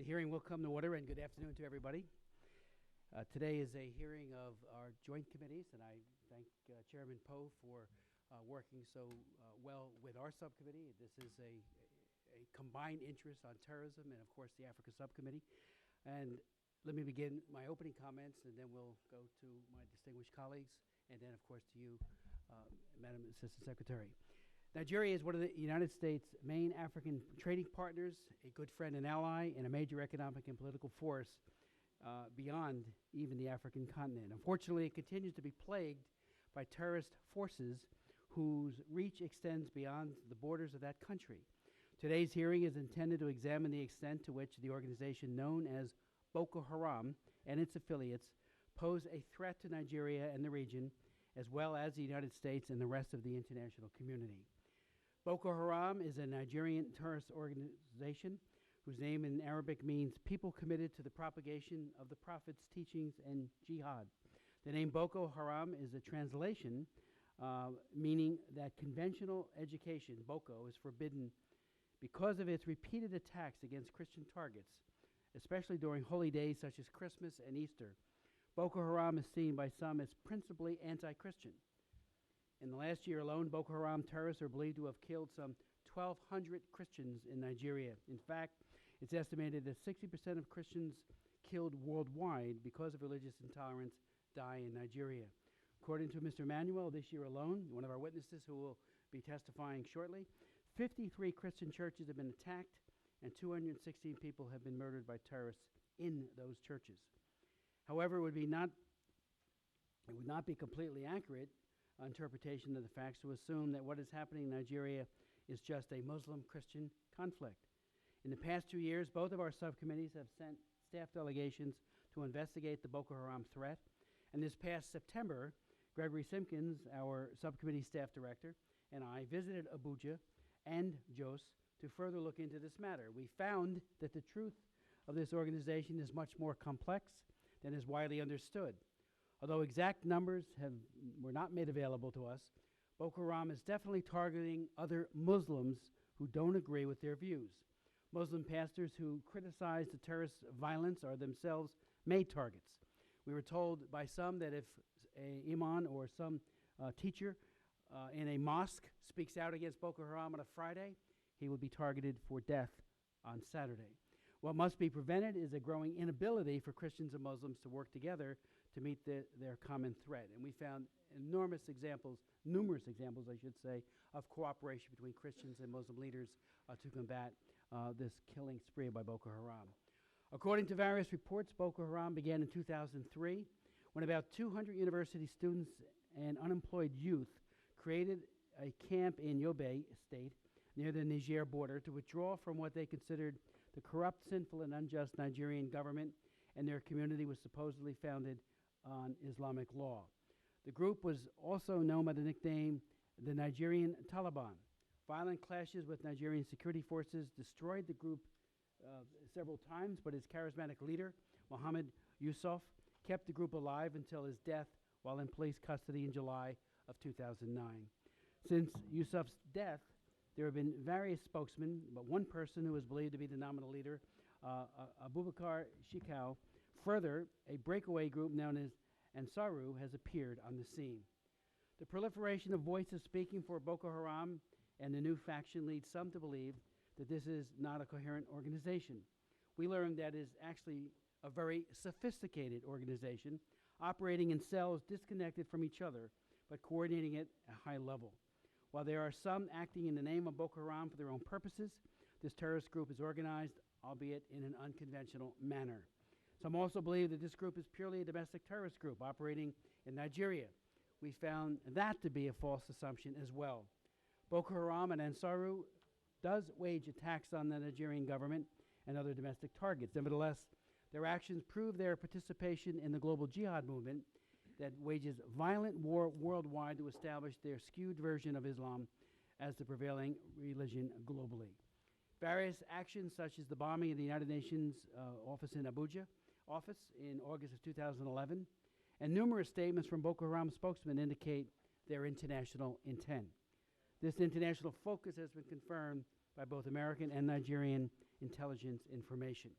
The hearing will come to order, and good afternoon to everybody. Today is a hearing of our joint committees, and I thank Chairman Poe for working so well with our subcommittee. This is a combined interest on terrorism and, of course, the Africa Subcommittee. And let me begin my opening comments, and then we'll go to my distinguished colleagues, and then, of course, to you, Madam Assistant Secretary. Nigeria is one of the United States' main African trading partners, a good friend and ally, and a major economic and political force beyond even the African continent. Unfortunately, it continues to be plagued by terrorist forces whose reach extends beyond the borders of that country. Today's hearing is intended to examine the extent to which the organization known as Boko Haram and its affiliates pose a threat to Nigeria and the region, as well as the United States and the rest of the international community. Boko Haram is a Nigerian terrorist organization whose name in Arabic means people committed to the propagation of the Prophet's teachings and jihad. The name Boko Haram is a translation meaning that conventional education, Boko, is forbidden because of its repeated attacks against Christian targets, especially during holy days such as Christmas and Easter. Boko Haram is seen by some as principally anti-Christian. In the last year alone, Boko Haram terrorists are believed to have killed some 1,200 Christians in Nigeria. In fact, it's estimated that 60% of Christians killed worldwide because of religious intolerance die in Nigeria. According to Mr. Manuel, this year alone, one of our witnesses who will be testifying shortly, 53 Christian churches have been attacked and 216 people have been murdered by terrorists in those churches. However, it would not be completely accurate interpretation of the facts to assume that what is happening in Nigeria is just a Muslim-Christian conflict. In the past 2 years, both of our subcommittees have sent staff delegations to investigate the Boko Haram threat. And this past September, Gregory Simpkins, our subcommittee staff director, and I visited Abuja and Jos to further look into this matter. We found that the truth of this organization is much more complex than is widely understood. Although exact numbers were not made available to us, Boko Haram is definitely targeting other Muslims who don't agree with their views. Muslim pastors who criticize the terrorist violence are themselves made targets. We were told by some that if an imam or some teacher in a mosque speaks out against Boko Haram on a Friday, he will be targeted for death on Saturday. What must be prevented is a growing inability for Christians and Muslims to work together to meet their common threat. And we found numerous examples, I should say, of cooperation between Christians and Muslim leaders to combat this killing spree by Boko Haram. According to various reports, Boko Haram began in 2003 when about 200 university students and unemployed youth created a camp in Yobe State near the Niger border to withdraw from what they considered the corrupt, sinful, and unjust Nigerian government, and their community was supposedly founded on Islamic law. The group was also known by the nickname the Nigerian Taliban. Violent clashes with Nigerian security forces destroyed the group several times, but its charismatic leader, Mohammed Yusuf, kept the group alive until his death while in police custody in July of 2009. Since Yusuf's death, there have been various spokesmen, but one person who is believed to be the nominal leader, Abubakar Shekau. Further, a breakaway group known as Ansaru has appeared on the scene. The proliferation of voices speaking for Boko Haram and the new faction leads some to believe that this is not a coherent organization. We learned that it is actually a very sophisticated organization operating in cells disconnected from each other, but coordinating at a high level. While there are some acting in the name of Boko Haram for their own purposes, this terrorist group is organized, albeit in an unconventional manner. Some also believe that this group is purely a domestic terrorist group operating in Nigeria. We found that to be a false assumption as well. Boko Haram and Ansaru does wage attacks on the Nigerian government and other domestic targets. Nevertheless, their actions prove their participation in the global jihad movement that wages violent war worldwide to establish their skewed version of Islam as the prevailing religion globally. Various actions such as the bombing of the United Nations office in Abuja in August of 2011 and numerous statements from Boko Haram spokesmen indicate their international intent. This international focus has been confirmed by both American and Nigerian intelligence information.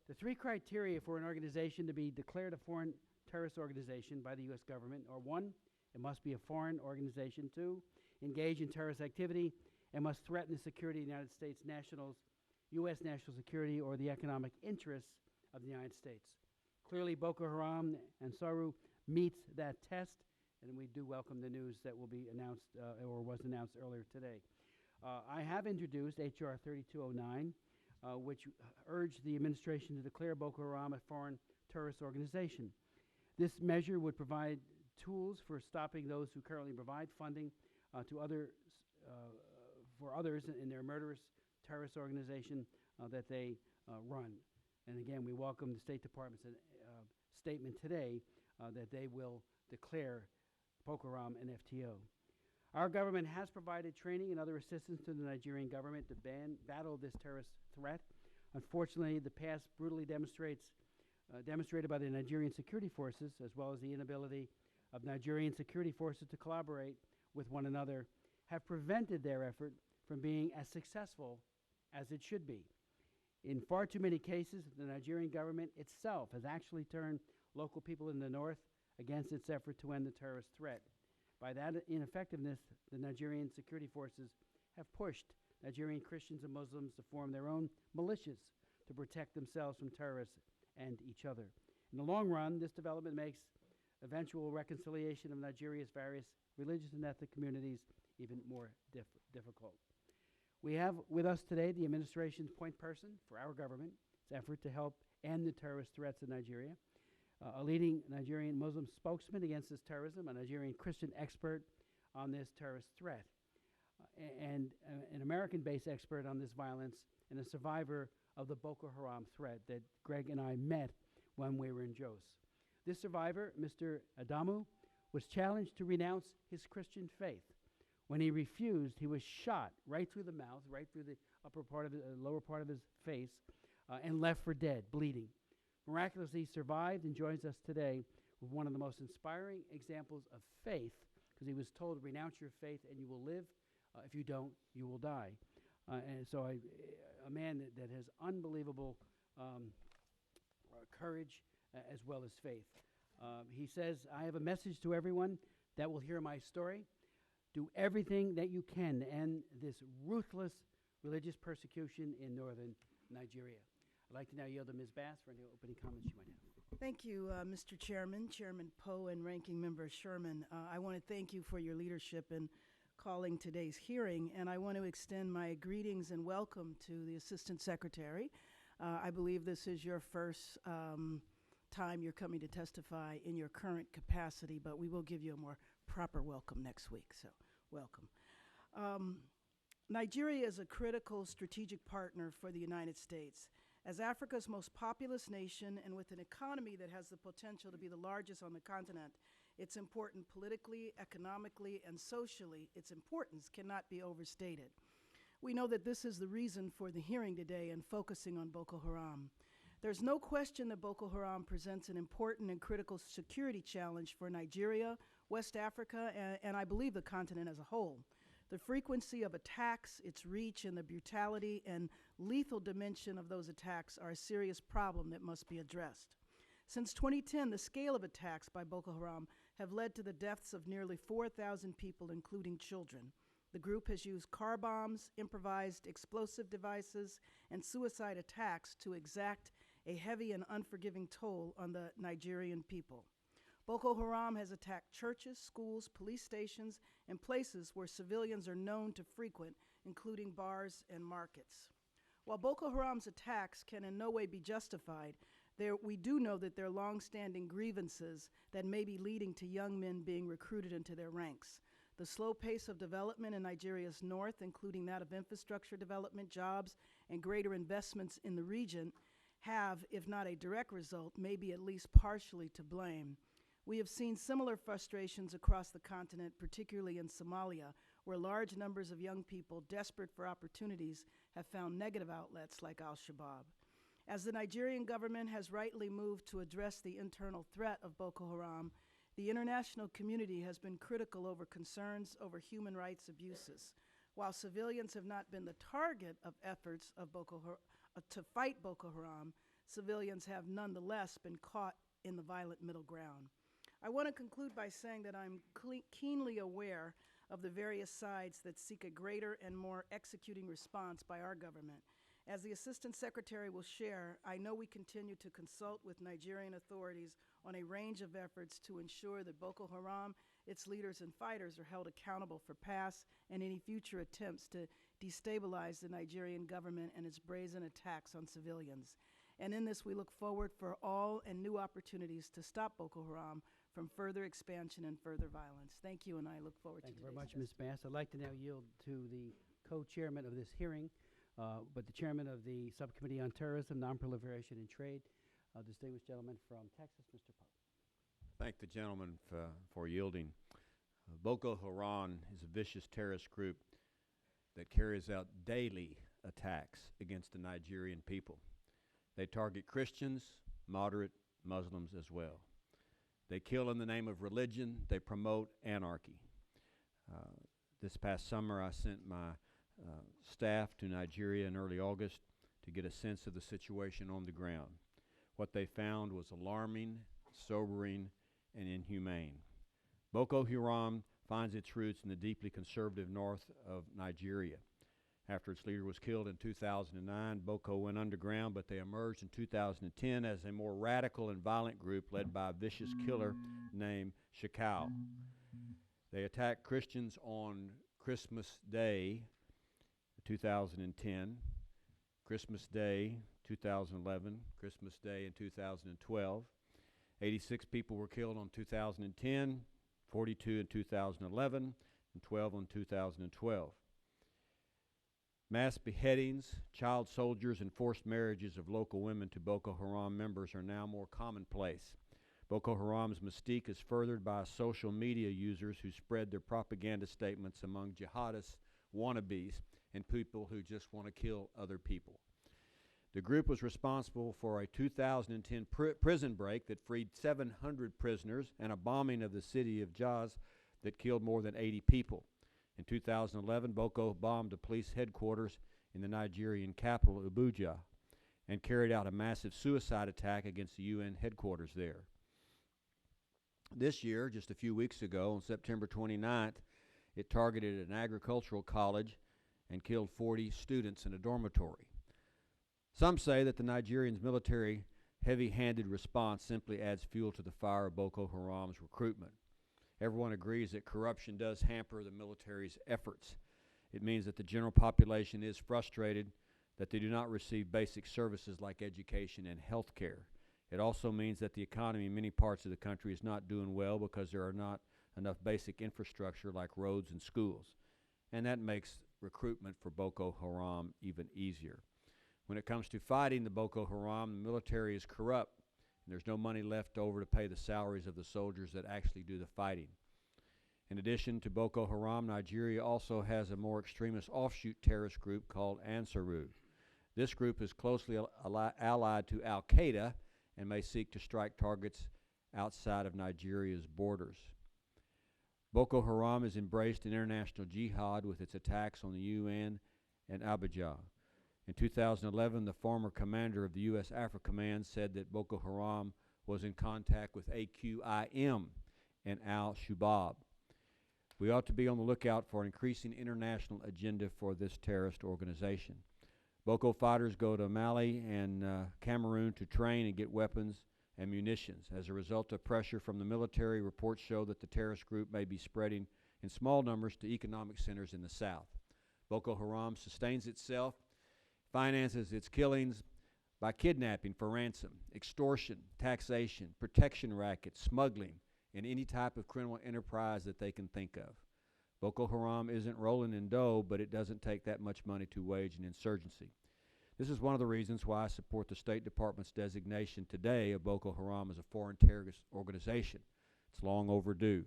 The three criteria for an organization to be declared a foreign terrorist organization by the U.S. government are: one, it must be a foreign organization; two, engage in terrorist activity and must threaten the security of the United States nationals, U.S. national security, or the economic interests of the United States. Clearly, Boko Haram and Saru meets that test, and we do welcome the news that will be announced or was announced earlier today. I have introduced H.R. 3209, which urged the administration to declare Boko Haram a foreign terrorist organization. This measure would provide tools for stopping those who currently provide funding to others in their murderous terrorist organization that they run. And again, we welcome the State Department's statement today that they will declare Boko Haram an FTO. Our government has provided training and other assistance to the Nigerian government to battle this terrorist threat. Unfortunately, the past brutally demonstrated by the Nigerian security forces, as well as the inability of Nigerian security forces to collaborate with one another, have prevented their effort from being as successful as it should be. In far too many cases, the Nigerian government itself has actually turned local people in the north against its effort to end the terrorist threat. By that ineffectiveness, the Nigerian security forces have pushed Nigerian Christians and Muslims to form their own militias to protect themselves from terrorists and each other. In the long run, this development makes eventual reconciliation of Nigeria's various religious and ethnic communities even more difficult. We have with us today the administration's point person for our government's effort to help end the terrorist threats in Nigeria, a leading Nigerian Muslim spokesman against this terrorism, a Nigerian Christian expert on this terrorist threat, and an American-based expert on this violence, and a survivor of the Boko Haram threat that Greg and I met when we were in Jos. This survivor, Mr. Adamu, was challenged to renounce his Christian faith. When he refused, he was shot right through the mouth, right through the lower part of his face, and left for dead, bleeding. Miraculously, he survived and joins us today with one of the most inspiring examples of faith, because he was told, renounce your faith and you will live. If you don't, you will die. And so a man that has unbelievable courage as well as faith. He says, I have a message to everyone that will hear my story. Do everything that you can to end this ruthless religious persecution in northern Nigeria. I'd like to now yield to Ms. Bass for any opening comments you might have. Thank you, Mr. Chairman, Chairman Poe, and Ranking Member Sherman. I want to thank you for your leadership in calling today's hearing, and I want to extend my greetings and welcome to the Assistant Secretary. I believe this is your first time you're coming to testify in your current capacity, but we will give you a more proper welcome next week, so welcome. Nigeria is a critical strategic partner for the United States. As Africa's most populous nation and with an economy that has the potential to be the largest on the continent, it's important politically, economically, and socially. Its importance cannot be overstated. We know that this is the reason for the hearing today and focusing on Boko Haram. There's no question that Boko Haram presents an important and critical security challenge for Nigeria, West Africa, and I believe the continent as a whole. The frequency of attacks, its reach, and the brutality and lethal dimension of those attacks are a serious problem that must be addressed. Since 2010, the scale of attacks by Boko Haram have led to the deaths of nearly 4,000 people, including children. The group has used car bombs, improvised explosive devices, and suicide attacks to exact a heavy and unforgiving toll on the Nigerian people. Boko Haram has attacked churches, schools, police stations, and places where civilians are known to frequent, including bars and markets. While Boko Haram's attacks can in no way be justified, we do know that there are long-standing grievances that may be leading to young men being recruited into their ranks. The slow pace of development in Nigeria's north, including that of infrastructure development, jobs, and greater investments in the region, have, if not a direct result, maybe at least partially to blame. We have seen similar frustrations across the continent, particularly in Somalia, where large numbers of young people desperate for opportunities have found negative outlets like Al-Shabaab. As the Nigerian government has rightly moved to address the internal threat of Boko Haram, the international community has been critical over concerns over human rights abuses. While civilians have not been the target of efforts of to fight Boko Haram, civilians have nonetheless been caught in the violent middle ground. I want to conclude by saying that I'm keenly aware of the various sides that seek a greater and more executing response by our government. As the Assistant Secretary will share, I know we continue to consult with Nigerian authorities on a range of efforts to ensure that Boko Haram, its leaders and fighters, are held accountable for past and any future attempts to destabilize the Nigerian government and its brazen attacks on civilians. And in this, we look forward for all and new opportunities to stop Boko Haram from further expansion and further violence. Thank you, and I look forward to Thank you today's very much, Ms. Bass. I'd like to now yield to the co-chairman of this hearing, but the chairman of the Subcommittee on Terrorism, Nonproliferation, and Trade, distinguished gentleman from Texas, Mr. Poe. Thank the gentleman for yielding. Boko Haram is a vicious terrorist group that carries out daily attacks against the Nigerian people. They target Christians, moderate Muslims as well. They kill in the name of religion. They promote anarchy. This past summer, I sent my staff to Nigeria in early August to get a sense of the situation on the ground. What they found was alarming, sobering, and inhumane. Boko Haram finds its roots in the deeply conservative north of Nigeria. After its leader was killed in 2009, Boko went underground, but they emerged in 2010 as a more radical and violent group led by a vicious killer named Shekau. They attacked Christians on Christmas Day 2010, Christmas Day 2011, Christmas Day in 2012. 86 people were killed on 2010, 42 in 2011, and 12 in 2012. Mass beheadings, child soldiers, and forced marriages of local women to Boko Haram members are now more commonplace. Boko Haram's mystique is furthered by social media users who spread their propaganda statements among jihadist wannabes and people who just want to kill other people. The group was responsible for a 2010 prison break that freed 700 prisoners and a bombing of the city of Jos that killed more than 80 people. In 2011, Boko bombed a police headquarters in the Nigerian capital, Abuja, and carried out a massive suicide attack against the UN headquarters there. This year, just a few weeks ago, on September 29th, it targeted an agricultural college and killed 40 students in a dormitory. Some say that the Nigerians' military heavy-handed response simply adds fuel to the fire of Boko Haram's recruitment. Everyone agrees that corruption does hamper the military's efforts. It means that the general population is frustrated that they do not receive basic services like education and health care. It also means that the economy in many parts of the country is not doing well because there are not enough basic infrastructure like roads and schools. And that makes recruitment for Boko Haram even easier. When it comes to fighting the Boko Haram, the military is corrupt, and there's no money left over to pay the salaries of the soldiers that actually do the fighting. In addition to Boko Haram, Nigeria also has a more extremist offshoot terrorist group called Ansaru. This group is closely allied to Al-Qaeda and may seek to strike targets outside of Nigeria's borders. Boko Haram has embraced an international jihad with its attacks on the UN and Abuja. In 2011, the former commander of the U.S. Africa Command said that Boko Haram was in contact with AQIM and al-Shabaab. We ought to be on the lookout for an increasing international agenda for this terrorist organization. Boko fighters go to Mali and Cameroon to train and get weapons and munitions. As a result of pressure from the military, reports show that the terrorist group may be spreading in small numbers to economic centers in the south. Boko Haram sustains itself, finances its killings by kidnapping for ransom, extortion, taxation, protection rackets, smuggling, and any type of criminal enterprise that they can think of. Boko Haram isn't rolling in dough, but it doesn't take that much money to wage an insurgency. This is one of the reasons why I support the State Department's designation today of Boko Haram as a foreign terrorist organization. It's long overdue.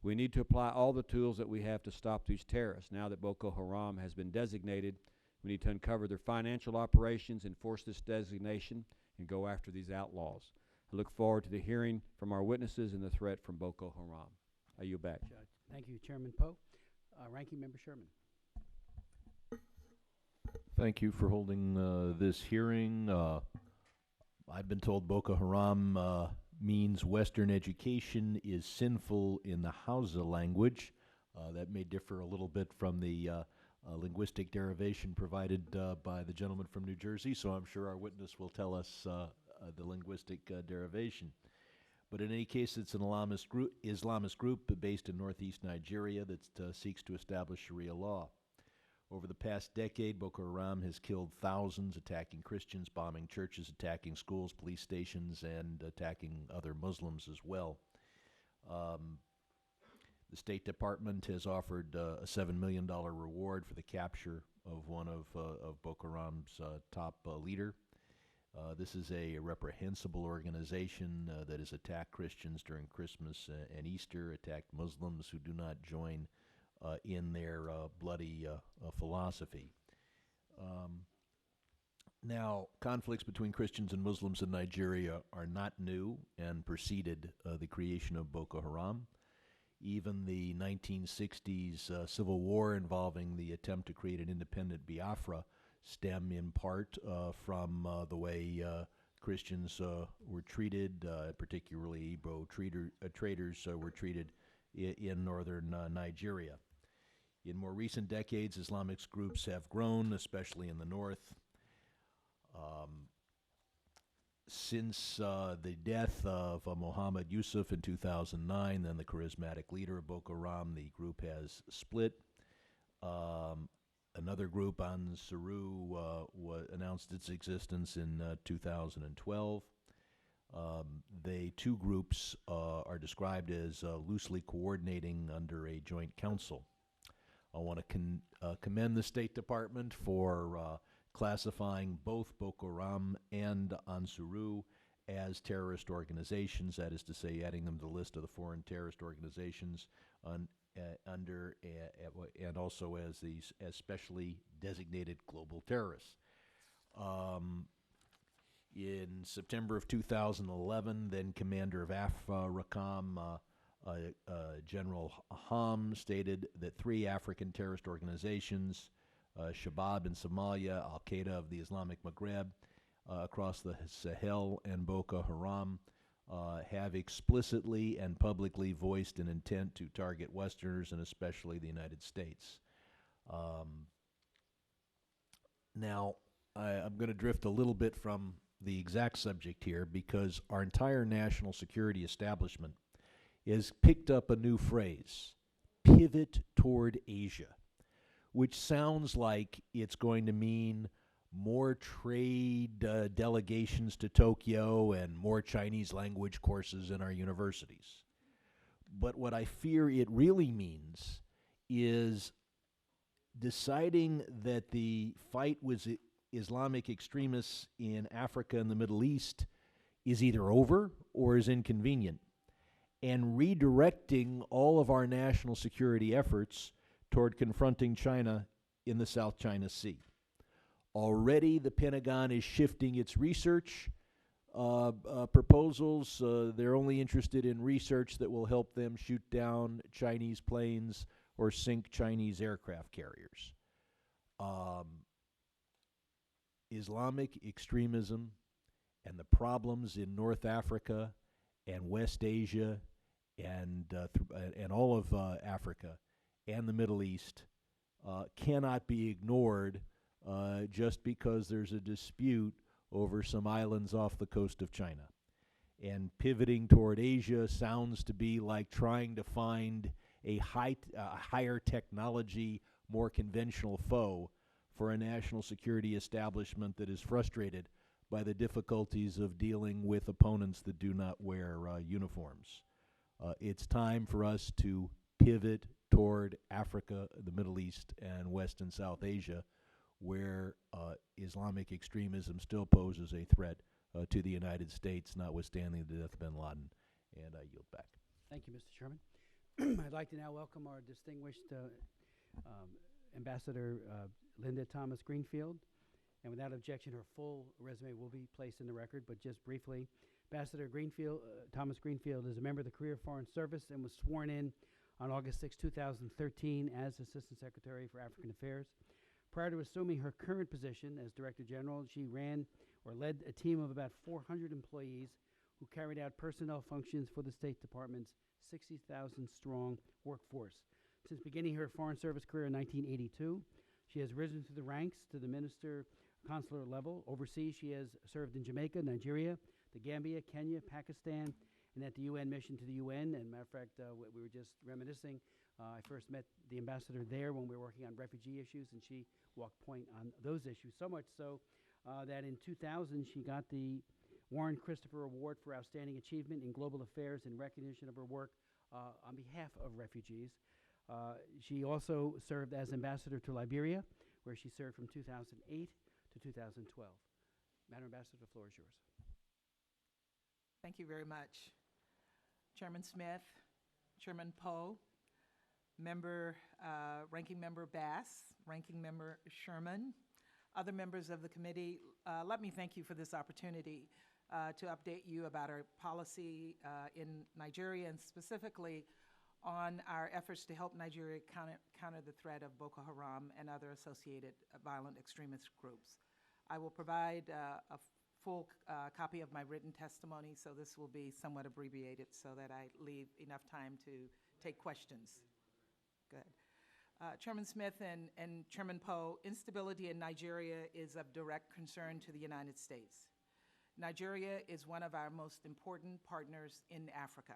We need to apply all the tools that we have to stop these terrorists. Now that Boko Haram has been designated, we need to uncover their financial operations, enforce this designation, and go after these outlaws. I look forward to the hearing from our witnesses and the threat from Boko Haram. I yield back. Thank you, Chairman Poe. Ranking Member Sherman. Thank you for holding this hearing. I've been told Boko Haram means Western education is sinful in the Hausa language. That may differ a little bit from the linguistic derivation provided by the gentleman from New Jersey, so I'm sure our witness will tell us the linguistic derivation. But in any case, it's an Islamist group based in northeast Nigeria that seeks to establish Sharia law. Over the past decade, Boko Haram has killed thousands, attacking Christians, bombing churches, attacking schools, police stations, and attacking other Muslims as well. The State Department has offered a $7 million reward for the capture of one of Boko Haram's top leader. This is a reprehensible organization that has attacked Christians during Christmas and Easter, attacked Muslims who do not join in their bloody philosophy. Now, conflicts between Christians and Muslims in Nigeria are not new and preceded the creation of Boko Haram. Even the 1960s civil war involving the attempt to create an independent Biafra stem in part from the way Christians were treated, particularly Igbo traders were treated in northern Nigeria. In more recent decades, Islamic groups have grown, especially in the north. Since the death of Muhammad Yusuf in 2009, then the charismatic leader of Boko Haram, the group has split. Another group, Ansuru, announced its existence in 2012. The two groups are described as loosely coordinating under a joint council. I want to commend the State Department for classifying both Boko Haram and Ansuru as terrorist organizations, that is to say, adding them to the list of the foreign terrorist organizations under and also as these as specially designated global terrorists. In September of 2011, then Commander of AFRICOM, General Ham, stated that 3 African terrorist organizations, Shabab in Somalia, Al-Qaeda of the Islamic Maghreb across the Sahel, and Boko Haram have explicitly and publicly voiced an intent to target Westerners and especially the United States. Now, I'm going to drift a little bit from the exact subject here because our entire national security establishment has picked up a new phrase, pivot toward Asia, which sounds like it's going to mean more trade delegations to Tokyo and more Chinese language courses in our universities. But what I fear it really means is deciding that the fight with Islamic extremists in Africa and the Middle East is either over or is inconvenient, and redirecting all of our national security efforts toward confronting China in the South China Sea. Already, the Pentagon is shifting its research proposals. They're only interested in research that will help them shoot down Chinese planes or sink Chinese aircraft carriers. Islamic extremism and the problems in North Africa and West Asia and all of Africa and the Middle East cannot be ignored just because there's a dispute over some islands off the coast of China. And pivoting toward Asia sounds to be like trying to find a higher technology, more conventional foe for a national security establishment that is frustrated by the difficulties of dealing with opponents that do not wear uniforms. It's time for us to pivot toward Africa, the Middle East, and West and South Asia, where Islamic extremism still poses a threat to the United States, notwithstanding the death of bin Laden. And I yield back. Thank you, Mr. Chairman. I'd like to now welcome our distinguished Ambassador Linda Thomas Greenfield. And without objection, her full resume will be placed in the record, but just briefly, Ambassador Greenfield, Thomas Greenfield is a member of the Career Foreign Service and was sworn in on August 6, 2013 as Assistant Secretary for African Affairs. Prior to assuming her current position as Director General, she ran or led a team of about 400 employees who carried out personnel functions for the State Department's 60,000 strong workforce. Since beginning her Foreign Service career in 1982, she has risen through the ranks to the minister consular level. Overseas, she has served in Jamaica, Nigeria, the Gambia, Kenya, Pakistan, and at the UN mission to the UN. And matter of fact, we were just reminiscing. I first met the ambassador there when we were working on refugee issues, and she walked point on those issues, so much so that in 2000 she got the Warren Christopher Award for Outstanding Achievement in Global Affairs in recognition of her work on behalf of refugees. She also served as ambassador to Liberia, where she served from 2008 to 2012. Madam Ambassador, the floor is yours. Thank you very much. Chairman Smith, Chairman Poe, Ranking Member Bass, Ranking Member Sherman, other members of the committee, let me thank you for this opportunity to update you about our policy in Nigeria, and specifically on our efforts to help Nigeria counter the threat of Boko Haram and other associated violent extremist groups. I will provide a full copy of my written testimony, so this will be somewhat abbreviated so that I leave enough time to take questions. Good. Chairman Smith and Chairman Poe, instability in Nigeria is of direct concern to the United States. Nigeria is one of our most important partners in Africa.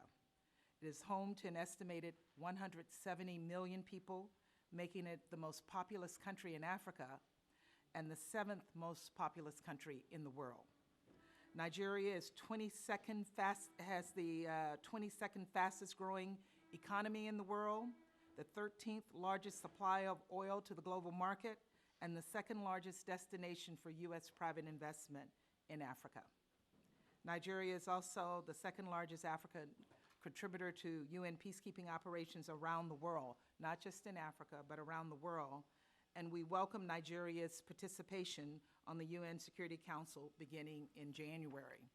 It is home to an estimated 170 million people, making it the most populous country in Africa and the 7th most populous country in the world. Nigeria is has the 22nd fastest growing economy in the world, the 13th largest supply of oil to the global market, and the 2nd largest destination for U.S. private investment in Africa. Nigeria is also the 2nd largest African contributor to UN peacekeeping operations around the world, not just in Africa, but around the world. And we welcome Nigeria's participation on the UN Security Council beginning in January.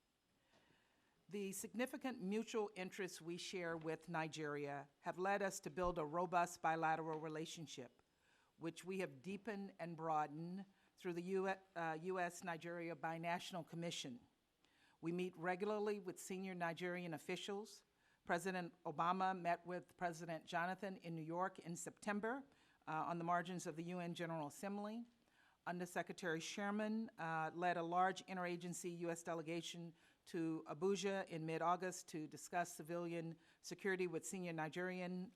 The significant mutual interests we share with Nigeria have led us to build a robust bilateral relationship, which we have deepened and broadened through the U.S.-Nigeria Binational Commission. We meet regularly with senior Nigerian officials. President Obama met with President Jonathan in New York in September on the margins of the UN General Assembly. Undersecretary Sherman led a large interagency U.S. delegation to Abuja in mid-August to discuss civilian security with senior Nigerian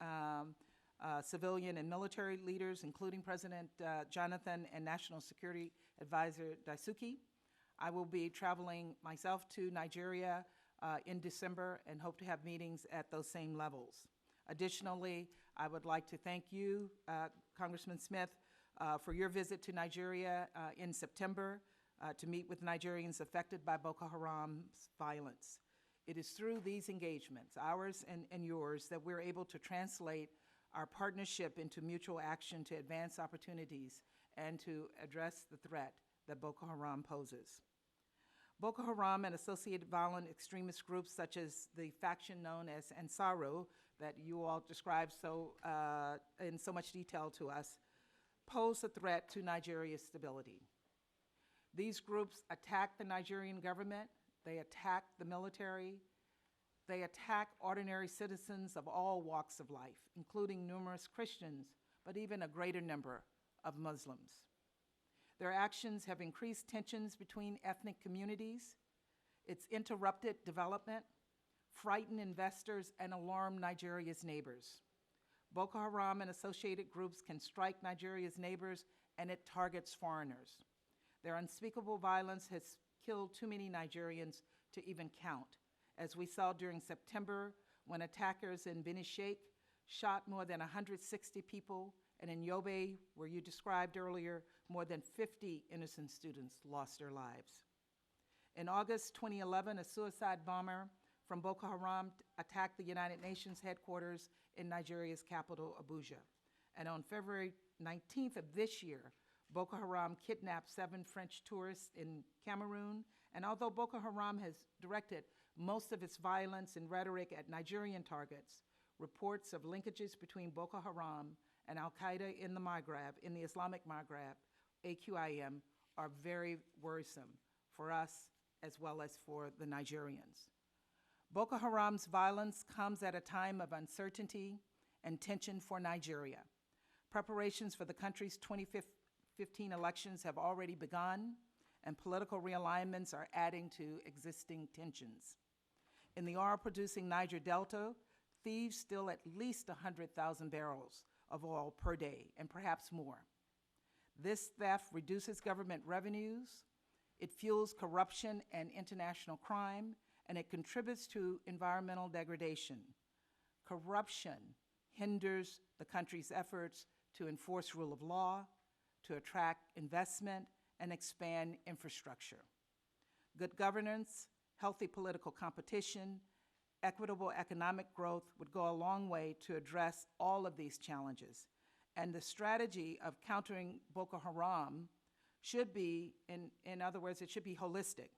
civilian and military leaders, including President Jonathan and National Security Advisor Daisuke. I will be traveling myself to Nigeria in December and hope to have meetings at those same levels. Additionally, I would like to thank you, Congressman Smith, for your visit to Nigeria in September to meet with Nigerians affected by Boko Haram's violence. It is through these engagements, ours and yours, that we're able to translate our partnership into mutual action to advance opportunities and to address the threat that Boko Haram poses. Boko Haram and associated violent extremist groups such as the faction known as Ansaru, that you all described in so much detail to us, pose a threat to Nigeria's stability. These groups attack the Nigerian government, they attack the military, they attack ordinary citizens of all walks of life, including numerous Christians, but even a greater number of Muslims. Their actions have increased tensions between ethnic communities. It's interrupted development, frightened investors, and alarmed Nigeria's neighbors. Boko Haram and associated groups can strike Nigeria's neighbors, and it targets foreigners. Their unspeakable violence has killed too many Nigerians to even count, as we saw during September when attackers in Beni Sheikh shot more than 160 people, and in Yobe, where you described earlier, more than 50 innocent students lost their lives. In August 2011, a suicide bomber from Boko Haram attacked the United Nations headquarters in Nigeria's capital, Abuja. And on February 19th of this year, Boko Haram kidnapped 7 French tourists in Cameroon. And although Boko Haram has directed most of its violence and rhetoric at Nigerian targets, reports of linkages between Boko Haram and Al-Qaeda in the Maghreb, in the Islamic Maghreb, AQIM, are very worrisome for us as well as for the Nigerians. Boko Haram's violence comes at a time of uncertainty and tension for Nigeria. Preparations for the country's 2015 elections have already begun, and political realignments are adding to existing tensions. In the oil-producing Niger Delta, thieves steal at least 100,000 barrels of oil per day, and perhaps more. This theft reduces government revenues, it fuels corruption and international crime, and it contributes to environmental degradation. Corruption hinders the country's efforts to enforce rule of law, to attract investment, and expand infrastructure. Good governance, healthy political competition, equitable economic growth would go a long way to address all of these challenges. And the strategy of countering Boko Haram should be, in other words, it should be holistic.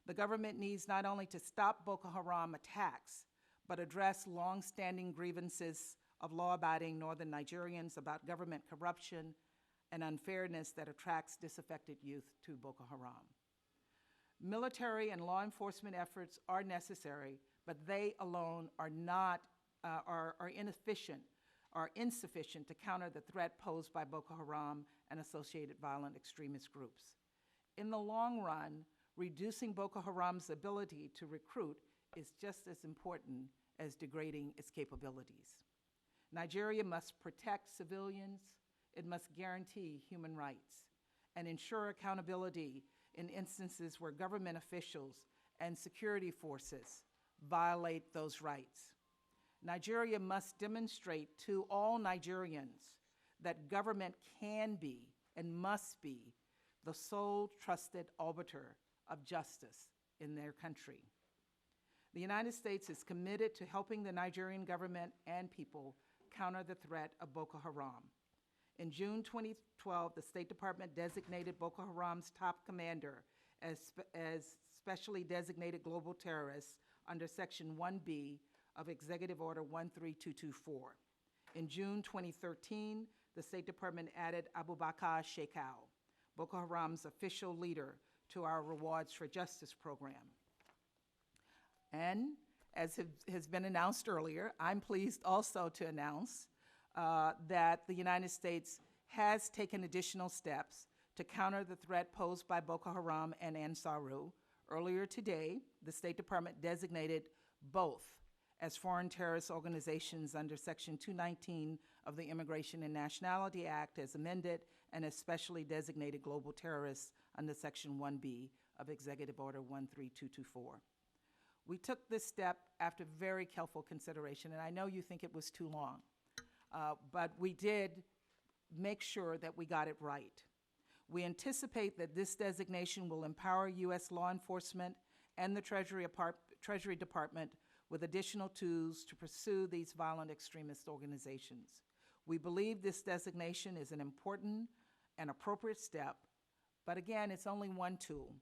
The government needs not only to stop Boko Haram attacks, but address long-standing grievances of law-abiding northern Nigerians about government corruption and unfairness that attracts disaffected youth to Boko Haram. Military and law enforcement efforts are necessary, but they alone are not, are inefficient, are insufficient to counter the threat posed by Boko Haram and associated violent extremist groups. In the long run, reducing Boko Haram's ability to recruit is just as important as degrading its capabilities. Nigeria must protect civilians, it must guarantee human rights, and ensure accountability in instances where government officials and security forces violate those rights. Nigeria must demonstrate to all Nigerians that government can be and must be the sole trusted arbiter of justice in their country. The United States is committed to helping the Nigerian government and people counter the threat of Boko Haram. In June 2012, the State Department designated Boko Haram's top commander as specially designated global terrorist under Section 1B of Executive Order 13224. In June 2013, the State Department added Abubakar Shekau, Boko Haram's official leader, to our Rewards for Justice program. And as has been announced earlier, I'm pleased also to announce that the United States has taken additional steps to counter the threat posed by Boko Haram and Ansaru. Earlier today, the State Department designated both as foreign terrorist organizations under Section 219 of the Immigration and Nationality Act as amended, and as specially designated global terrorists under Section 1B of Executive Order 13224. We took this step after very careful consideration, and I know you think it was too long, but we did make sure that we got it right. We anticipate that this designation will empower U.S. law enforcement and the Treasury Department with additional tools to pursue these violent extremist organizations. We believe this designation is an important and appropriate step, but again, it's only one tool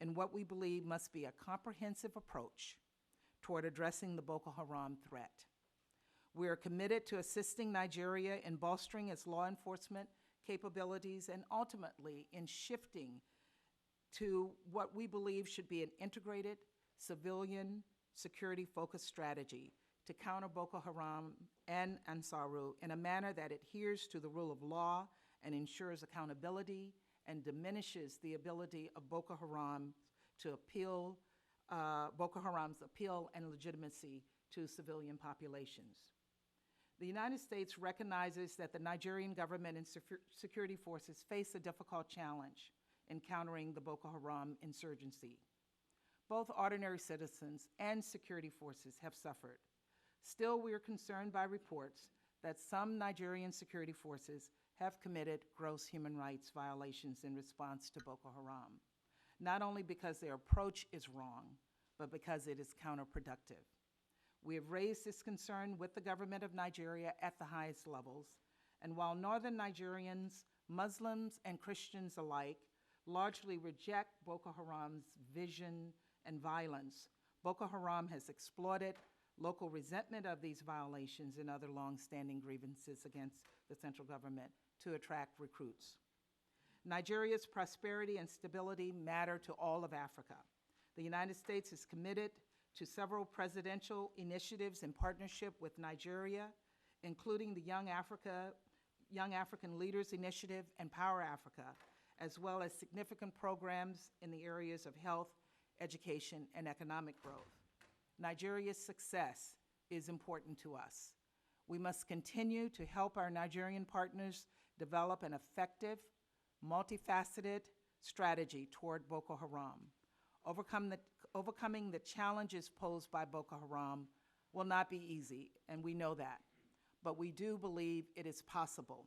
in what we believe must be a comprehensive approach toward addressing the Boko Haram threat. We are committed to assisting Nigeria in bolstering its law enforcement capabilities and ultimately in shifting to what we believe should be an integrated civilian security-focused strategy to counter Boko Haram and Ansaru in a manner that adheres to the rule of law and ensures accountability and diminishes the ability of Boko Haram to appeal, Boko Haram's appeal and legitimacy to civilian populations. The United States recognizes that the Nigerian government and security forces face a difficult challenge in countering the Boko Haram insurgency. Both ordinary citizens and security forces have suffered. Still, we are concerned by reports that some Nigerian security forces have committed gross human rights violations in response to Boko Haram, not only because their approach is wrong, but because it is counterproductive. We have raised this concern with the government of Nigeria at the highest levels, and while northern Nigerians, Muslims and Christians alike, largely reject Boko Haram's vision and violence, Boko Haram has exploited local resentment of these violations and other long-standing grievances against the central government to attract recruits. Nigeria's prosperity and stability matter to all of Africa. The United States is committed to several presidential initiatives in partnership with Nigeria, including the Young African Leaders Initiative and Power Africa, as well as significant programs in the areas of health, education, and economic growth. Nigeria's success is important to us. We must continue to help our Nigerian partners develop an effective, multifaceted strategy toward Boko Haram. Overcoming the challenges posed by Boko Haram will not be easy, and we know that, but we do believe it is possible.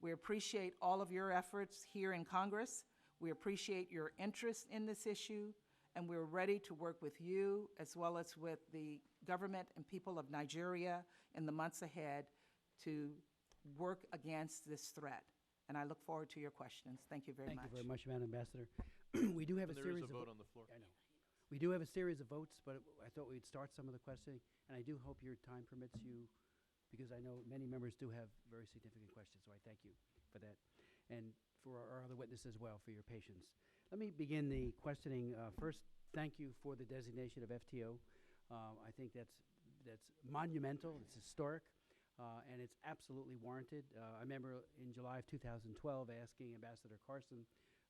We appreciate all of your efforts here in Congress. We appreciate your interest in this issue, and we're ready to work with you as well as with the government and people of Nigeria in the months ahead to work against this threat. And I look forward to your questions. Thank you very much. Thank you very much, Madam Ambassador. We do have a There series is a of vote on the floor. I know. We do have a series of votes, but I thought we'd start some of the questioning, and I do hope your time permits you, because I know many members do have very significant questions, so I thank you for that, and for our other witnesses as well, for your patience. Let me begin the questioning. First, thank you for the designation of FTO. I think that's monumental, it's historic, and it's absolutely warranted. I remember in July of 2012 asking Ambassador Carson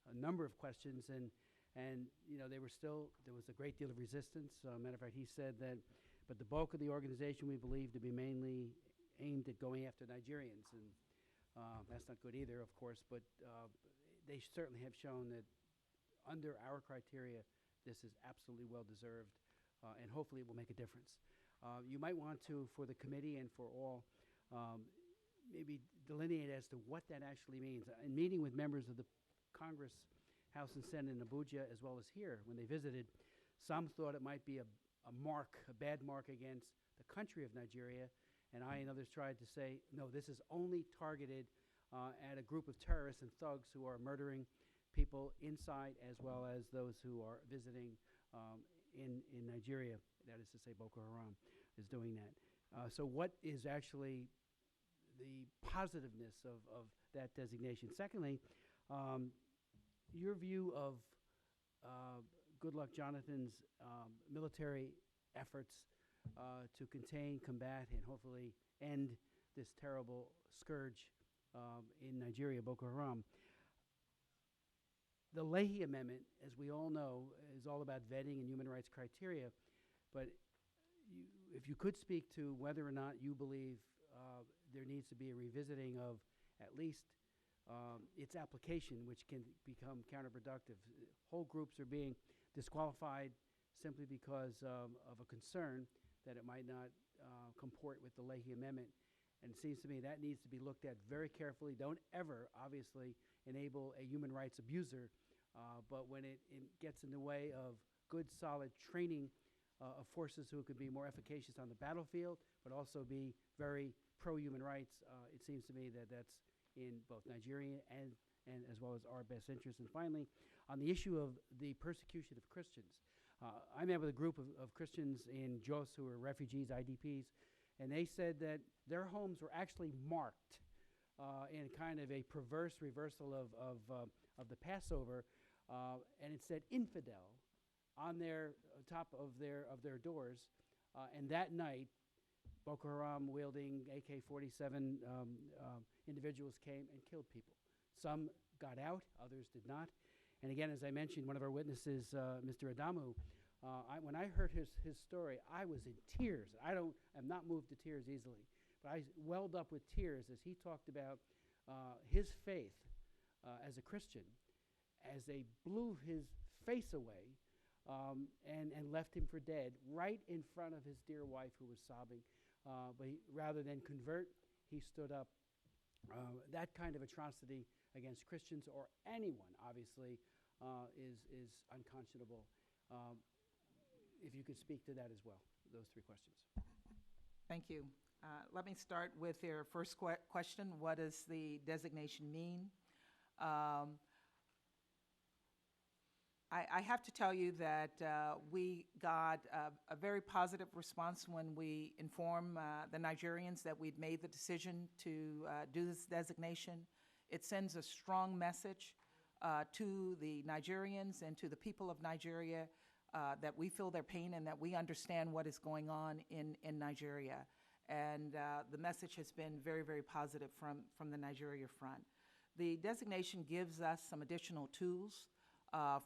a number of questions, and you know, there was a great deal of resistance. Matter of fact, he said that, but the bulk of the organization we believe to be mainly aimed at going after Nigerians, and that's not good either, of course, but they certainly have shown that under our criteria, this is absolutely well-deserved, and hopefully it will make a difference. You might want to, for the committee and for all, maybe delineate as to what that actually means. In meeting with members of the Congress, House and Senate in Abuja, as well as here, when they visited, some thought it might be a bad mark against the country of Nigeria, and I and others tried to say, no, this is only targeted at a group of terrorists and thugs who are murdering people inside as well as those who are visiting in Nigeria. That is to say, Boko Haram is doing that. So what is actually the positiveness of that designation? Secondly, your view of Goodluck Jonathan's military efforts to contain, combat, and hopefully end this terrible scourge in Nigeria, Boko Haram. The Leahy Amendment, as we all know, is all about vetting and human rights criteria, but if you could speak to whether or not you believe there needs to be a revisiting of at least its application, which can become counterproductive. Whole groups are being disqualified simply because of a concern that it might not comport with the Leahy Amendment. And it seems to me that needs to be looked at very carefully. Don't ever, obviously, enable a human rights abuser, but when it gets in the way of good, solid training of forces who could be more efficacious on the battlefield, but also be very pro-human rights, it seems to me that that's in both Nigeria and as well as our best interest. And finally, on the issue of the persecution of Christians, I met with a group of Christians in Jos who are refugees, IDPs, and they said that their homes were actually marked in kind of a perverse reversal of the Passover, and it said infidel on their top of their doors, and that night, Boko Haram wielding AK-47 individuals came and killed people. Some got out, others did not. And again, as I mentioned, one of our witnesses, Mr. Adamu, when I heard his story, I was in tears. I'm not moved to tears easily, but I welled up with tears as he talked about his faith as a Christian, as they blew his face away and left him for dead right in front of his dear wife who was sobbing. But rather than convert, he stood up. That kind of atrocity against Christians or anyone, obviously, is unconscionable. If you could speak to that as well, those three questions. Thank you. Let me start with your first question. What does the designation mean? I have to tell you that we got a very positive response when we informed the Nigerians that we'd made the decision to do this designation. It sends a strong message to the Nigerians and to the people of Nigeria that we feel their pain and that we understand what is going on in Nigeria. And the message has been very, very positive from the Nigeria front. The designation gives us some additional tools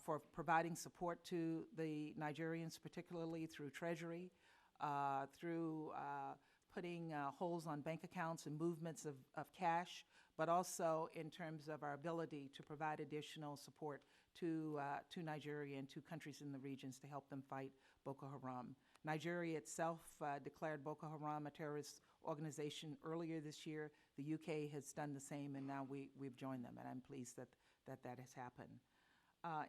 for providing support to the Nigerians, particularly through Treasury, through putting holes on bank accounts and movements of cash, but also in terms of our ability to provide additional support to Nigeria and to countries in the regions to help them fight Boko Haram. Nigeria itself declared Boko Haram a terrorist organization earlier this year. The UK has done the same, and now we've joined them, and I'm pleased that has happened.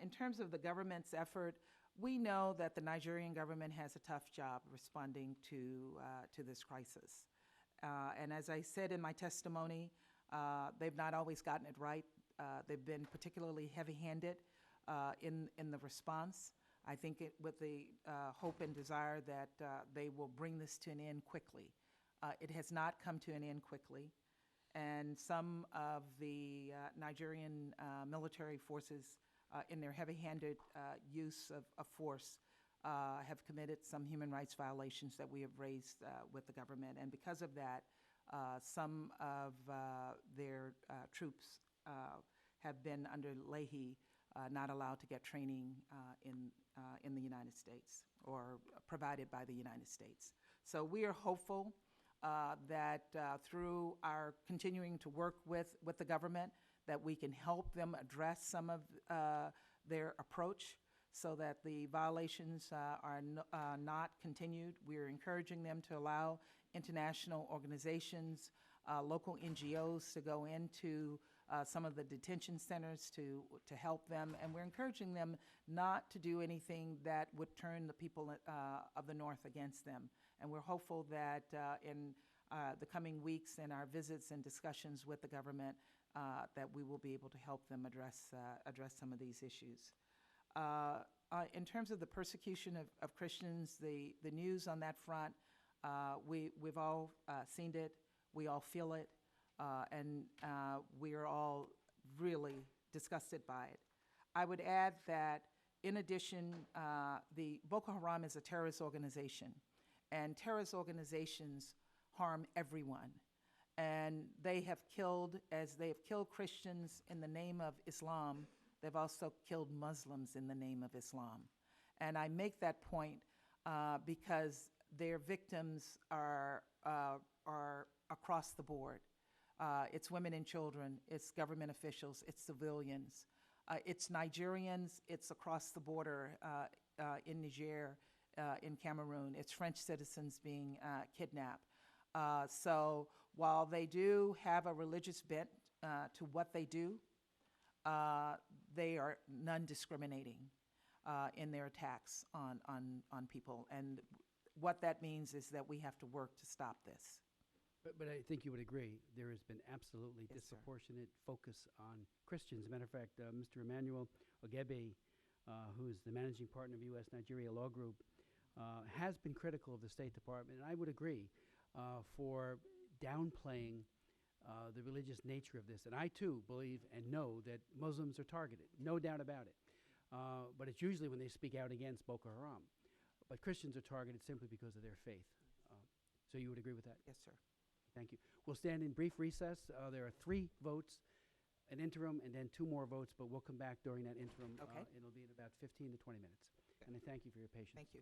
In terms of the government's effort, we know that the Nigerian government has a tough job responding to this crisis. And as I said in my testimony, they've not always gotten it right. They've been particularly heavy-handed in the response. I think with the hope and desire that they will bring this to an end quickly. It has not come to an end quickly, and some of the Nigerian military forces in their heavy-handed use of force have committed some human rights violations that we have raised with the government. And because of that, some of their troops have been under Leahy, not allowed to get training in the United States or provided by the United States. So we are hopeful that through our continuing to work with the government, that we can help them address some of their approach so that the violations are not continued. We're encouraging them to allow international organizations, local NGOs to go into some of the detention centers to help them. And we're encouraging them not to do anything that would turn the people of the North against them. And we're hopeful that in the coming weeks in our visits and discussions with the government, that we will be able to help them address some of these issues. In terms of the persecution of Christians, the news on that front, we've all seen it, we all feel it, and we are all really disgusted by it. I would add that in addition, the Boko Haram is a terrorist organization, and terrorist organizations harm everyone. And they have killed, as they have killed Christians in the name of Islam, they've also killed Muslims in the name of Islam. And I make that point because their victims are across the board. It's women and children, it's government officials, it's civilians, it's Nigerians, it's across the border in Niger, in Cameroon, it's French citizens being kidnapped. So while they do have a religious bent to what they do, they are non-discriminating in their attacks on people. And what that means is that we have to work to stop this. But I think you would agree, there has been absolutely Yes, sir. disproportionate focus on Christians. As a matter of fact, Mr. Emmanuel Ogebe, who is the managing partner of U.S. Nigeria Law Group, has been critical of the State Department, and I would agree, for downplaying the religious nature of this. And I, too, believe and know that Muslims are targeted, no doubt about it. But it's usually when they speak out against Boko Haram. But Christians are targeted simply because of their faith. So you would agree with that? Yes, sir. Thank you. We'll stand in brief recess. There are 3 votes, an interim, and then 2 more votes, but we'll come back during that interim. Okay. It'll be in about 15 to 20 minutes. Okay. And I thank you for your patience. Thank you.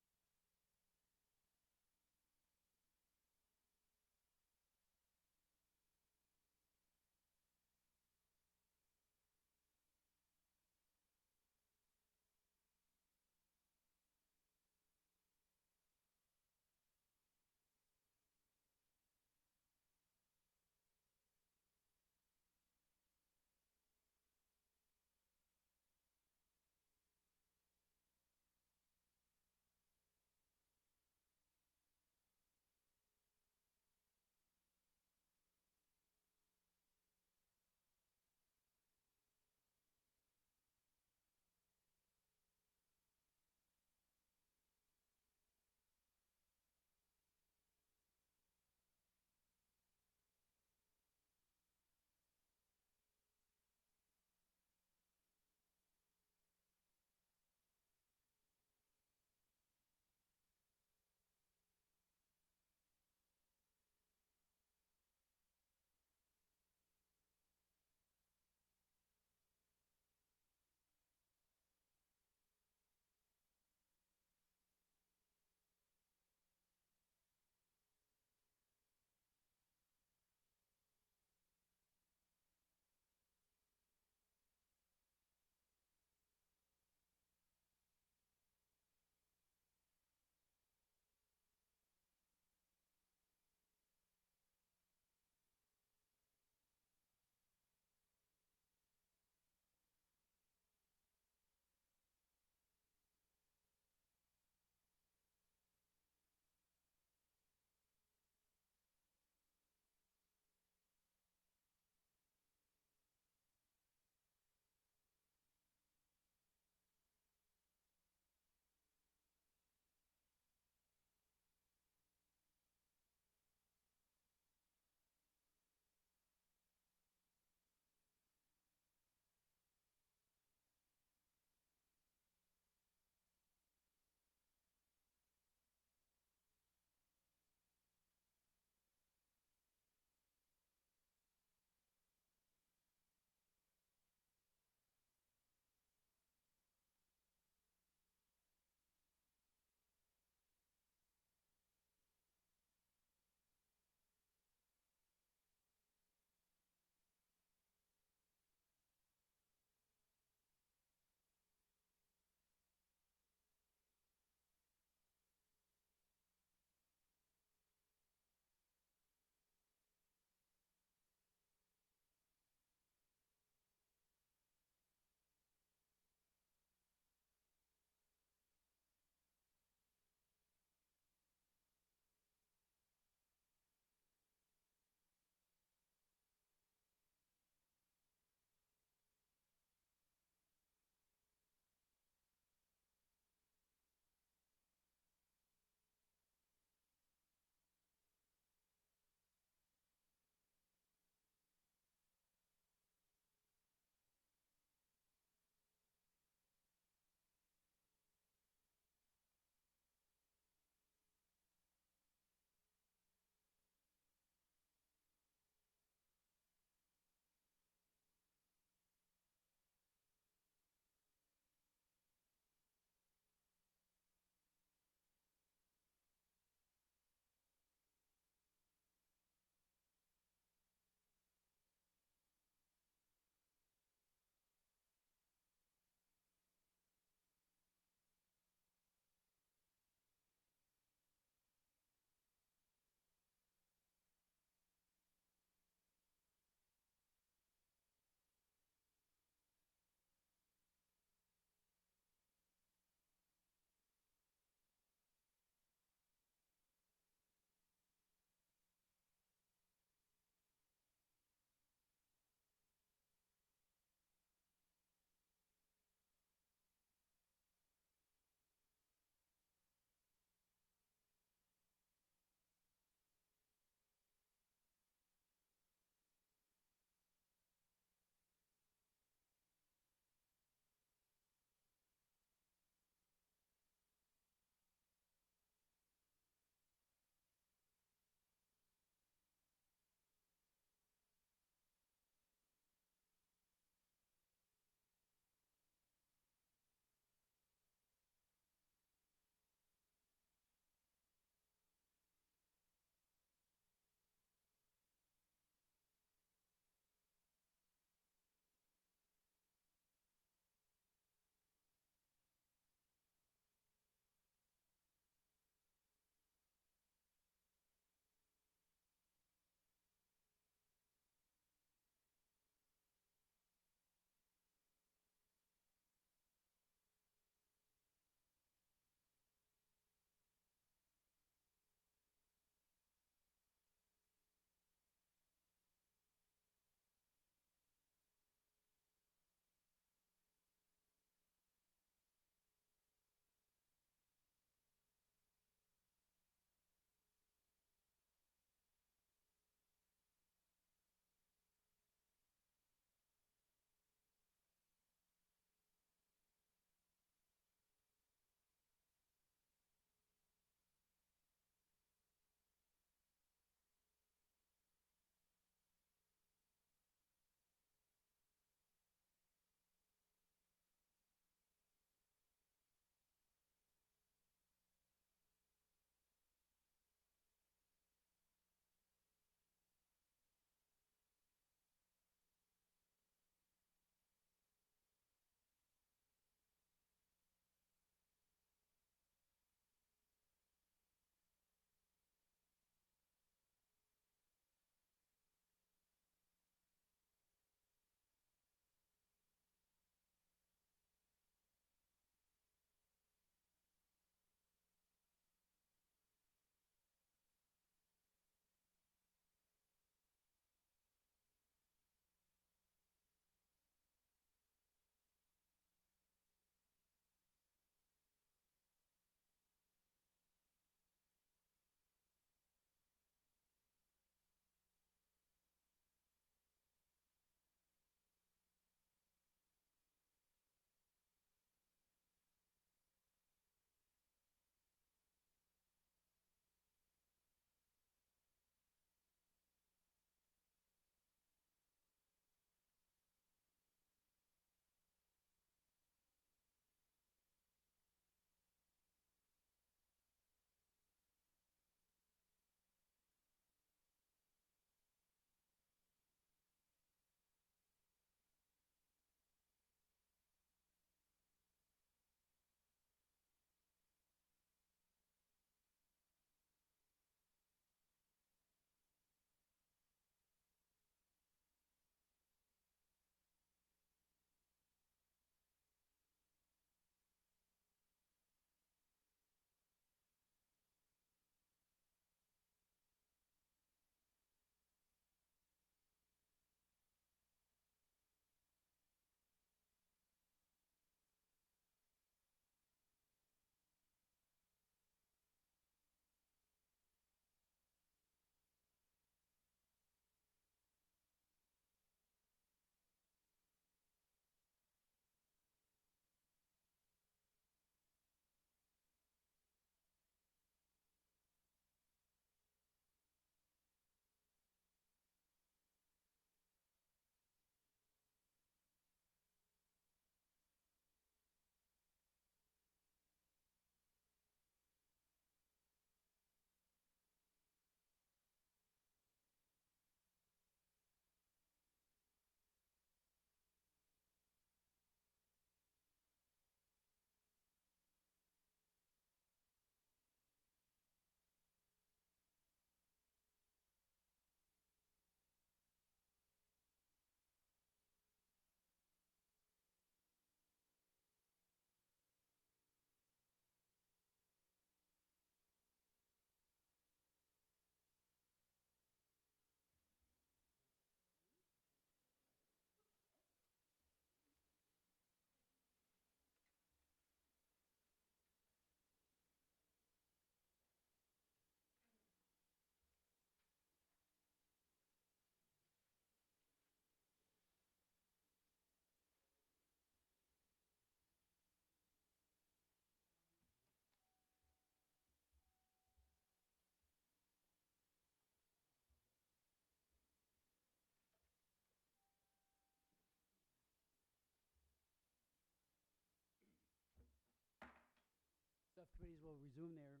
subcommittees will resume their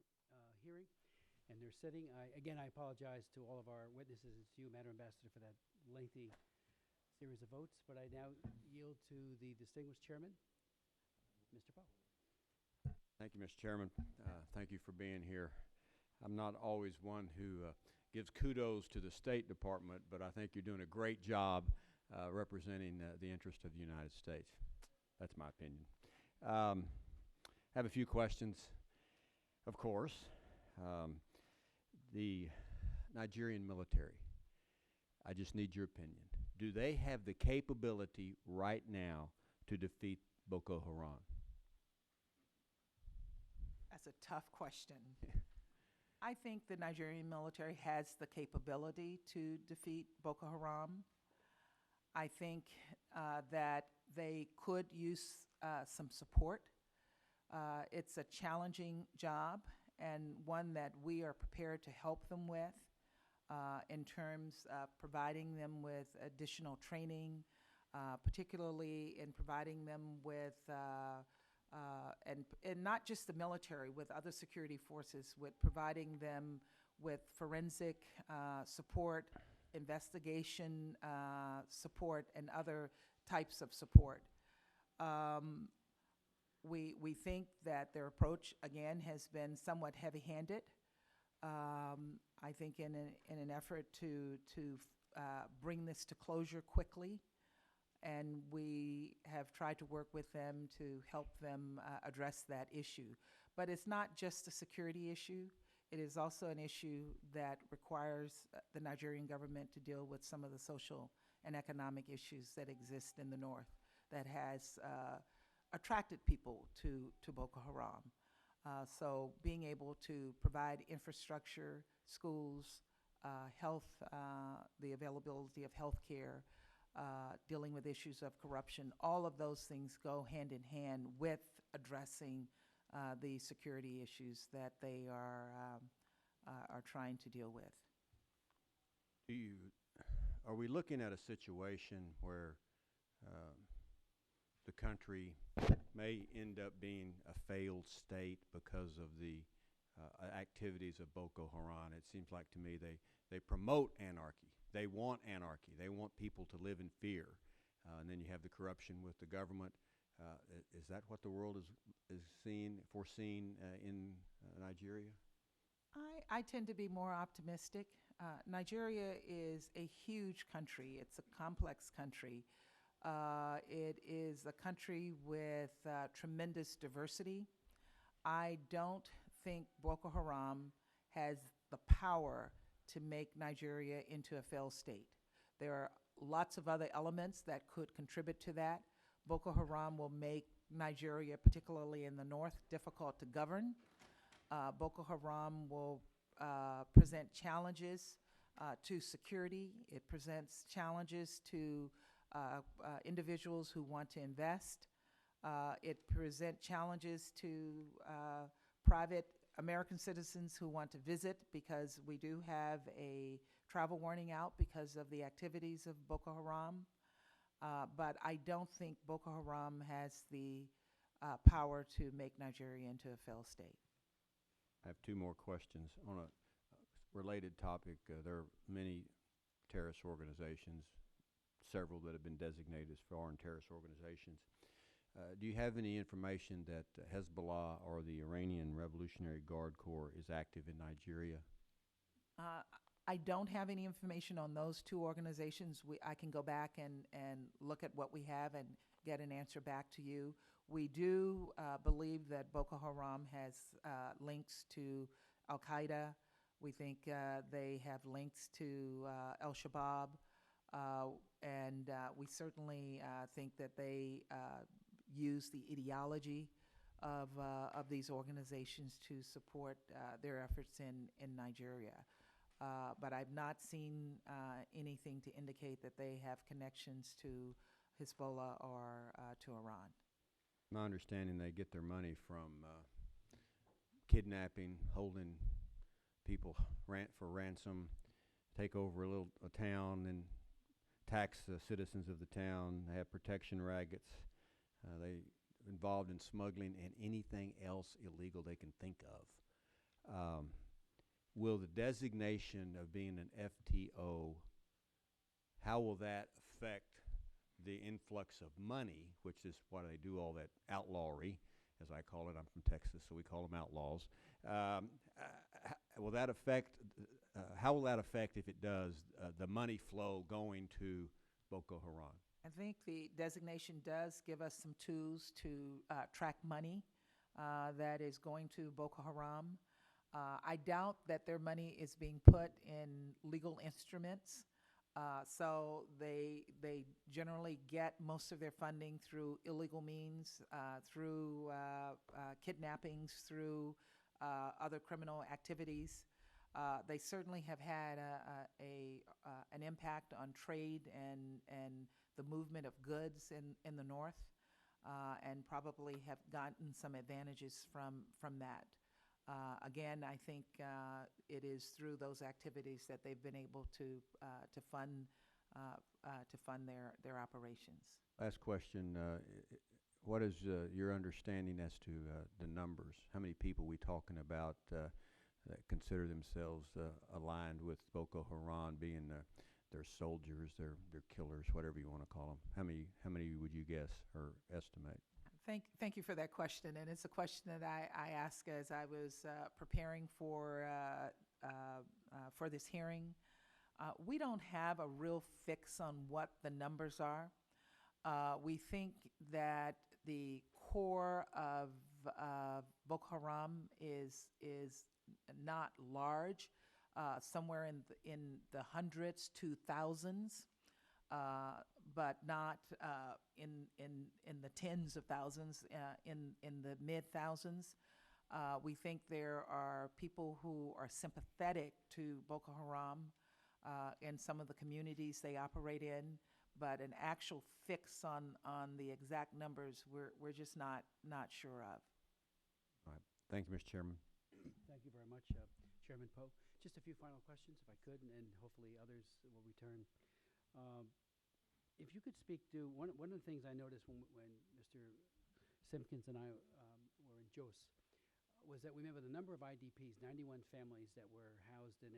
hearing and their sitting. Again, I apologize to all of our witnesses and to you, Madam Ambassador, for that lengthy series of votes, but I now yield to the distinguished chairman, Mr. Poe. Thank you, Mr. Chairman. Thank you for being here. I'm not always one who gives kudos to the State Department, but I think you're doing a great job representing the interest of the United States. That's my opinion. Have a few questions, of course. The Nigerian military, I just need your opinion. Do they have the capability right now to defeat Boko Haram? That's a tough question. I think the Nigerian military has the capability to defeat Boko Haram. I think that they could use some support. It's a challenging job and one that we are prepared to help them with in terms of providing them with additional training, particularly in providing them with and not just the military, with other security forces, with providing them with forensic support, investigation support, and other types of support. We think that their approach, again, has been somewhat heavy-handed. I think in an effort to bring this to closure quickly, and we have tried to work with them to help them address that issue. But it's not just a security issue. It is also an issue that requires the Nigerian government to deal with some of the social and economic issues that exist in the north that has attracted people to Boko Haram. So being able to provide infrastructure, schools, health, the availability of health care, dealing with issues of corruption, all of those things go hand in hand with addressing the security issues that they are trying to deal with. Are we looking at a situation where the country may end up being a failed state because of the activities of Boko Haram? It seems like to me they promote anarchy. They want anarchy. They want people to live in fear. And then you have the corruption with the government. Is that what the world is foreseen in Nigeria? I tend to be more optimistic. Nigeria is a huge country. It's a complex country. It is a country with tremendous diversity. I don't think Boko Haram has the power to make Nigeria into a failed state. There are lots of other elements that could contribute to that. Boko Haram will make Nigeria, particularly in the north, difficult to govern. Boko Haram will present challenges to security. It presents challenges to individuals who want to invest. It presents challenges to private American citizens who want to visit, because we do have a travel warning out because of the activities of Boko Haram. But I don't think Boko Haram has the power to make Nigeria into a failed state. I have two more questions. On a related topic, there are many terrorist organizations, several that have been designated as foreign terrorist organizations. Do you have any information that Hezbollah or the Iranian Revolutionary Guard Corps is active in Nigeria? I don't have any information on those two organizations. I can go back and look at what we have and get an answer back to you. We do believe that Boko Haram has links to Al-Qaeda. We think they have links to Al-Shabaab. And we certainly think that they use the ideology of these organizations to support their efforts in Nigeria. But I've not seen anything to indicate that they have connections to Hezbollah or to Iran. My understanding, they get their money from kidnapping, holding people for ransom, take over a town, and tax the citizens of the town. They have protection rackets. involved in smuggling and anything else illegal they can think of. Will the designation of being an FTO, how will that affect the influx of money, which is why they do all that outlawry, as I call it? I'm from Texas, so we call them outlaws. Will that affect, how will that affect, if it does, the money flow going to Boko Haram? I think the designation does give us some tools to track money that is going to Boko Haram. I doubt that their money is being put in legal instruments. So they generally get most of their funding through illegal means, through kidnappings, through other criminal activities. They certainly have had an impact on trade and the movement of goods in the north, and probably have gotten some advantages from that. Again, I think it is through those activities that they've been able to fund their operations. Last question. What is your understanding as to the numbers? How many people we talking about that consider themselves aligned with Boko Haram, being their soldiers, their killers, whatever you want to call them? How many would you guess or estimate? Thank you for that question, and it's a question that I asked as I was preparing for this hearing. We don't have a real fix on what the numbers are. We think that the core of Boko Haram is not large, somewhere in the hundreds to thousands. But not in the tens of thousands, in the mid-thousands. We think there are people who are sympathetic to Boko Haram in some of the communities they operate in, but an actual fix on the exact numbers we're just not sure of. All right. Thank you, Mr. Chairman. Thank you very much, Chairman Poe. Just a few final questions, if I could, and hopefully others will return. If you could speak to one of the things I noticed when Mr. Simpkins and I were in Jos, was that we met with a number of IDPs, 91 families that were housed in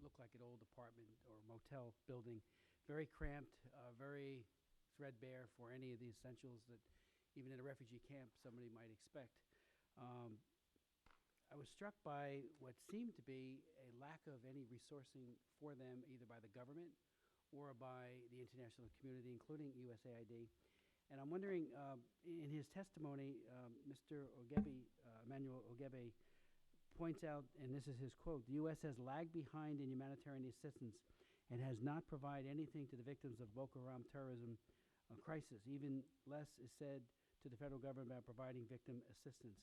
looked like an old apartment or motel building, very cramped, very threadbare for any of the essentials that even in a refugee camp somebody might expect. I was struck by what seemed to be a lack of any resourcing for them, either by the government or by the international community, including USAID. And I'm wondering, in his testimony, Mr. Emmanuel Ogebe, points out, and this is his quote, "The U.S. has lagged behind in humanitarian assistance and has not provided anything to the victims of Boko Haram terrorism crisis. Even less is said to the federal government about providing victim assistance."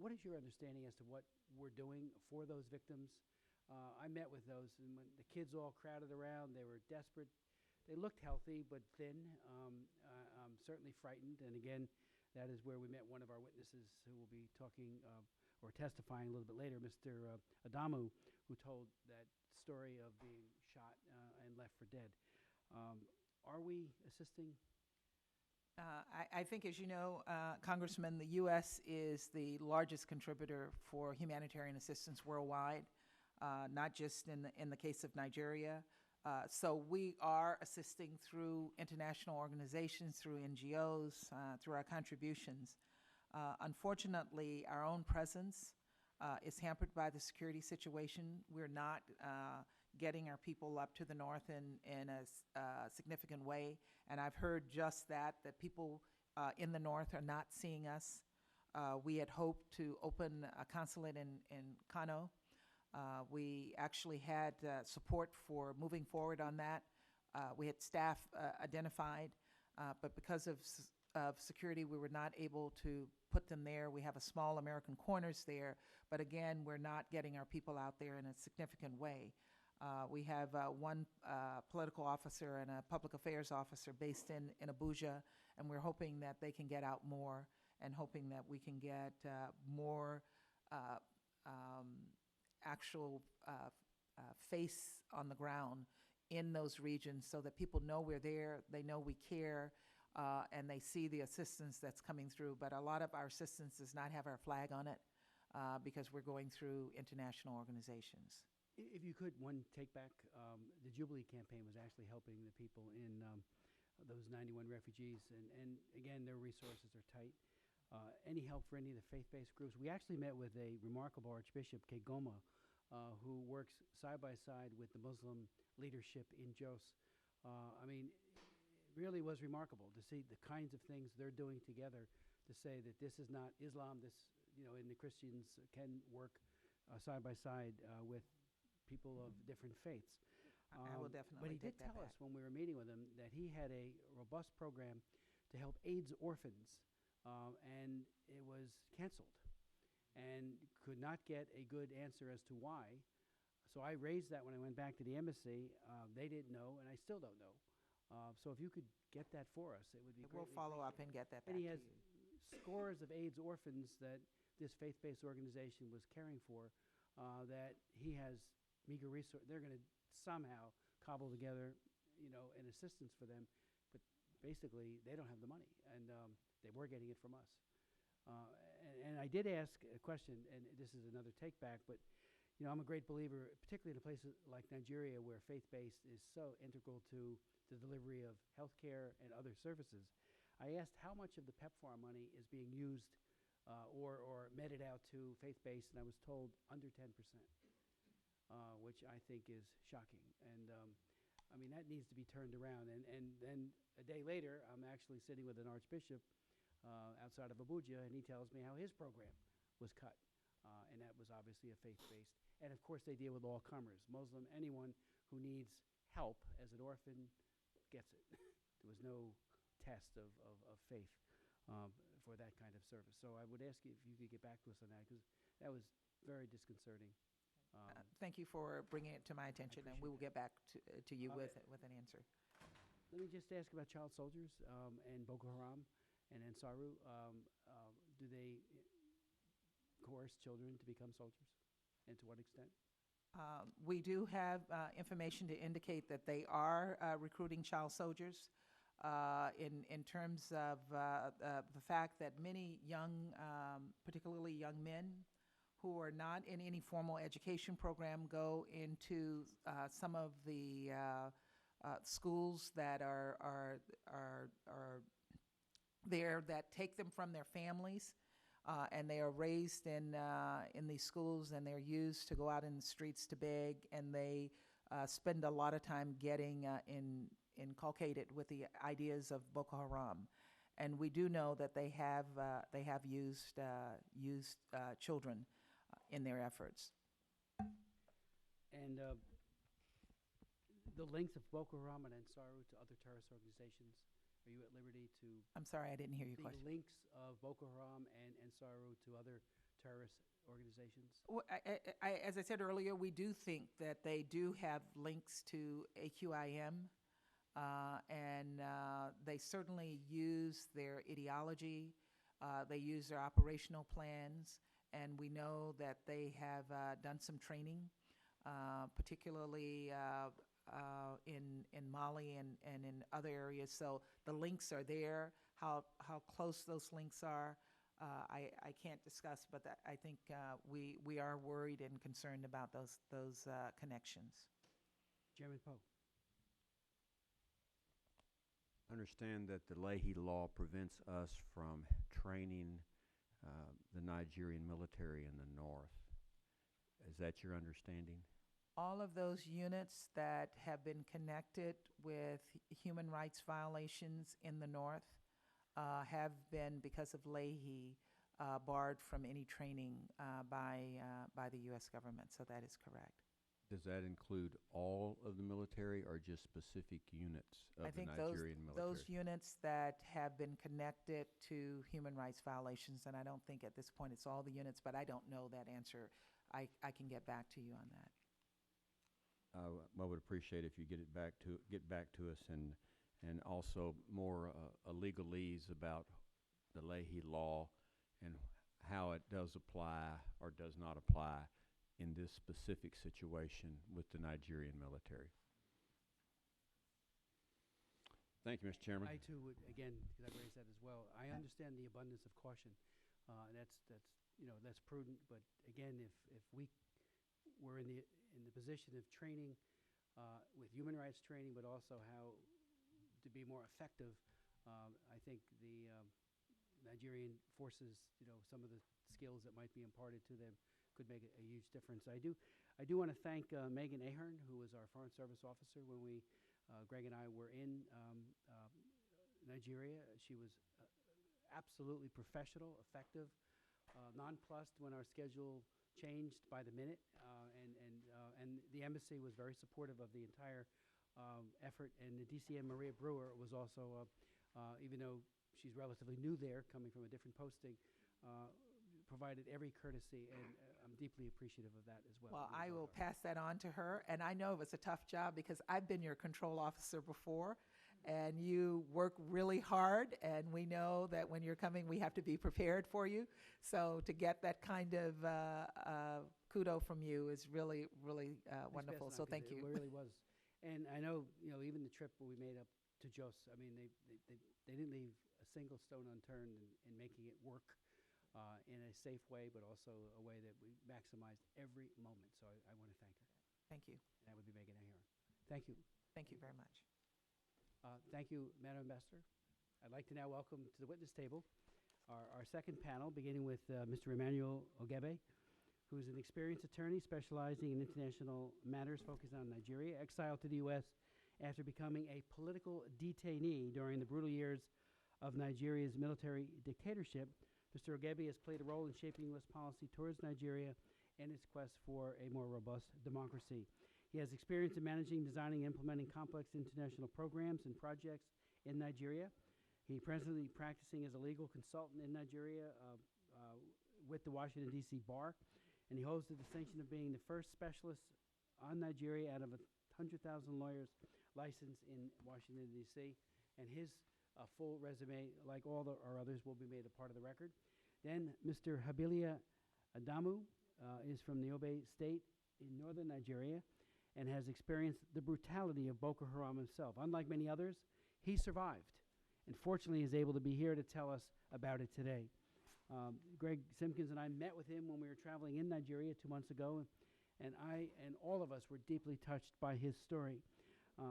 What is your understanding as to what we're doing for those victims? I met with those, and when the kids all crowded around, they were desperate. They looked healthy but thin, certainly frightened. And again, that is where we met one of our witnesses who will be talking or testifying a little bit later, Mr. Adamu, who told that story of being shot and left for dead. Are we assisting? I think, as you know, Congressman, the U.S. is the largest contributor for humanitarian assistance worldwide. Not just in the case of Nigeria. So we are assisting through international organizations, through NGOs, through our contributions. Unfortunately, our own presence is hampered by the security situation. We're not getting our people up to the north in a significant way. And I've heard just that people in the north are not seeing us. We had hoped to open a consulate in Kano. We actually had support for moving forward on that. We had staff identified, but because of security, we were not able to put them there. We have a small American Corners there, but again, we're not getting our people out there in a significant way. We have one political officer and a public affairs officer based in Abuja, and we're hoping that they can get out more and hoping that we can get more actual face on the ground in those regions so that people know we're there, they know we care, and they see the assistance that's coming through. But a lot of our assistance does not have our flag on it because we're going through international organizations. If you could, one take back, the Jubilee campaign was actually helping the people in those 91 refugees, and again, their resources are tight. Any help for any of the faith-based groups? We actually met with a remarkable Archbishop, Kegoma, who works side by side with the Muslim leadership in Jos. I mean, it really was remarkable to see the kinds of things they're doing together to say that this is not Islam, this, and the Christians can work side by side with people of different faiths. I will definitely But he did take that tell back. us when we were meeting with him that he had a robust program to help AIDS orphans, and it was canceled and could not get a good answer as to why. So I raised that when I went back to the embassy. They didn't know, and I still don't know. So if you could get that for us, it would be great. We'll follow up and get that back And he to has you. scores of AIDS orphans that this faith-based organization was caring for, that he has meager resources. They're going to somehow cobble together, an assistance for them, but basically they don't have the money, and they were getting it from us. And I did ask a question, and this is another take back, but I'm a great believer, particularly in a place like Nigeria where faith-based is so integral to the delivery of health care and other services. I asked how much of the PEPFAR money is being used or meted out to faith-based, and I was told under 10%, which I think is shocking. And I mean, that needs to be turned around. And then a day later, I'm actually sitting with an archbishop outside of Abuja, and he tells me how his program was cut. And that was obviously a faith-based. And of course, they deal with all comers, Muslim, anyone who needs help as an orphan gets it. There was no test of faith for that kind of service. So I would ask you if you could get back to us on that, because that was very disconcerting. Thank you for bringing it to my attention, and we will get back to you Okay. with an answer. Let me just ask about child soldiers and Boko Haram and Ansaru. Do they coerce children to become soldiers, and to what extent? We do have information to indicate that they are recruiting child soldiers in terms of the fact that many young, particularly young men, who are not in any formal education program go into some of the schools that are there that take them from their families, and they are raised in these schools, and they're used to go out in the streets to beg, and they spend a lot of time getting inculcated with the ideas of Boko Haram. And we do know that they have used children in their efforts. And the links of Boko Haram and Ansaru to other terrorist organizations, are you at liberty to... I'm sorry, I didn't hear your the question. links of Boko Haram and Ansaru to other terrorist organizations? Well, as I said earlier, we do think that they do have links to AQIM, and they certainly use their ideology, they use their operational plans, and we know that they have done some training, particularly in Mali and in other areas. So the links are there. How close those links are, I can't discuss, but I think we are worried and concerned about those connections. Chairman Poe. Understand that the Leahy law prevents us from training the Nigerian military in the north. Is that your understanding? All of those units that have been connected with human rights violations in the north have been, because of Leahy, barred from any training by the U.S. government. So that is correct. Does that include all of the military or just specific units of I think the Nigerian military? those units that have been connected to human rights violations, and I don't think at this point it's all the units, but I don't know that answer. I can get back to you on that. I would appreciate if you get back to us, and also more legalese about the Leahy law and how it does apply or does not apply in this specific situation with the Nigerian military. Thank you, Mr. Chairman. I too would, again, because I've raised that as well. I understand the abundance of caution. That's prudent. But again, if we were in the position of training with human rights training, but also how to be more effective, I think the Nigerian forces, some of the skills that might be imparted to them could make a huge difference. I do want to thank Megan Ahern, who was our Foreign Service officer when Greg and I were in Nigeria. She was absolutely professional, effective, nonplussed when our schedule changed by the minute, and the embassy was very supportive of the entire effort. And the DCM Maria Brewer was also, even though she's relatively new there, coming from a different posting, provided every courtesy, and I'm deeply appreciative of that as well. Well, I will pass that on to her, and I know it was a tough job because I've been your control officer before, and you work really hard, and we know that when you're coming, we have to be prepared for you. So to get that kind of kudo from you is really, really wonderful. So thank you. It really was. And I know, even the trip we made up to Jos, I mean, they didn't leave a single stone unturned in making it work in a safe way, but also a way that we maximized every moment. So I want to thank her. Thank you. And that would be Megan Ahern. Thank you. Thank you very much. Thank you, Madam Ambassador. I'd like to now welcome to the witness table our second panel, beginning with Mr. Emmanuel Ogebe, who is an experienced attorney specializing in international matters focused on Nigeria, exiled to the U.S. after becoming a political detainee during the brutal years of Nigeria's military dictatorship. Mr. Ogebe has played a role in shaping U.S. policy towards Nigeria and its quest for a more robust democracy. He has experience in managing, designing, and implementing complex international programs and projects in Nigeria. He presently practicing as a legal consultant in Nigeria with the Washington, D.C. Bar, and he holds the distinction of being the first specialist on Nigeria out of 100,000 lawyers licensed in Washington, D.C., and his full resume, like all our others, will be made a part of the record. Then Mr. Habilia Adamu is from the Yobe State in northern Nigeria and has experienced the brutality of Boko Haram himself. Unlike many others, he survived and fortunately is able to be here to tell us about it today. Greg Simpkins and I met with him when we were traveling in Nigeria 2 months ago, and I and all of us were deeply touched by his story.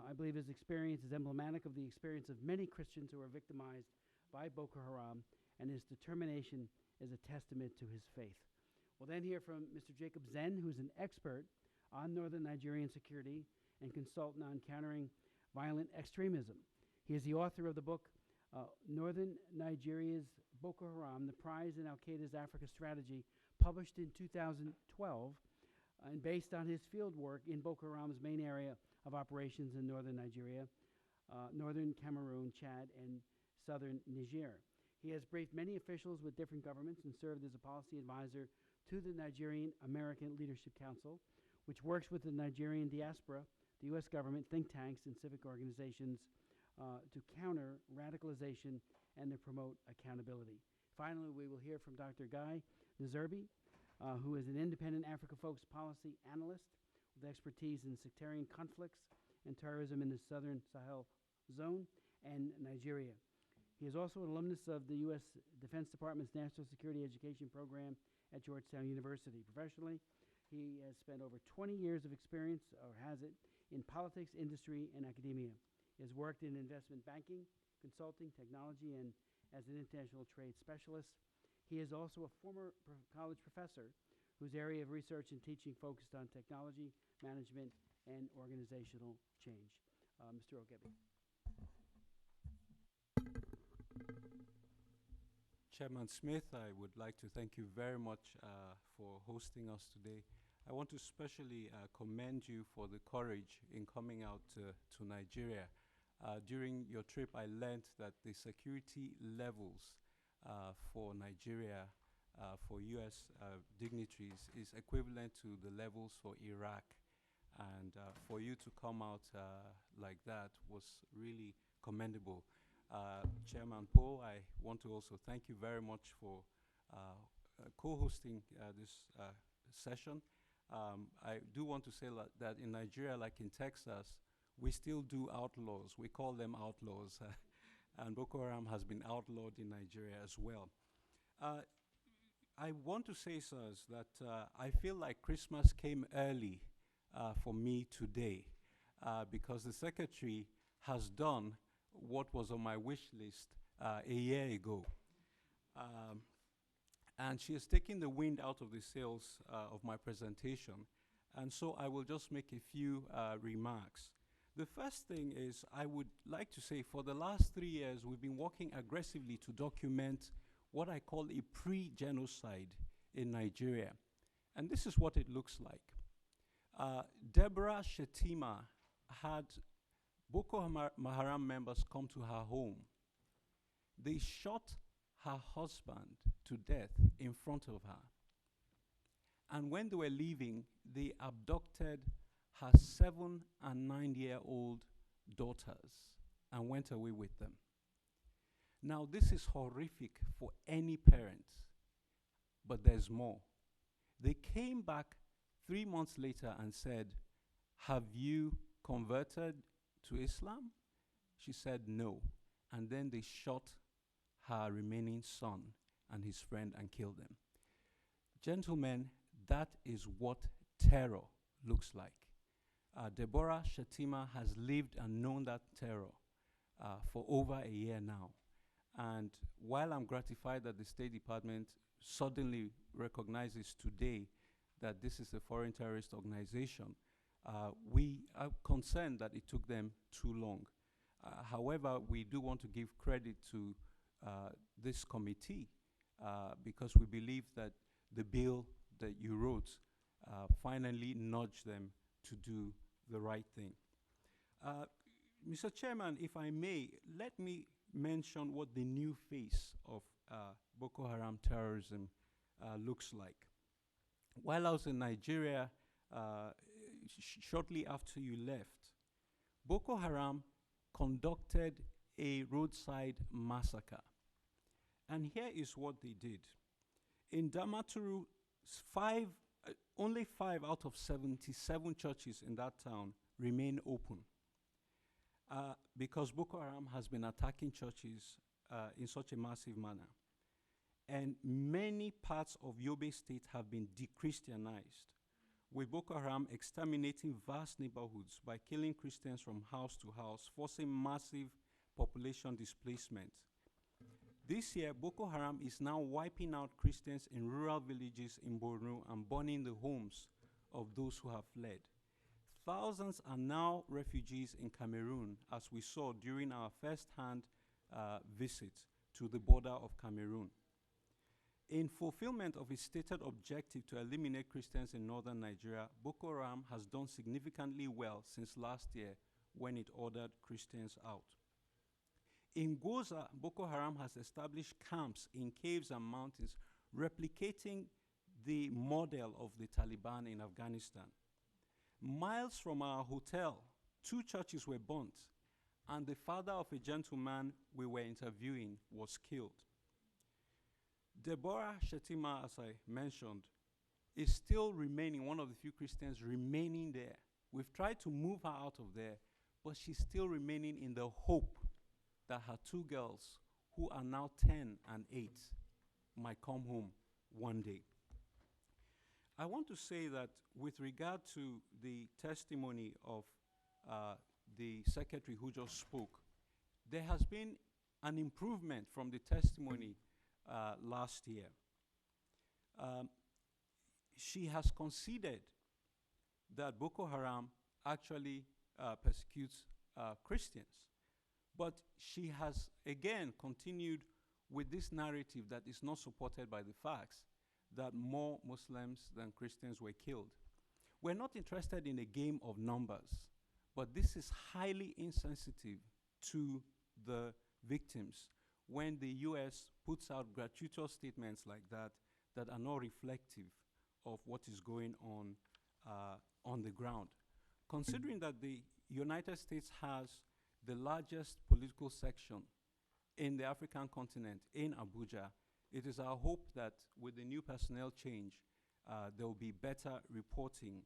I believe his experience is emblematic of the experience of many Christians who are victimized by Boko Haram, and his determination is a testament to his faith. We'll then hear from Mr. Jacob Zen, who's an expert on northern Nigerian security and consultant on countering violent extremism. He is the author of the book, Northern Nigeria's Boko Haram, The Prize in Al-Qaeda's Africa Strategy, published in 2012, and based on his field work in Boko Haram's main area of operations in northern Nigeria, northern Cameroon, Chad, and southern Niger. He has briefed many officials with different governments and served as a policy advisor to the Nigerian American Leadership Council, which works with the Nigerian diaspora, the U.S. government, think tanks, and civic organizations to counter radicalization and to promote accountability. Finally, we will hear from Dr. Guy Nzerbi, who is an independent Africa-focused policy analyst with expertise in sectarian conflicts and terrorism in the southern Sahel zone and Nigeria. He is also an alumnus of the U.S. Defense Department's National Security Education Program at Georgetown University. Professionally, he has spent over 20 years of experience, or has it, in politics, industry, and academia. He has worked in investment banking, consulting, technology, and as an international trade specialist. He is also a former college professor whose area of research and teaching focused on technology, management, and organizational change. Mr. Ogebe. Chairman Smith, I would like to thank you very much for hosting us today. I want to especially commend you for the courage in coming out to Nigeria. During your trip, I learned that the security levels for Nigeria, for U.S. dignitaries, is equivalent to the levels for Iraq. And for you to come out like that was really commendable. Chairman Poe, I want to also thank you very much for co-hosting this session. I do want to say that in Nigeria, like in Texas, we still do outlaws. We call them outlaws. And Boko Haram has been outlawed in Nigeria as well. I want to say, sirs, that I feel like Christmas came early for me today because the Secretary has done what was on my wish list a year ago. And she has taken the wind out of the sails of my presentation. And so I will just make a few remarks. The first thing is I would like to say for the last 3 years, we've been working aggressively to document what I call a pre-genocide in Nigeria. And this is what it looks like. Deborah Shetima had Boko Haram members come to her home. They shot her husband to death in front of her. And when they were leaving, they abducted her 7- and 9-year-old daughters and went away with them. Now, this is horrific for any parent, but there's more. They came back 3 months later and said, "Have you converted to Islam?" She said no. And then they shot her remaining son and his friend and killed them. Gentlemen, that is what terror looks like. Deborah Shetima has lived and known that terror for over a year now. And while I'm gratified that the State Department suddenly recognizes today that this is a foreign terrorist organization, we are concerned that it took them too long. However, we do want to give credit to this committee because we believe that the bill that you wrote finally nudged them to do the right thing. Mr. Chairman, if I may, let me mention what the new face of Boko Haram terrorism looks like. While I was in Nigeria, shortly after you left, Boko Haram conducted a roadside massacre. And here is what they did. In Damaturu, only 5 out of 77 churches in that town remain open because Boko Haram has been attacking churches in such a massive manner. And many parts of Yobe State have been de-Christianized, with Boko Haram exterminating vast neighborhoods by killing Christians from house to house, forcing massive population displacement. This year, Boko Haram is now wiping out Christians in rural villages in Borno and burning the homes of those who have fled. Thousands are now refugees in Cameroon, as we saw during our first-hand visit to the border of Cameroon. In fulfillment of its stated objective to eliminate Christians in northern Nigeria, Boko Haram has done significantly well since last year when it ordered Christians out. In Goza, Boko Haram has established camps in caves and mountains, replicating the model of the Taliban in Afghanistan. Miles from our hotel, 2 churches were burnt, and the father of a gentleman we were interviewing was killed. Deborah Shetima, as I mentioned, is still remaining, one of the few Christians remaining there. We've tried to move her out of there, but she's still remaining in the hope that her 2 girls, who are now 10 and 8, might come home one day. I want to say that with regard to the testimony of the secretary who just spoke, there has been an improvement from the testimony last year. She has conceded that Boko Haram actually persecutes Christians. But she has, again, continued with this narrative that is not supported by the facts, that more Muslims than Christians were killed. We're not interested in a game of numbers, but this is highly insensitive to the victims when the US puts out gratuitous statements like that that are not reflective of what is going on the ground. Considering that the United States has the largest political section in the African continent, in Abuja, it is our hope that with the new personnel change, there will be better reporting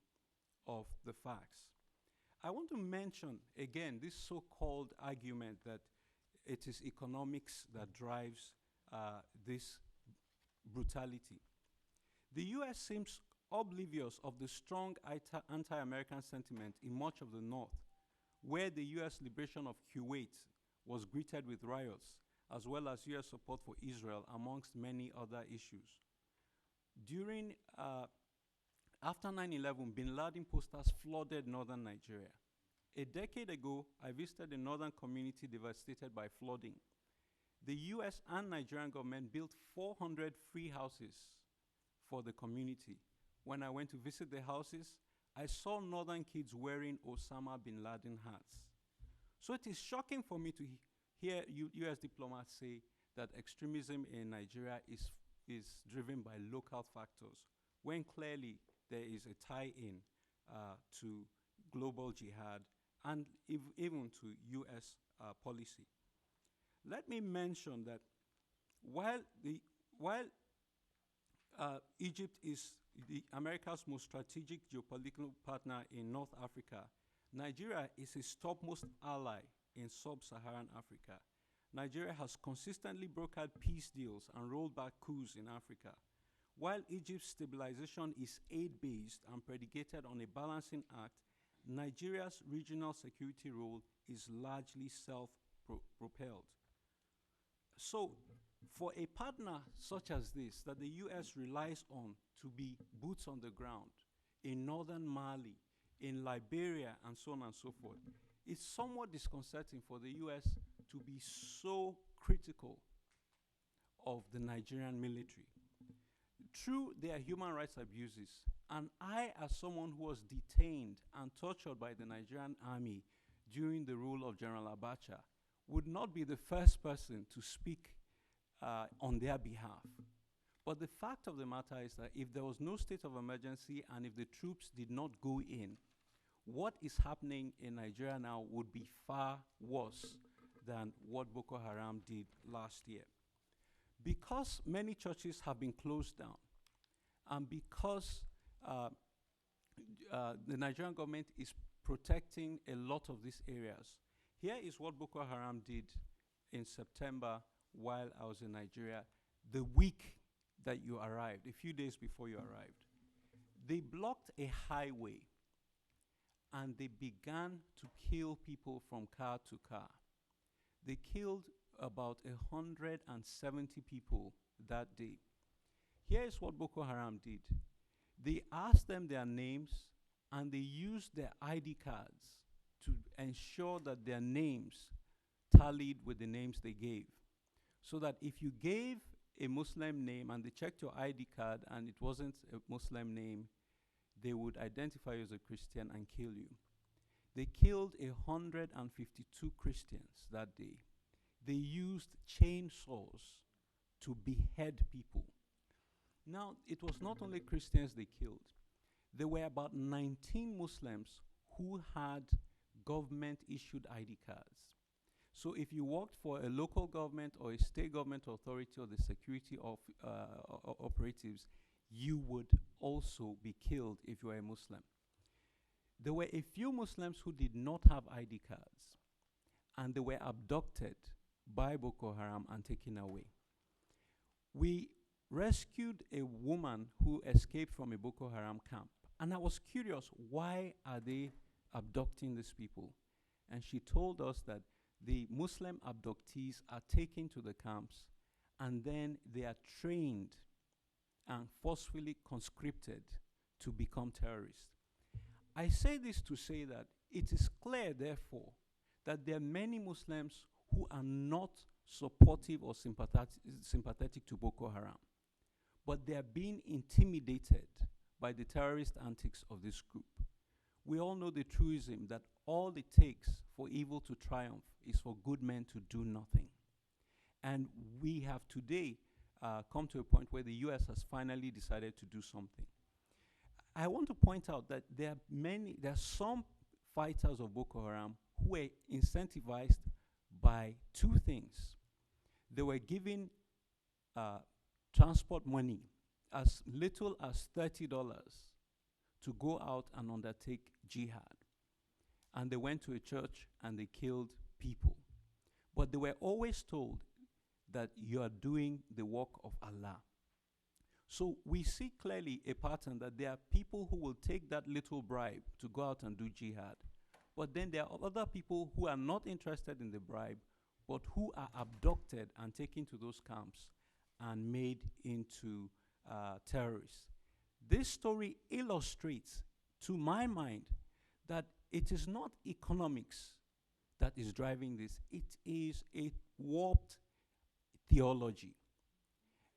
of the facts. I want to mention, again, this so-called argument that it is economics that drives this brutality. The U.S. seems oblivious of the strong anti-American sentiment in much of the North, where the U.S. liberation of Kuwait was greeted with riots, as well as U.S. support for Israel, amongst many other issues. After 9/11, bin Laden posters flooded northern Nigeria. A decade ago, I visited a northern community devastated by flooding. The U.S. and Nigerian government built 400 free houses for the community. When I went to visit the houses, I saw northern kids wearing Osama bin Laden hats. So it is shocking for me to hear U.S. diplomats say that extremism in Nigeria is driven by local factors, when clearly there is a tie-in to global jihad and even to U.S. policy. Let me mention that while Egypt is America's most strategic geopolitical partner in North Africa, Nigeria is its topmost ally in sub-Saharan Africa. Nigeria has consistently brokered peace deals and rolled back coups in Africa. While Egypt's stabilization is aid-based and predicated on a balancing act, Nigeria's regional security role is largely self-propelled. So, for a partner such as this, that the U.S. relies on to be boots on the ground in northern Mali, in Liberia, and so on and so forth, it's somewhat disconcerting for the U.S. to be so critical of the Nigerian military. True, there are human rights abuses, and I, as someone who was detained and tortured by the Nigerian army during the rule of General Abacha, would not be the first person to speak on their behalf. But the fact of the matter is that if there was no state of emergency and if the troops did not go in, what is happening in Nigeria now would be far worse than what Boko Haram did last year. Because many churches have been closed down, and because the Nigerian government is protecting a lot of these areas, here is what Boko Haram did in September while I was in Nigeria, the week that you arrived, a few days before you arrived. They blocked a highway and they began to kill people from car to car. They killed about 170 people that day. Here is what Boko Haram did. They asked them their names and they used their ID cards to ensure that their names tallied with the names they gave. So that if you gave a Muslim name and they checked your ID card and it wasn't a Muslim name, they would identify you as a Christian and kill you. They killed 152 Christians that day. They used chainsaws to behead people. Now, it was not only Christians they killed. There were about 19 Muslims who had government-issued ID cards. So if you worked for a local government or a state government authority or the security of operatives, you would also be killed if you were a Muslim. There were a few Muslims who did not have ID cards, and they were abducted by Boko Haram and taken away. We rescued a woman who escaped from a Boko Haram camp, and I was curious, why are they abducting these people? And she told us that the Muslim abductees are taken to the camps, and then they are trained and forcefully conscripted to become terrorists. I say this to say that it is clear, therefore, that there are many Muslims who are not supportive or sympathetic to Boko Haram, but they are being intimidated by the terrorist antics of this group. We all know the truism that all it takes for evil to triumph is for good men to do nothing. And we have today come to a point where the US has finally decided to do something. I want to point out that there are some fighters of Boko Haram who were incentivized by two things. They were given transport money as little as $30 to go out and undertake jihad. and they went to a church and they killed people. But they were always told that you are doing the work of Allah. So we see clearly a pattern that there are people who will take that little bribe to go out and do jihad. But then there are other people who are not interested in the bribe, but who are abducted and taken to those camps and made into terrorists. This story illustrates, to my mind, that it is not economics that is driving this. It is a warped theology.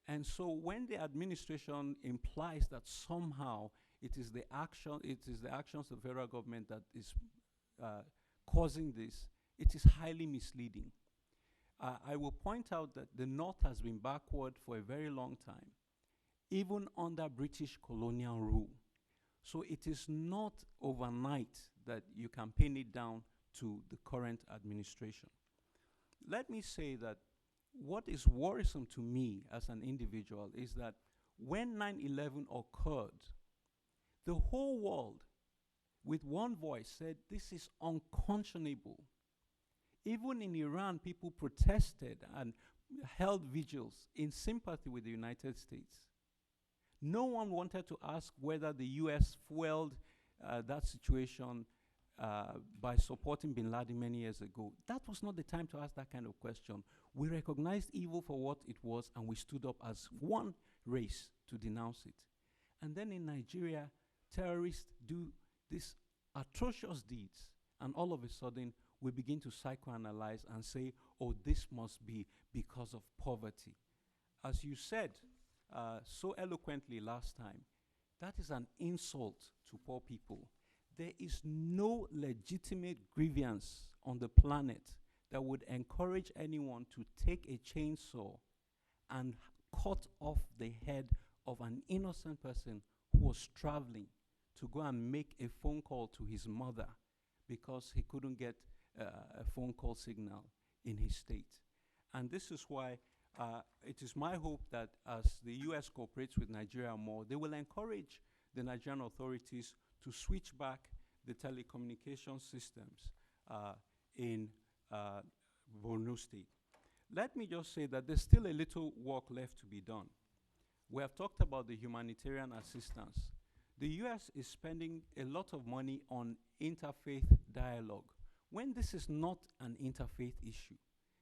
And so when the administration implies that somehow it is the actions of the federal government that is causing this, it is highly misleading. I will point out that the North has been backward for a very long time, even under British colonial rule. So it is not overnight that you can pin it down to the current administration. Let me say that what is worrisome to me as an individual is that when 9/11 occurred, the whole world, with one voice, said this is unconscionable. Even in Iran, people protested and held vigils in sympathy with the United States. No one wanted to ask whether the US fueled that situation by supporting bin Laden many years ago. That was not the time to ask that kind of question. We recognized evil for what it was, and we stood up as one race to denounce it. And then in Nigeria, terrorists do these atrocious deeds, and all of a sudden, we begin to psychoanalyze and say, oh, this must be because of poverty. As you said so eloquently last time, that is an insult to poor people. There is no legitimate grievance on the planet that would encourage anyone to take a chainsaw and cut off the head of an innocent person who was traveling to go and make a phone call to his mother because he couldn't get a phone call signal in his state. And this is why it is my hope that as the US cooperates with Nigeria more, they will encourage the Nigerian authorities to switch back the telecommunication systems in Borno State. Let me just say that there's still a little work left to be done. We have talked about the humanitarian assistance. The US is spending a lot of money on interfaith dialogue, when this is not an interfaith issue.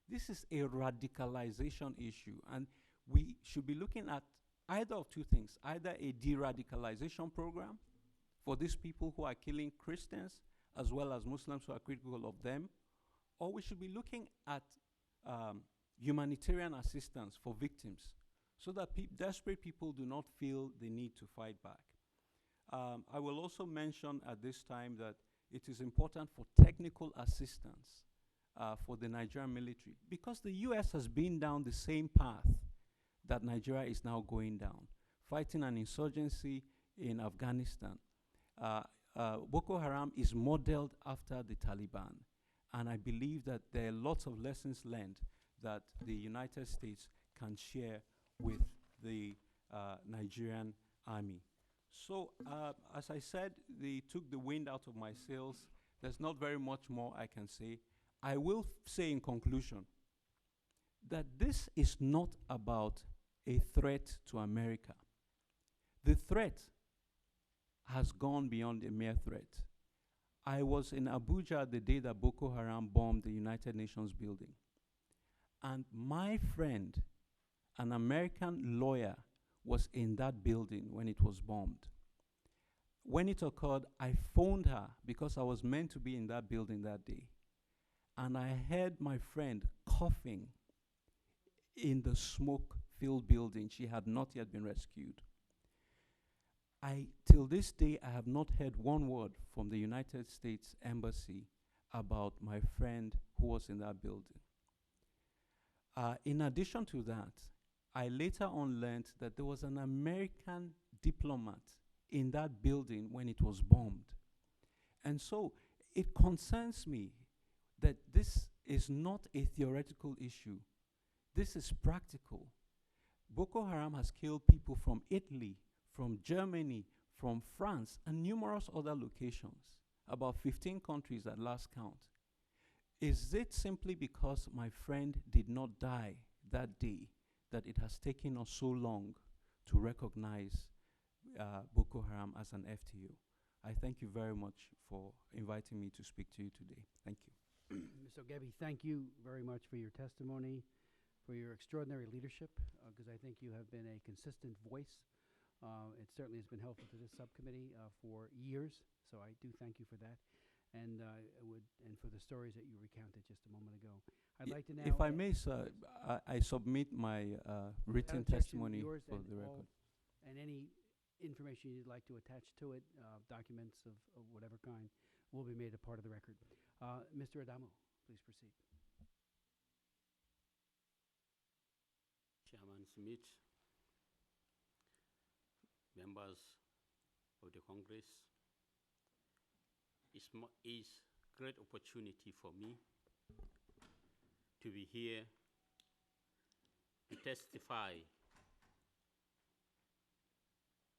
This is a radicalization issue, and we should be looking at either of two things, either a de-radicalization program for these people who are killing Christians as well as Muslims who are critical of them, or we should be looking at humanitarian assistance for victims so that desperate people do not feel the need to fight back. I will also mention at this time that it is important for technical assistance for the Nigerian military, because the US has been down the same path that Nigeria is now going down, fighting an insurgency in Afghanistan. Boko Haram is modeled after the Taliban, and I believe that there are lots of lessons learned that the United States can share with the Nigerian army. So, as I said, they took the wind out of my sails. There's not very much more I can say. I will say in conclusion that this is not about a threat to America. The threat has gone beyond a mere threat. I was in Abuja the day that Boko Haram bombed the United Nations building. And my friend, an American lawyer, was in that building when it was bombed. When it occurred, I phoned her because I was meant to be in that building that day. And I heard my friend coughing in the smoke-filled building. She had not yet been rescued. Till this day, I have not heard one word from the United States Embassy about my friend who was in that building. In addition to that, I later on learned that there was an American diplomat in that building when it was bombed. And so it concerns me that this is not a theoretical issue. This is practical. Boko Haram has killed people from Italy, from Germany, from France, and numerous other locations. about 15 countries at last count. Is it simply because my friend did not die that day that it has taken us so long to recognize Boko Haram as an FTO? I thank you very much for inviting me to speak to you today. Thank you. Mr. Ogebi, thank you very much for your testimony, for your extraordinary leadership, because I think you have been a consistent voice. It certainly has been helpful to this subcommittee for years, so I do thank you for that, and for the stories that you recounted just a moment ago. I'd like to now, if I may, sir, I submit my written testimony yours for and the record. and any information you'd like to attach to it, documents of whatever kind, will be made a part of the record. Mr. Adamo, please proceed. Chairman Smith, members of the Congress, it's great opportunity for me to be here to testify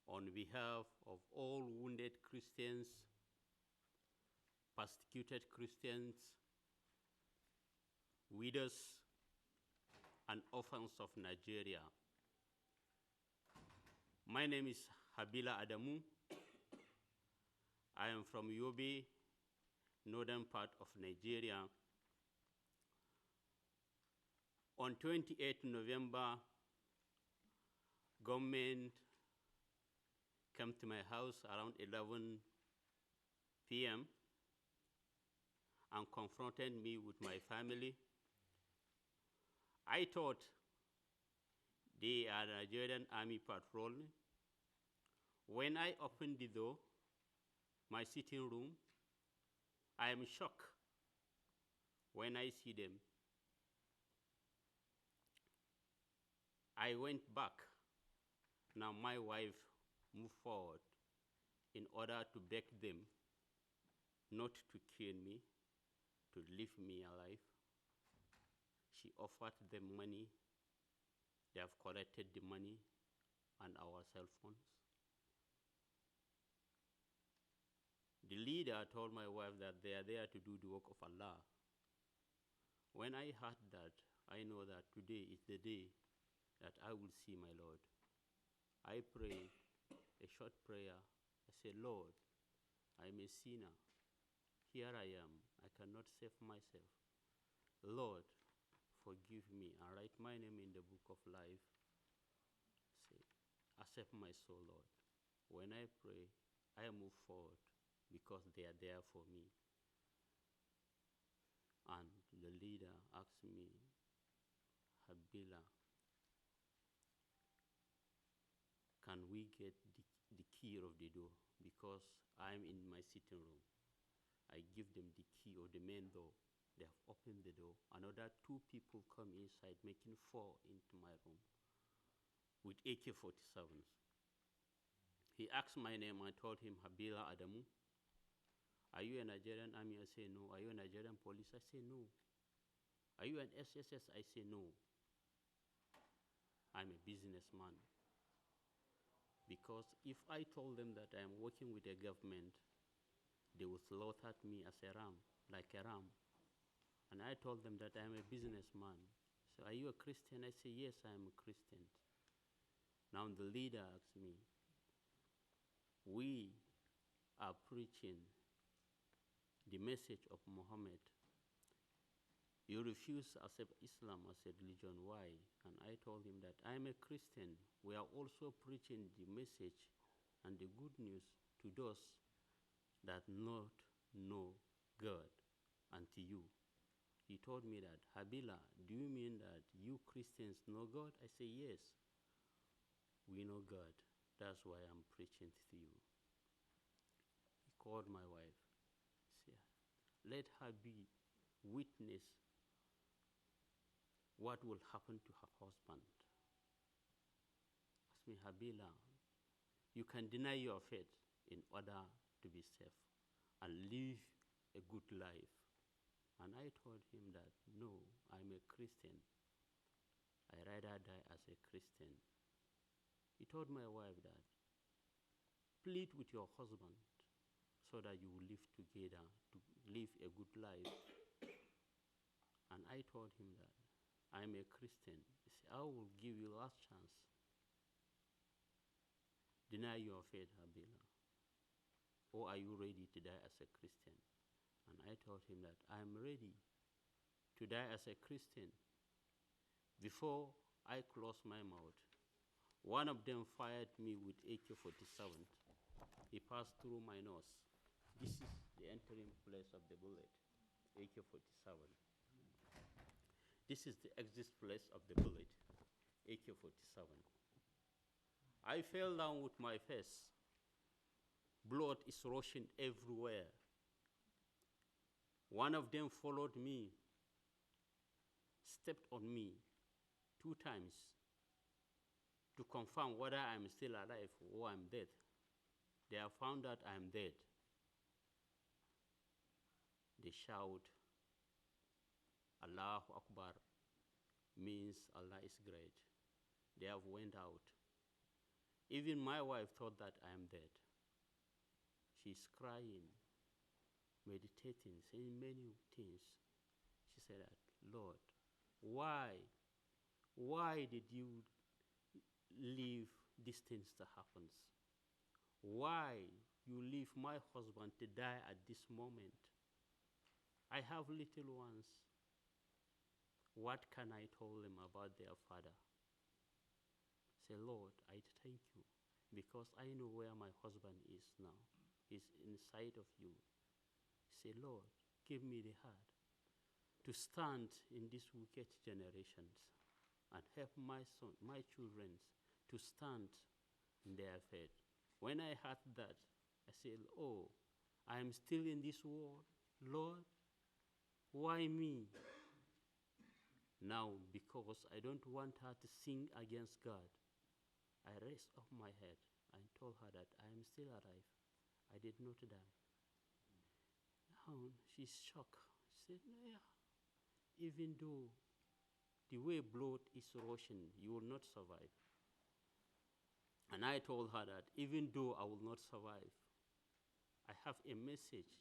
on behalf of all wounded Christians, persecuted Christians, widows, and orphans of Nigeria. My name is Habila Adamu. I am from Yobe, northern part of Nigeria. On 28 November, government came to my house around 11 p.m. and confronted me with my family. I thought they are Nigerian army patrol. When I opened the door, my sitting room, I am shocked when I see them. I went back. Now my wife moved forward in order to beg them not to kill me, to leave me alive. She offered them money. They have collected the money and our cell phones. The leader told my wife that they are there to do the work of Allah. When I heard that, I know that today is the day that I will see my Lord. I prayed a short prayer. I said, Lord, I'm a sinner. Here I am. I cannot save myself. Lord, forgive me and write my name in the book of life. Say, accept my soul, Lord. When I pray, I move forward because they are there for me. And the leader asked me, Habila, can we get the key of the door? Because I'm in my sitting room. I give them the key of the main door. They have opened the door. Another 2 people come inside, making 4 into my room with AK-47s. He asked my name. I told him, Habila Adamu. Are you a Nigerian army? I say no. Are you a Nigerian police? I say no. Are you an SSS? I say no. I'm a businessman. Because if I told them that I am working with the government, they would slaughter me as a ram, like a ram. And I told them that I am a businessman. So are you a Christian? I say, yes, I am a Christian. Now the leader asked me, we are preaching the message of Muhammad. You refuse to accept Islam as a religion. Why? And I told him that I am a Christian. We are also preaching the message and the good news to those that not know God and to you. He told me that, Habila, do you mean that you Christians know God? I say, yes, we know God. That's why I'm preaching to you. He called my wife. Said, let her be witness what will happen to her husband. Ask me, Habila, you can deny your faith in order to be safe and live a good life. And I told him that, no, I'm a Christian. I rather die as a Christian. He told my wife that, plead with your husband so that you will live together, to live a good life. And I told him that I'm a Christian. He said, I will give you last chance. Deny your faith, Habila. Or are you ready to die as a Christian? And I told him that I'm ready to die as a Christian. Before I closed my mouth, one of them fired me with AK-47. He passed through my nose. This is the entering place of the bullet, AK-47. This is the exit place of the bullet, AK-47. I fell down with my face. Blood is rushing everywhere. One of them followed me, stepped on me 2 times to confirm whether I'm still alive or I'm dead. They have found out I'm dead. They shout, Allahu Akbar, means Allah is great. They have went out. Even my wife thought that I am dead. She's crying, meditating, saying many things. She said that, Lord, why did you leave these things to happen? Why you leave my husband to die at this moment? I have little ones. What can I tell them about their father? Say, Lord, I thank you because I know where my husband is now. He's inside of you. Say, Lord, give me the heart to stand in these wicked generations and help my son, my children to stand in their faith. When I heard that, I said, oh, I am still in this world. Lord, why me? Now, because I don't want her to sin against God, I raised up my head and told her that I am still alive. I did not die. Now, she's shocked. She said, yeah, even though the way blood is rushing, you will not survive. And I told her that even though I will not survive, I have a message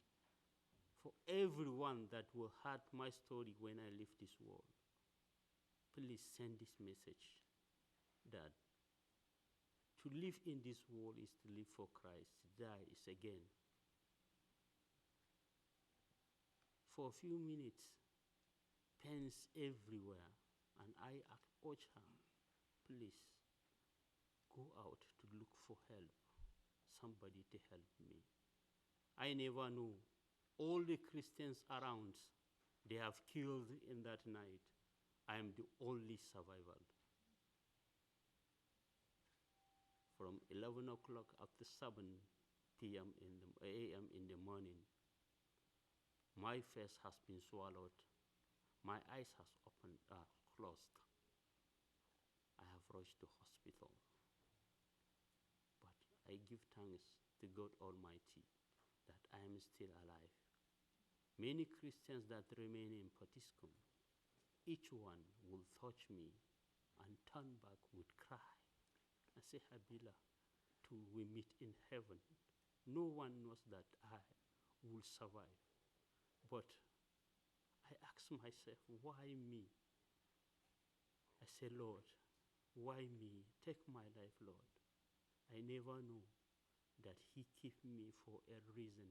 for everyone that will hear my story when I leave this world. Please send this message that to live in this world is to live for Christ, to die is a gain. For a few minutes, pains everywhere, and I urge her, please, go out to look for help, somebody to help me. I never knew all the Christians around, they have killed in that night. I am the only survivor. From 11 o'clock up to 7 p.m. a.m. in the morning, my face has been swallowed. My eyes has closed. I have rushed to hospital. But I give thanks to God Almighty that I am still alive. Many Christians that remain in Patiskum, each one will touch me and turn back with cry and say, Habila, till we meet in heaven. No one knows that I will survive. But I ask myself, why me? I say, Lord, why me? Take my life, Lord. I never knew that He keep me for a reason.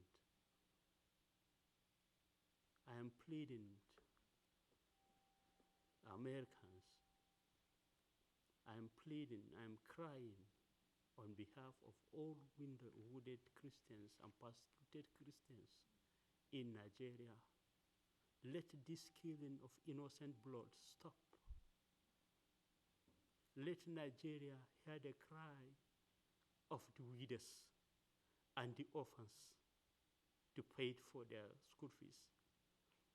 I am pleading Americans. I am pleading, I am crying on behalf of all wounded Christians and persecuted Christians in Nigeria. Let this killing of innocent blood stop. Let Nigeria hear the cry of the widows and the orphans to pay for their school fees,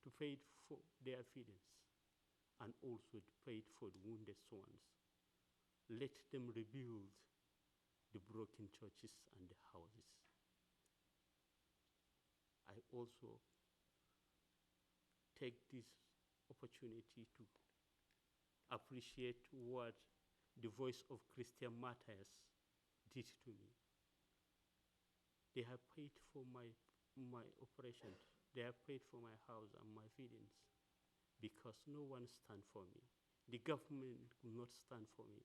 to pay for their feedings, and also to pay for the wounded ones. Let them rebuild the broken churches and the houses. I also take this opportunity to appreciate what the Voice of Christian Martyrs did to me. They have paid for my my operation. They have paid for my house and my feedings because no one stand for me. The government will not stand for me,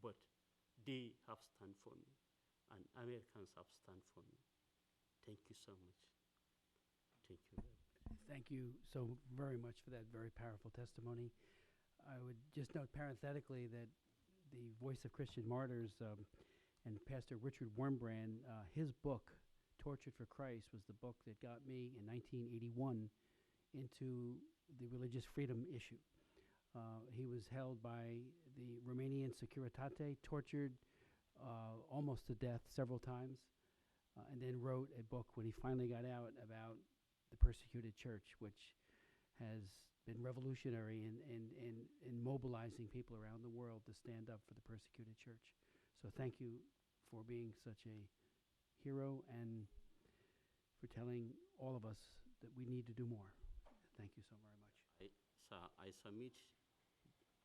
but they have stand for me, and Americans have stand for me. Thank you so much. Thank you. Thank you so very much for that very powerful testimony. I would just note parenthetically that the Voice of Christian Martyrs and Pastor Richard Wormbrand, his book, Tortured for Christ, was the book that got me in 1981 into the religious freedom issue. He was held by the Romanian Securitate, tortured almost to death several times, and then wrote a book when he finally got out about the persecuted church, which has been revolutionary in mobilizing people around the world to stand up for the persecuted church. So thank you for being such a hero and for telling all of us that we need to do more. Thank you so very much. I submit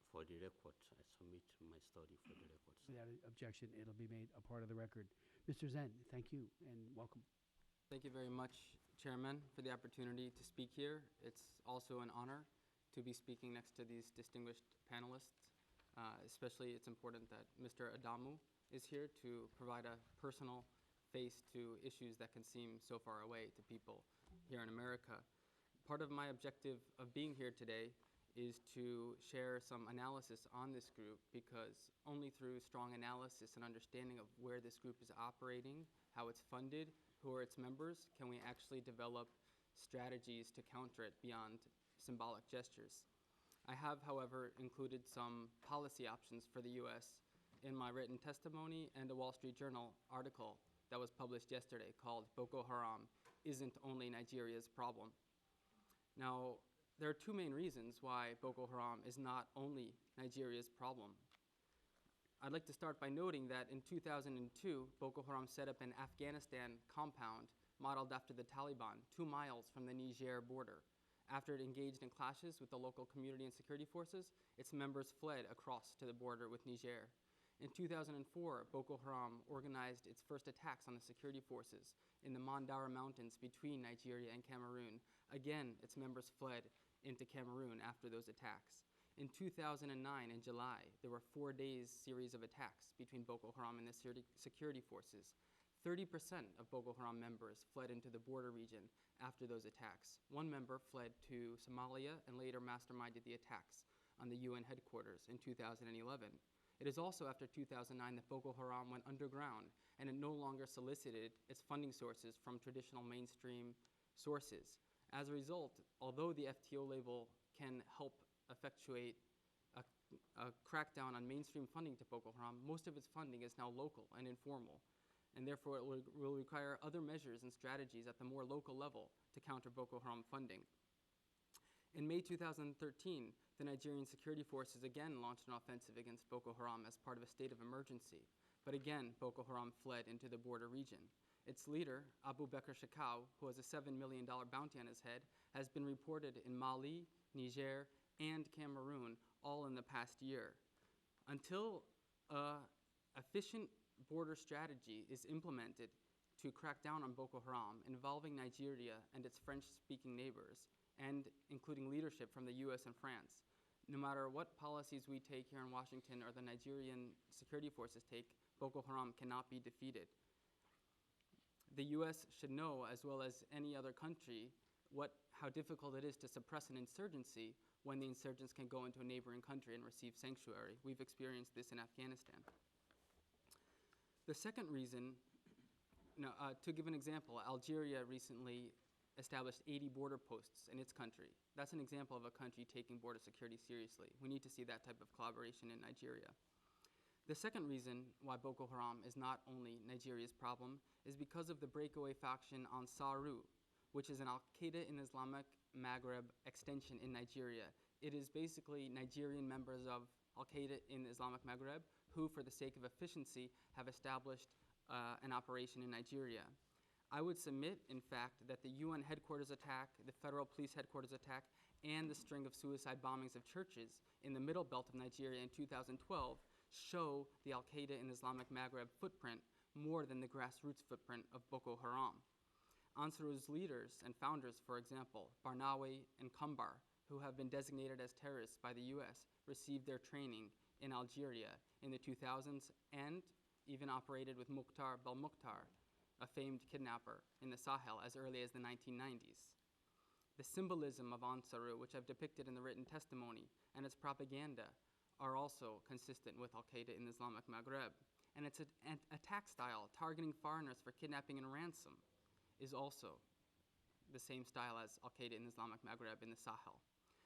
for the record. I submit my study for the record. Without objection, it'll be made a part of the record. Mr. Zen, thank you and welcome. Thank you very much, Chairman, for the opportunity to speak here. It's also an honor to be speaking next to these distinguished panelists. Especially, it's important that Mr. Adamu is here to provide a personal face to issues that can seem so far away to people here in America. Part of my objective of being here today is to share some analysis on this group, because only through strong analysis and understanding of where this group is operating, how it's funded, who are its members, can we actually develop strategies to counter it beyond symbolic gestures. I have, however, included some policy options for the U.S. in my written testimony and a Wall Street Journal article that was published yesterday called Boko Haram Isn't Only Nigeria's Problem. Now, there are two main reasons why Boko Haram is not only Nigeria's problem. I'd like to start by noting that in 2002, Boko Haram set up an Afghanistan compound modeled after the Taliban 2 miles from the Niger border. After it engaged in clashes with the local community and security forces, its members fled across to the border with Niger. In 2004, Boko Haram organized its first attacks on the security forces in the Mandara Mountains between Nigeria and Cameroon. Again, its members fled into Cameroon after those attacks. In 2009, in July, there were 4 days series of attacks between Boko Haram and the security forces. 30% of Boko Haram members fled into the border region after those attacks. One member fled to Somalia and later masterminded the attacks on the UN headquarters in 2011. It is also after 2009 that Boko Haram went underground and it no longer solicited its funding sources from traditional mainstream sources. As a result, although the FTO label can help effectuate a crackdown on mainstream funding to Boko Haram, most of its funding is now local and informal, and therefore it will require other measures and strategies at the more local level to counter Boko Haram funding. In May 2013, the Nigerian security forces again launched an offensive against Boko Haram as part of a state of emergency, but again, Boko Haram fled into the border region. Its leader, Abu Bakr Shekau, who has a $7 million bounty on his head, has been reported in Mali, Niger, and Cameroon, all in the past year. Until an efficient border strategy is implemented to crack down on Boko Haram involving Nigeria and its French-speaking neighbors, and including leadership from the US and France, no matter what policies we take here in Washington or the Nigerian security forces take, Boko Haram cannot be defeated. The US should know, as well as any other country, how difficult it is to suppress an insurgency when the insurgents can go into a neighboring country and receive sanctuary. We've experienced this in Afghanistan. The second reason, to give an example, Algeria recently established 80 border posts in its country. That's an example of a country taking border security seriously. We need to see that type of collaboration in Nigeria. The second reason why Boko Haram is not only Nigeria's problem is because of the breakaway faction Ansaru, which is an Al-Qaeda in Islamic Maghreb extension in Nigeria. It is basically Nigerian members of Al-Qaeda in Islamic Maghreb who, for the sake of efficiency, have established an operation in Nigeria. I would submit, in fact, that the UN headquarters attack, the federal police headquarters attack, and the string of suicide bombings of churches in the middle belt of Nigeria in 2012 show the Al-Qaeda in Islamic Maghreb footprint more than the grassroots footprint of Boko Haram. Ansaru's leaders and founders, for example, Barnawi and Kumbar, who have been designated as terrorists by the US, received their training in Algeria in the 2000s and even operated with Mukhtar Belmokhtar, a famed kidnapper in the Sahel, as early as the 1990s. The symbolism of Ansaru, which I've depicted in the written testimony, and its propaganda are also consistent with Al-Qaeda in the Islamic Maghreb. And its attack style, targeting foreigners for kidnapping and ransom, is also the same style as Al-Qaeda in the Islamic Maghreb in the Sahel.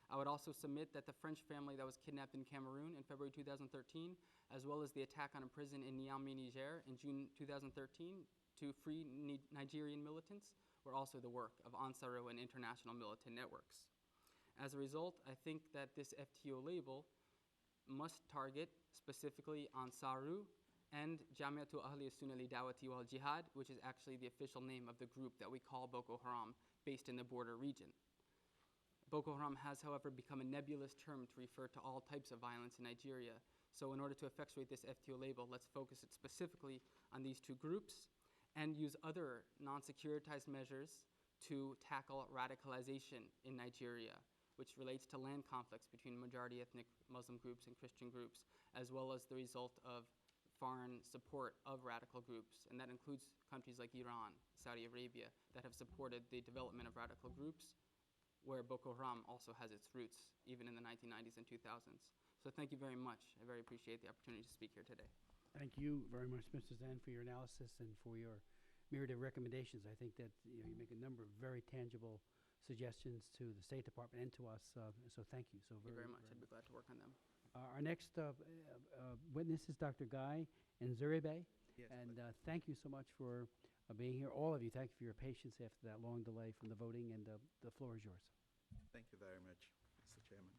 I would also submit that the French family that was kidnapped in Cameroon in February 2013, as well as the attack on a prison in Niamey, Niger in June 2013 to free Nigerian militants, were also the work of Ansaru and international militant networks. As a result, I think that this FTO label must target specifically Ansaru and Jamiatu Ahli Sunnah li Dawati wal Jihad, which is actually the official name of the group that we call Boko Haram, based in the border region. Boko Haram has, however, become a nebulous term to refer to all types of violence in Nigeria. So in order to effectuate this FTO label, let's focus it specifically on these two groups and use other non-securitized measures to tackle radicalization in Nigeria, which relates to land conflicts between majority ethnic Muslim groups and Christian groups, as well as the result of foreign support of radical groups. And that includes countries like Iran, Saudi Arabia, that have supported the development of radical groups, where Boko Haram also has its roots, even in the 1990s and 2000s. So thank you very much. I very appreciate the opportunity to speak here today. Thank you very much, Mr. Zan, for your analysis and for your myriad of recommendations. I think that you make a number of very tangible suggestions to the State Department and to us. So thank you. So Thank you very much. I'd be glad to work on them. Our next witness is Dr. Guy Nzuribe. Yes, and thank you so much for being here. All of you, thank you for your patience after that long delay from the voting, and the floor is yours. Thank you very much, Mr. Chairman.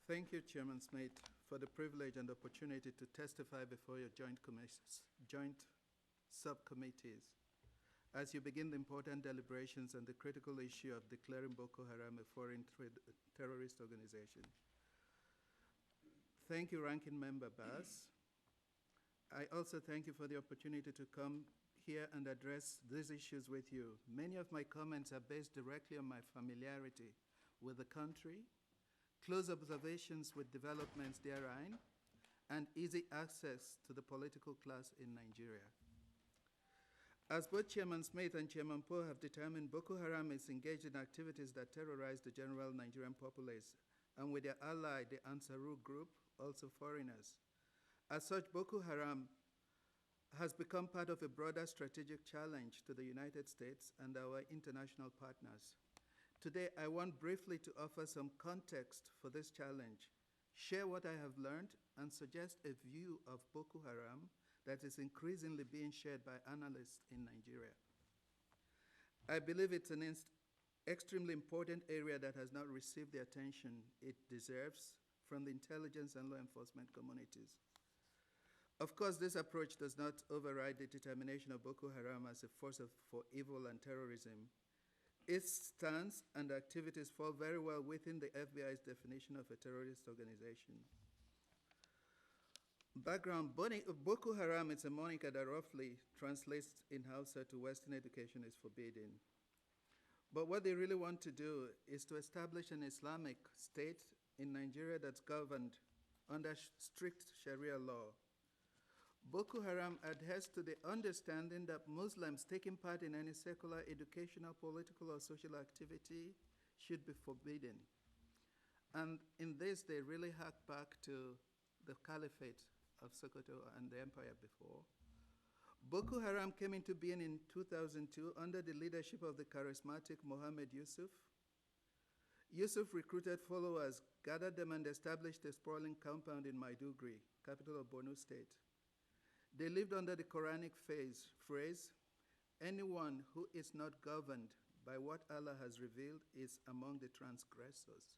Thank you, Chairman Smith, for the privilege and opportunity to testify before your joint subcommittees as you begin the important deliberations on the critical issue of declaring Boko Haram a foreign terrorist organization. Thank you, Ranking Member Bass. I also thank you for the opportunity to come here and address these issues with you. Many of my comments are based directly on my familiarity with the country, close observations with developments therein, and easy access to the political class in Nigeria. As both Chairman Smith and Chairman Poe have determined, Boko Haram is engaged in activities that terrorize the general Nigerian populace, and with their ally, the Ansaru group, also foreigners. As such, Boko Haram has become part of a broader strategic challenge to the United States and our international partners. Today, I want briefly to offer some context for this challenge, share what I have learned, and suggest a view of Boko Haram that is increasingly being shared by analysts in Nigeria. I believe it's an extremely important area that has not received the attention it deserves from the intelligence and law enforcement communities. Of course, this approach does not override the determination of Boko Haram as a force for evil and terrorism. Its stance and activities fall very well within the FBI's definition of a terrorist organization. Background: Boko Haram is a moniker that roughly translates in Hausa to Western education is forbidden. But what they really want to do is to establish an Islamic state in Nigeria that's governed under strict Sharia law. Boko Haram adheres to the understanding that Muslims taking part in any secular, educational, political, or social activity should be forbidden. And in this, they really hark back to the caliphate of Sokoto and the empire before. Boko Haram came into being in 2002 under the leadership of the charismatic Mohammed Yusuf. Yusuf recruited followers, gathered them, and established a sprawling compound in Maiduguri, capital of Borno State. They lived under the Quranic phrase, anyone who is not governed by what Allah has revealed is among the transgressors.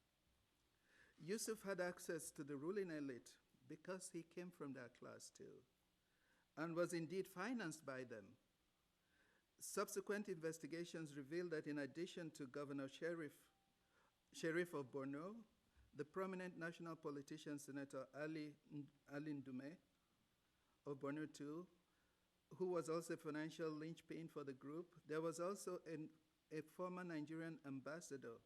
Yusuf had access to the ruling elite because he came from that class too, and was indeed financed by them. Subsequent investigations revealed that in addition to Governor Sheriff of Borno, the prominent national politician, Senator Ali Ndume of Borno too, who was also a financial linchpin for the group. There was also a former Nigerian ambassador,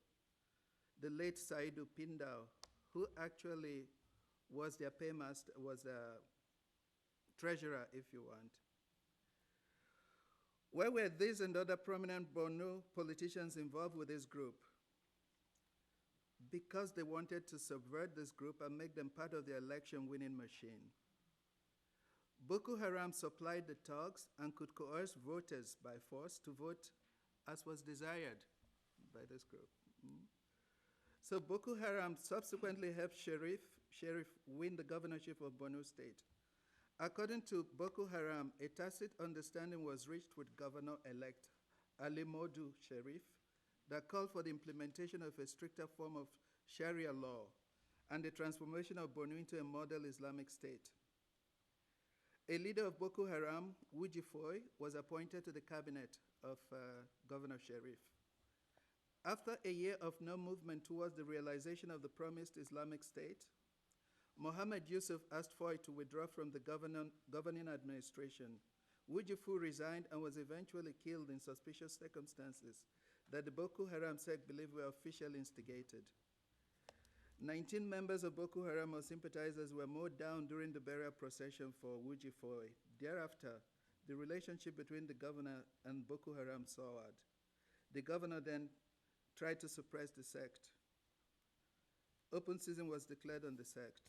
the late Saidu Pindao, who actually was their paymaster, was a treasurer, if you want. Where were these and other prominent Borno politicians involved with this group? Because they wanted to subvert this group and make them part of the election-winning machine. Boko Haram supplied the thugs and could coerce voters by force to vote as was desired by this group. So Boko Haram subsequently helped Sheriff win the governorship of Borno State. According to Boko Haram, a tacit understanding was reached with Governor-elect Ali Modu Sharif that called for the implementation of a stricter form of Sharia law and the transformation of Borno into a model Islamic state. A leader of Boko Haram, Wuji Foy, was appointed to the cabinet of Governor Sharif. After a year of no movement towards the realization of the promised Islamic state, Mohammed Yusuf asked Foy to withdraw from the governing administration. Wujifu resigned and was eventually killed in suspicious circumstances that the Boko Haram sect believed were officially instigated. 19 members of Boko Haram or sympathizers were mowed down during the burial procession for Wuji Foy. Thereafter, the relationship between the governor and Boko Haram soured. The governor then tried to suppress the sect. Open season was declared on the sect.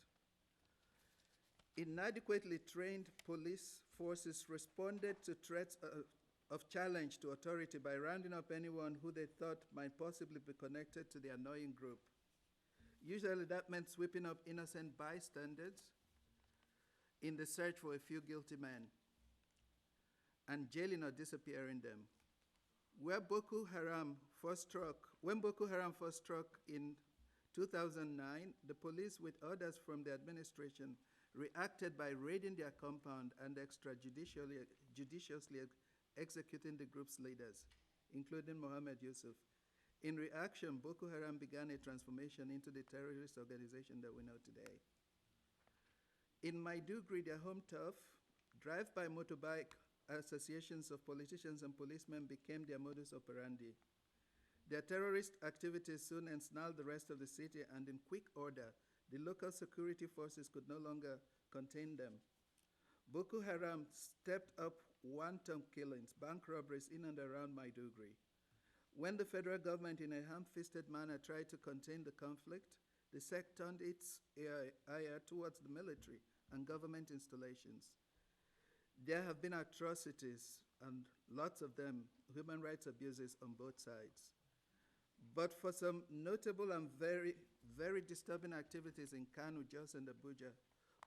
Inadequately trained police forces responded to threats of challenge to authority by rounding up anyone who they thought might possibly be connected to the annoying group. Usually that meant sweeping up innocent bystanders in the search for a few guilty men and jailing or disappearing them. When Boko Haram first struck in 2009, the police, with orders from the administration, reacted by raiding their compound and extrajudicially executing the group's leaders, including Mohammed Yusuf. In reaction, Boko Haram began a transformation into the terrorist organization that we know today. In Maiduguri, their home turf, drive-by motorbike associations of politicians and policemen became their modus operandi. Their terrorist activities soon ensnared the rest of the city, and in quick order, the local security forces could no longer contain them. Boko Haram stepped up wanton killings, bank robberies in and around Maiduguri. When the federal government, in a ham-fisted manner, tried to contain the conflict, the sect turned its ire towards the military and government installations. There have been atrocities, and lots of them, human rights abuses on both sides. But for some notable and very disturbing activities in Kano, Jos, and Abuja,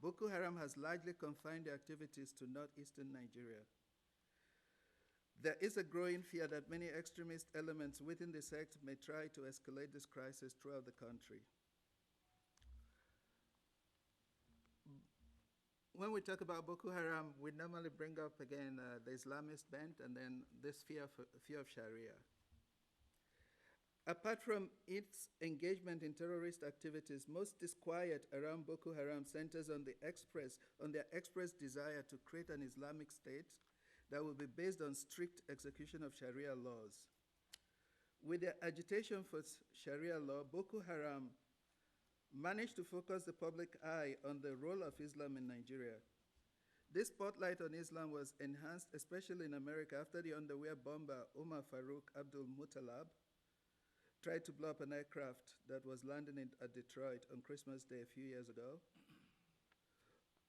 Boko Haram has largely confined their activities to northeastern Nigeria. There is a growing fear that many extremist elements within the sect may try to escalate this crisis throughout the country. When we talk about Boko Haram, we normally bring up again the Islamist bent and then this fear of Sharia. Apart from its engagement in terrorist activities, most disquiet around Boko Haram centers on their express desire to create an Islamic state that will be based on strict execution of Sharia laws. With their agitation for Sharia law, Boko Haram managed to focus the public eye on the role of Islam in Nigeria. This spotlight on Islam was enhanced, especially in America, after the underwear bomber Umar Farouk Abdul Muttalab tried to blow up an aircraft that was landing at Detroit on Christmas Day a few years ago.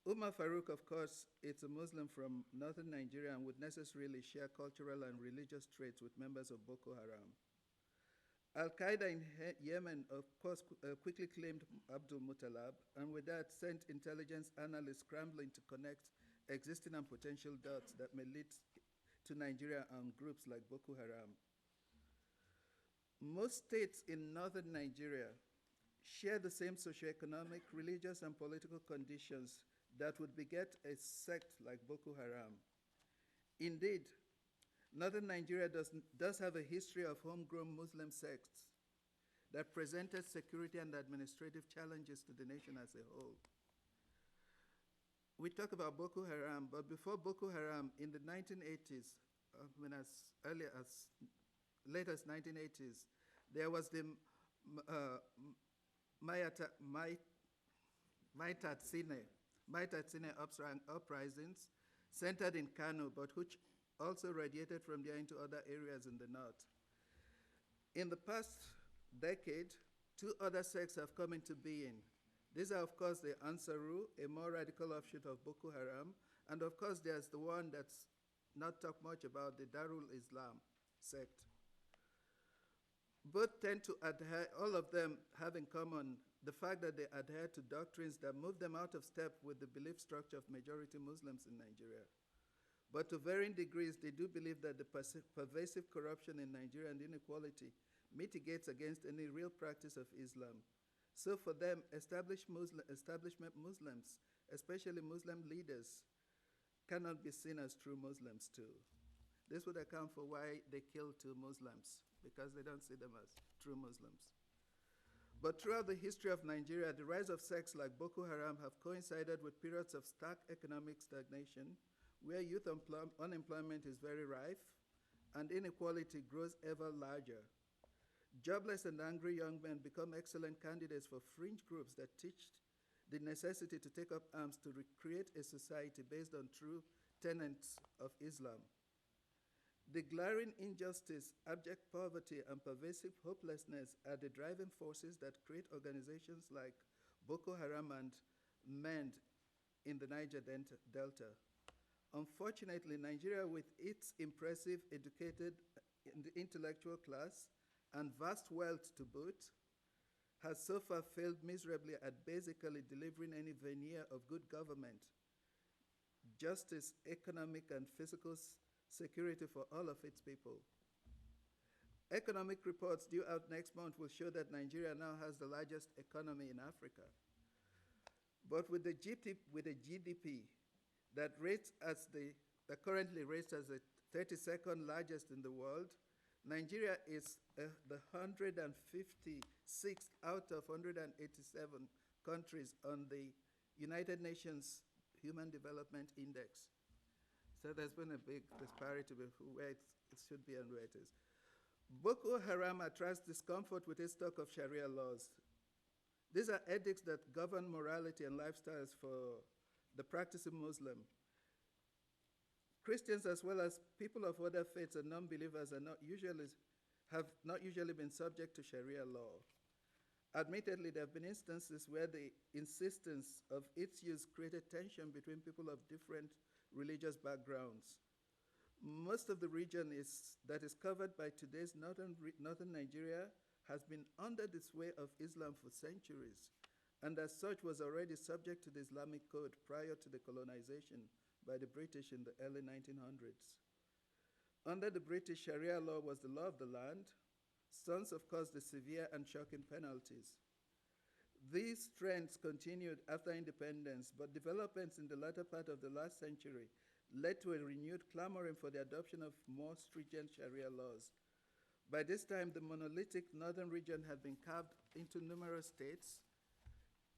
Umar Farouk, of course, is a Muslim from northern Nigeria and would necessarily share cultural and religious traits with members of Boko Haram. Al-Qaeda in Yemen, of course, quickly claimed Abdul Muttalab, and with that sent intelligence analysts scrambling to connect existing and potential dots that may lead to Nigeria and groups like Boko Haram. Most states in northern Nigeria share the same socioeconomic, religious, and political conditions that would beget a sect like Boko Haram. Indeed, northern Nigeria does have a history of homegrown Muslim sects that presented security and administrative challenges to the nation as a whole. we talk about Boko Haram, but before Boko Haram, in the 1980s, as early as late as 1980s, there was the Maitatsine uprisings centered in Kano, but which also radiated from there into other areas in the north. In the past decade, two other sects have come into being. These are, of course, the Ansaru, a more radical offshoot of Boko Haram, and of course, there's the one that's not talked much about, the Darul Islam sect. Both tend to adhere, all of them have in common the fact that they adhere to doctrines that move them out of step with the belief structure of majority Muslims in Nigeria. But to varying degrees, they do believe that the pervasive corruption in Nigeria and inequality mitigates against any real practice of Islam. So for them, establishment Muslims, especially Muslim leaders, cannot be seen as true Muslims too. This would account for why they kill two Muslims, because they don't see them as true Muslims. But throughout the history of Nigeria, the rise of sects like Boko Haram have coincided with periods of stark economic stagnation, where youth unemployment is very rife and inequality grows ever larger. Jobless and angry young men become excellent candidates for fringe groups that teach the necessity to take up arms to recreate a society based on true tenets of Islam. The glaring injustice, abject poverty, and pervasive hopelessness are the driving forces that create organizations like Boko Haram and MEND in the Niger Delta. Unfortunately, Nigeria, with its impressive educated intellectual class and vast wealth to boot, has so far failed miserably at basically delivering any veneer of good government, justice, economic and physical security for all of its people. Economic reports due out next month will show that Nigeria now has the largest economy in Africa. But with the GDP that currently rates as the 32nd largest in the world, Nigeria is the 156th out of 187 countries on the United Nations Human Development Index. So there's been a big disparity between where it should be and where it is. Boko Haram attracts discomfort with its talk of Sharia laws. These are edicts that govern morality and lifestyles for the practicing Muslim. Christians, as well as people of other faiths and non-believers, have not usually been subject to Sharia law. Admittedly, there have been instances where the insistence of its use created tension between people of different religious backgrounds. Most of the region that is covered by today's northern Nigeria has been under the sway of Islam for centuries, and as such was already subject to the Islamic code prior to the colonization by the British in the early 1900s. Under the British, Sharia law was the law of the land, sans, of course, the severe and shocking penalties. These trends continued after independence, but developments in the latter part of the last century led to a renewed clamoring for the adoption of more stringent Sharia laws. By this time, the monolithic northern region had been carved into numerous states.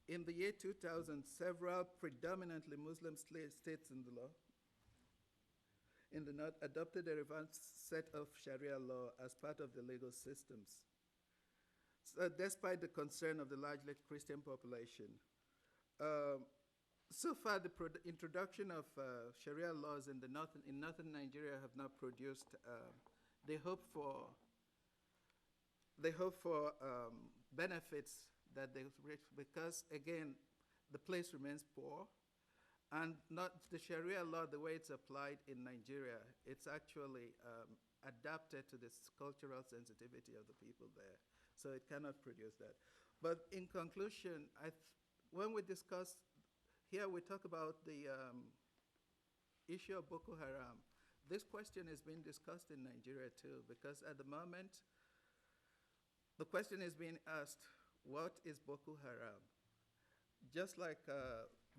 In the year 2000, several predominantly Muslim states in the north adopted a revamped set of Sharia law as part of the legal systems. So despite the concern of the largely Christian population, so far the introduction of Sharia laws in northern Nigeria have not produced the hope for benefits that they reach, because again, the place remains poor, and not the Sharia law the way it's applied in Nigeria. It's actually adapted to the cultural sensitivity of the people there. So it cannot produce that. But in conclusion, when we discuss, here we talk about the issue of Boko Haram. This question is being discussed in Nigeria too, because at the moment, the question is being asked, what is Boko Haram? Just like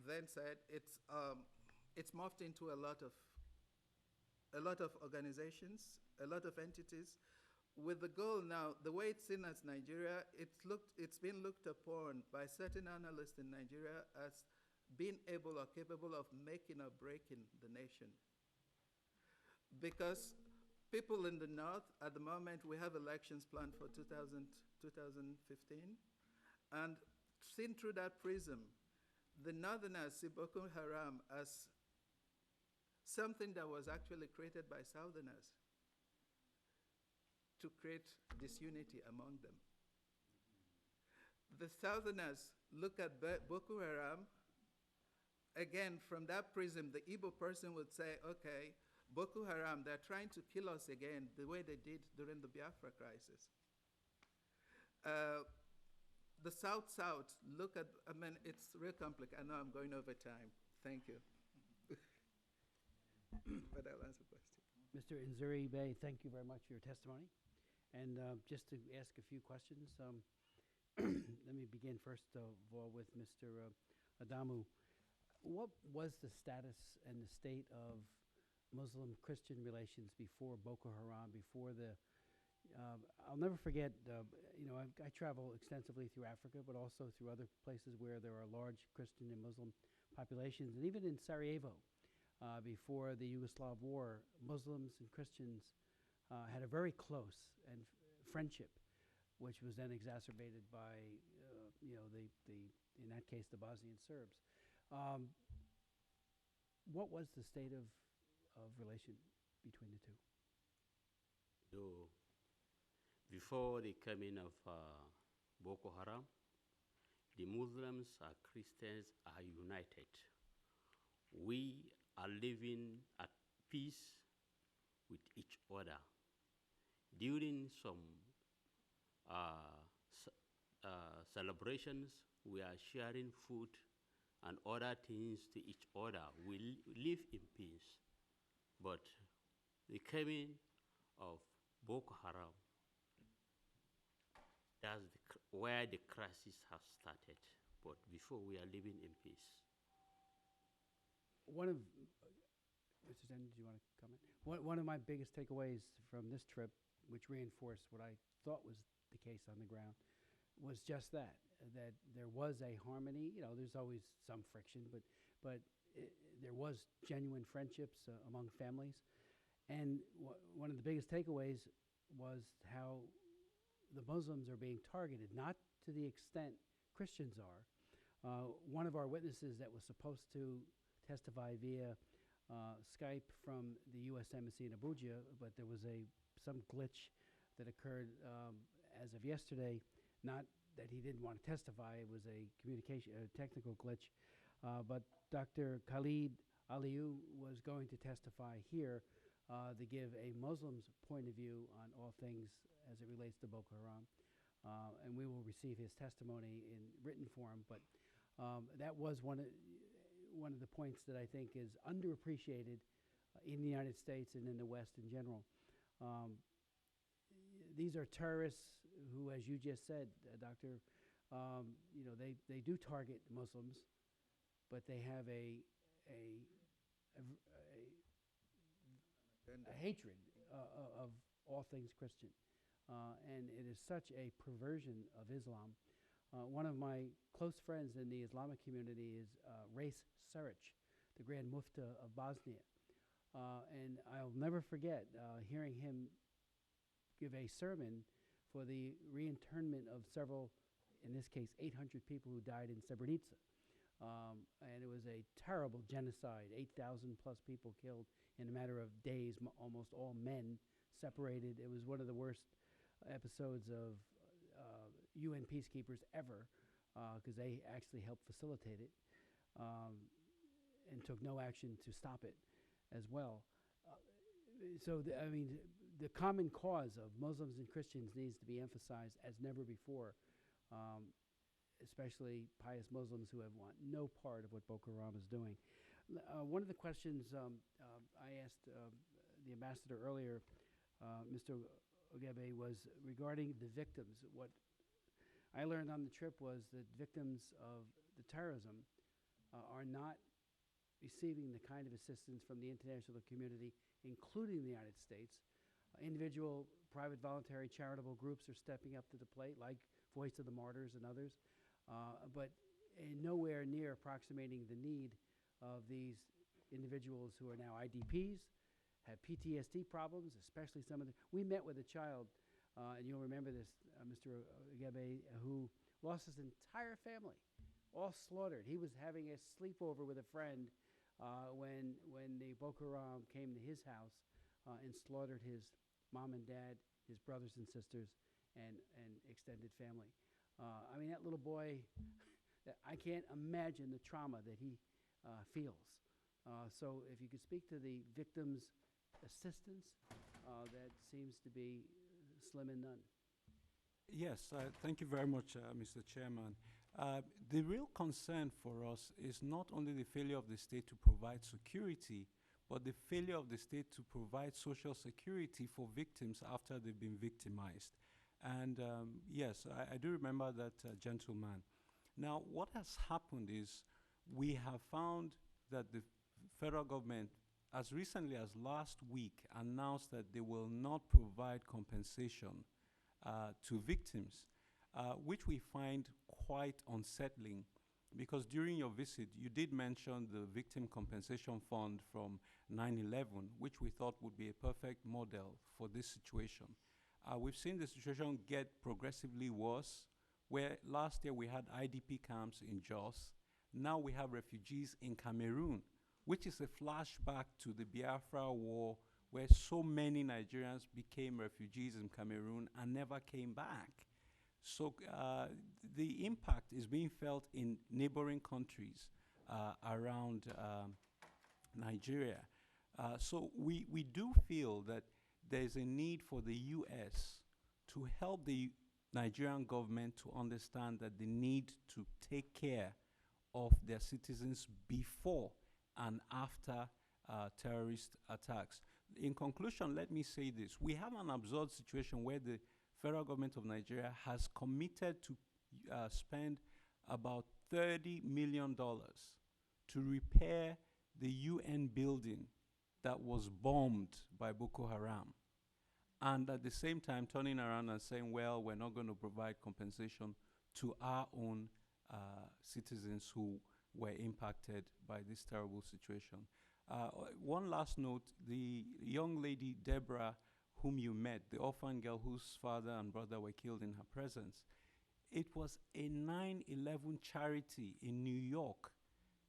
Ven said, it's morphed into a lot of organizations, a lot of entities, with the goal now, the way it's seen as Nigeria, it's been looked upon by certain analysts in Nigeria as being able or capable of making or breaking the nation. Because people in the north, at the moment, we have elections planned for 2015, and seen through that prism, the northerners see Boko Haram as something that was actually created by southerners to create disunity among them. The southerners look at Boko Haram, again, from that prism, the Igbo person would say, okay, Boko Haram, they're trying to kill us again the way they did during the Biafra crisis. The South-South, look at, I mean, it's real complicated. I know I'm going over time. Thank you. But I'll answer questions. Mr. Nzuri Bey, thank you very much for your testimony. And just to ask a few questions, let me begin first of all with Mr. Adamu. What was the status and the state of Muslim-Christian relations before Boko Haram, before the I'll never forget, I travel extensively through Africa, but also through other places where there are large Christian and Muslim populations. And even in Sarajevo, before the Yugoslav war, Muslims and Christians had a very close and friendship, which was then exacerbated by, in that case, the Bosnian Serbs. What was the state of relation between the two? Before the coming of Boko Haram, the Muslims and Christians are united. We are living at peace with each other. During some celebrations, we are sharing food and other things to each other. We live in peace. But the coming of Boko Haram, that's where the crisis has started. But before, we are living in peace. Mr. Zen, do you want to comment? One of my biggest takeaways from this trip, which reinforced what I thought was the case on the ground, was just that there was a harmony. There's always some friction, but there was genuine friendships among families. And one of the biggest takeaways was how the Muslims are being targeted, not to the extent Christians are. One of our witnesses that was supposed to testify via Skype from the U.S. Embassy in Abuja, but there was some glitch that occurred as of yesterday. Not that he didn't want to testify; it was a technical glitch. But Dr. Khalid Aliou was going to testify here to give a Muslim's point of view on all things as it relates to Boko Haram. And we will receive his testimony in written form. But that was one of the points that I think is underappreciated in the United States and in the West in general. These are terrorists who, as you just said, Doctor, they do target Muslims, but they have a hatred of all things Christian. And it is such a perversion of Islam. One of my close friends in the Islamic community is Rais Saric, the Grand Mufti of Bosnia. And I'll never forget hearing him give a sermon for the reinternment of several, in this case, 800 people who died in Srebrenica. And it was a terrible genocide, 8,000 plus people killed in a matter of days, almost all men separated. It was one of the worst episodes of UN peacekeepers ever, because they actually helped facilitate it and took no action to stop it as well. The common cause of Muslims and Christians needs to be emphasized as never before, especially pious Muslims who have no part of what Boko Haram is doing. One of the questions I asked the ambassador earlier, Mr. Ogebe, was regarding the victims. What I learned on the trip was that victims of the terrorism are not receiving the kind of assistance from the international community, including the United States. Individual, private, voluntary, charitable groups are stepping up to the plate, like Voice of the Martyrs and others. But and nowhere near approximating the need of these individuals who are now IDPs, have PTSD problems, especially some of the. We met with a child, and you'll remember this, Mr. Gabe, who lost his entire family, all slaughtered. He was having a sleepover with a friend when the Boko Haram came to his house and slaughtered his mom and dad, his brothers and sisters, and extended family. I mean, that little boy, I can't imagine the trauma that he feels. So if you could speak to the victims' assistance, that seems to be slim and none. Yes, thank you very much, Mr. Chairman. The real concern for us is not only the failure of the state to provide security, but the failure of the state to provide social security for victims after they've been victimized. And yes, I do remember that gentleman. Now, what has happened is we have found that the federal government, as recently as last week, announced that they will not provide compensation to victims, which we find quite unsettling, because during your visit, you did mention the Victim Compensation Fund from 9/11, which we thought would be a perfect model for this situation. We've seen the situation get progressively worse, where last year we had IDP camps in Jos. Now we have refugees in Cameroon, which is a flashback to the Biafra War, where so many Nigerians became refugees in Cameroon and never came back. So the impact is being felt in neighboring countries around Nigeria. So we do feel that there's a need for the U.S. to help the Nigerian government to understand that they need to take care of their citizens before and after terrorist attacks. In conclusion, let me say this. We have an absurd situation where the federal government of Nigeria has committed to spend about $30 million to repair the UN building that was bombed by Boko Haram, and at the same time turning around and saying, well, we're not going to provide compensation to our own citizens who were impacted by this terrible situation. One last note, the young lady, Deborah, whom you met, the orphan girl whose father and brother were killed in her presence, it was a 9/11 charity in New York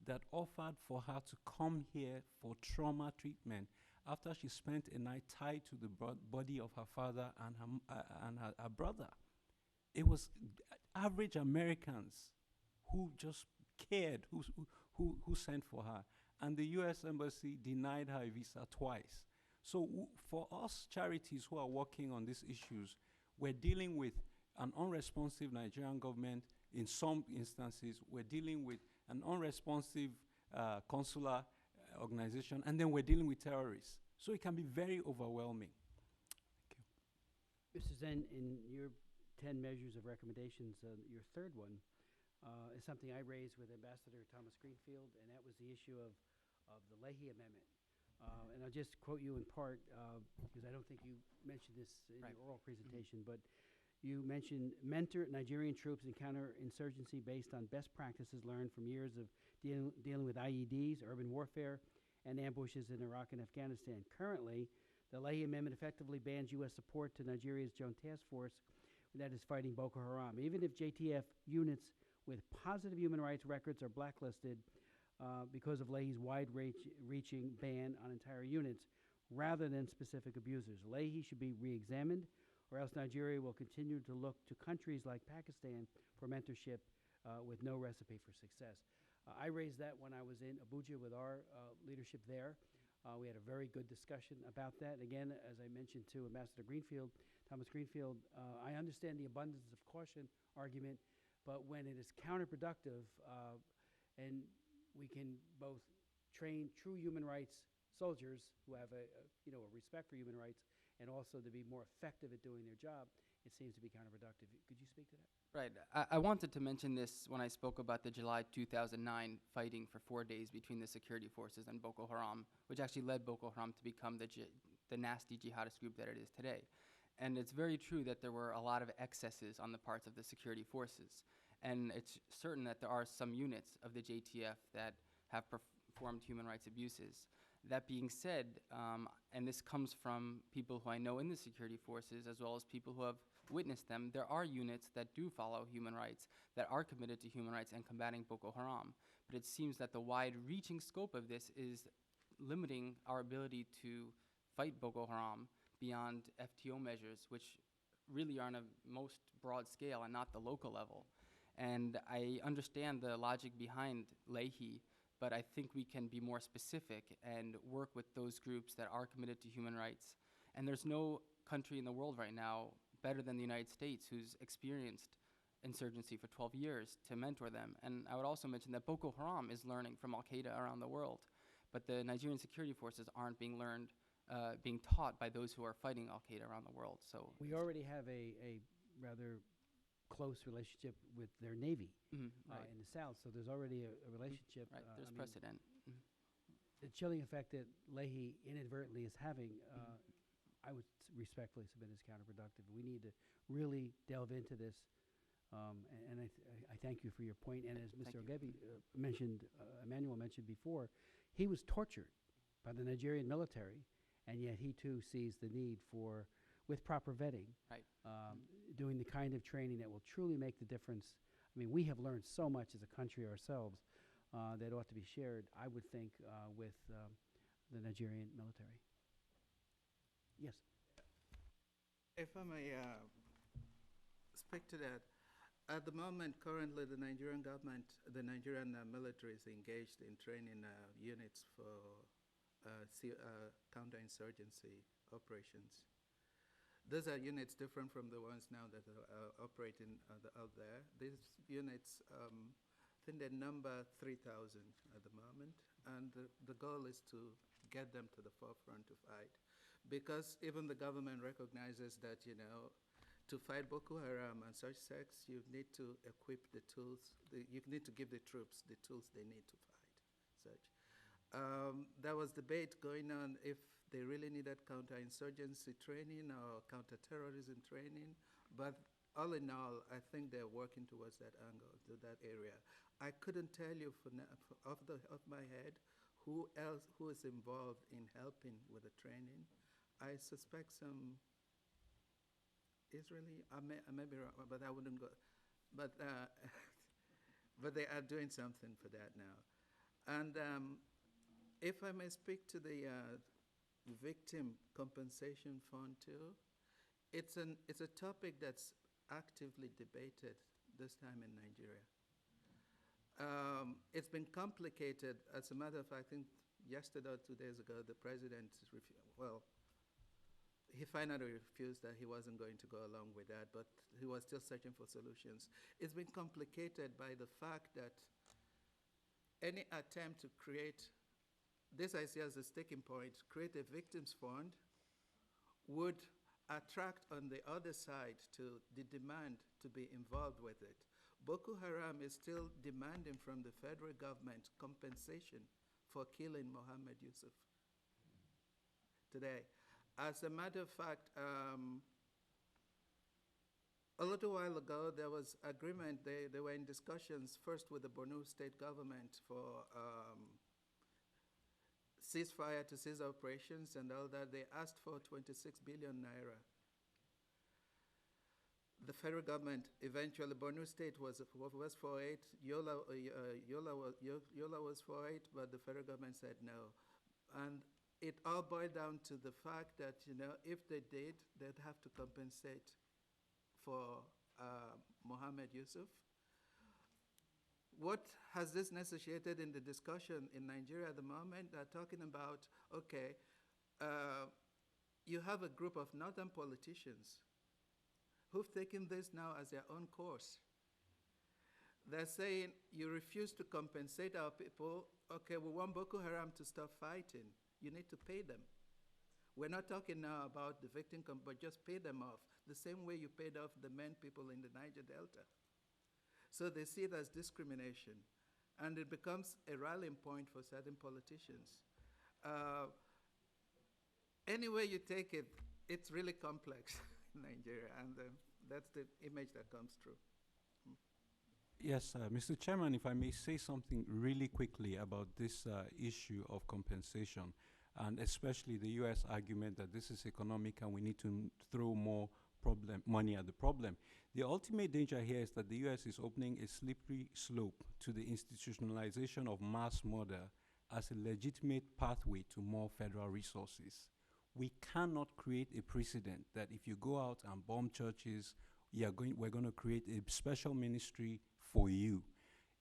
that offered for her to come here for trauma treatment after she spent a night tied to the body of her father and her brother. It was average Americans who just cared, who sent for her. And the U.S. Embassy denied her a visa twice. So for us charities who are working on these issues, we're dealing with an unresponsive Nigerian government in some instances. We're dealing with an unresponsive consular organization, and then we're dealing with terrorists. So it can be very overwhelming. Thank you. Mr. Zen, in your 10 measures of recommendations, your third one is something I raised with Ambassador Thomas Greenfield, and that was the issue of the Leahy Amendment. And I'll just quote you in part, because I don't think you mentioned this in your oral presentation, but you mentioned mentor Nigerian troops in counterinsurgency based on best practices learned from years of dealing with IEDs, urban warfare, and ambushes in Iraq and Afghanistan. Currently, the Leahy Amendment effectively bans U.S. support to Nigeria's joint task force that is fighting Boko Haram. Even if JTF units with positive human rights records are blacklisted because of Leahy's wide-reaching ban on entire units rather than specific abusers. Leahy should be re-examined, or else Nigeria will continue to look to countries like Pakistan for mentorship with no recipe for success. I raised that when I was in Abuja with our leadership there. We had a very good discussion about that. Again, as I mentioned to Ambassador Greenfield, Thomas Greenfield, I understand the abundance of caution argument, but when it is counterproductive and we can both train true human rights soldiers who have a respect for human rights and also to be more effective at doing their job, it seems to be counterproductive. Could you speak to that? Right. I wanted to mention this when I spoke about the July 2009 fighting for 4 days between the security forces and Boko Haram, which actually led Boko Haram to become the nasty jihadist group that it is today. And it's very true that there were a lot of excesses on the parts of the security forces. And it's certain that there are some units of the JTF that have performed human rights abuses. That being said, and this comes from people who I know in the security forces as well as people who have witnessed them, there are units that do follow human rights, that are committed to human rights and combating Boko Haram. But it seems that the wide-reaching scope of this is limiting our ability to fight Boko Haram beyond FTO measures, which really are on a most broad scale and not the local level. And I understand the logic behind Leahy, but I think we can be more specific and work with those groups that are committed to human rights. And there's no country in the world right now better than the United States who's experienced insurgency for 12 years to mentor them. And I would also mention that Boko Haram is learning from Al-Qaeda around the world, but the Nigerian security forces aren't being being taught by those who are fighting Al-Qaeda around the world. So We already have a rather close relationship with their Navy right, in the South, so there's already a relationship. right. There's I mean, precedent. the chilling effect that Leahy inadvertently is having, I would respectfully submit is counterproductive. We need to really delve into this, and I thank you for your point. And as Mr. Ogebi mentioned, Emmanuel mentioned before, he was tortured by the Nigerian military, and yet he too sees the need for, with proper vetting, Right. doing the kind of training that will truly make the difference. I mean, we have learned so much as a country ourselves that ought to be shared, I would think, with the Nigerian military. Yes. If I may speak to that, at the moment, currently, the Nigerian government, the Nigerian military is engaged in training units for counterinsurgency operations. Those are units different from the ones now that are operating out there. These units, I think they number 3,000 at the moment, and the goal is to get them to the forefront to fight. Because even the government recognizes that, you know, to fight Boko Haram and such sects, you need to equip the tools, you need to give the troops the tools they need to fight such. There was debate going on if they really needed counterinsurgency training or counterterrorism training, but all in all, I think they're working towards that angle, to that area. I couldn't tell you off my head who is involved in helping with the training. I suspect some Israeli, I may be wrong, but I wouldn't go, but but they are doing something for that now. And if I may speak to the victim compensation fund too, it's a topic that's actively debated this time in Nigeria. It's been complicated. As a matter of fact, I think yesterday or 2 days ago, the president, he finally refused that he wasn't going to go along with that, but he was still searching for solutions. It's been complicated by the fact that any attempt to create, this I see as a sticking point, create a victims fund would attract on the other side to the demand to be involved with it. Boko Haram is still demanding from the federal government compensation for killing Mohammed Yusuf today. As a matter of fact, a little while ago, there was agreement. They were in discussions first with the Borno state government for ceasefire to cease operations and all that. They asked for 26 billion naira. The federal government eventually, Borno state was for it. Yola was for it, but the federal government said no. And it all boiled down to the fact that, you know, if they did, they'd have to compensate for Mohammed Yusuf. What has this necessitated in the discussion in Nigeria at the moment? They're talking about, okay, you have a group of northern politicians who've taken this now as their own course. They're saying, you refuse to compensate our people. Okay, we want Boko Haram to stop fighting. You need to pay them. We're not talking now about the victim, but just pay them off, the same way you paid off the men people in the Niger Delta. So they see it as discrimination, and it becomes a rallying point for certain politicians. Any way you take it, it's really complex in Nigeria, and that's the image that comes through. Yes, Mr. Chairman, if I may say something really quickly about this issue of compensation, and especially the U.S. argument that this is economic and we need to throw more money at the problem. The ultimate danger here is that the U.S. is opening a slippery slope to the institutionalization of mass murder as a legitimate pathway to more federal resources. We cannot create a precedent that if you go out and bomb churches, we're going to create a special ministry for you.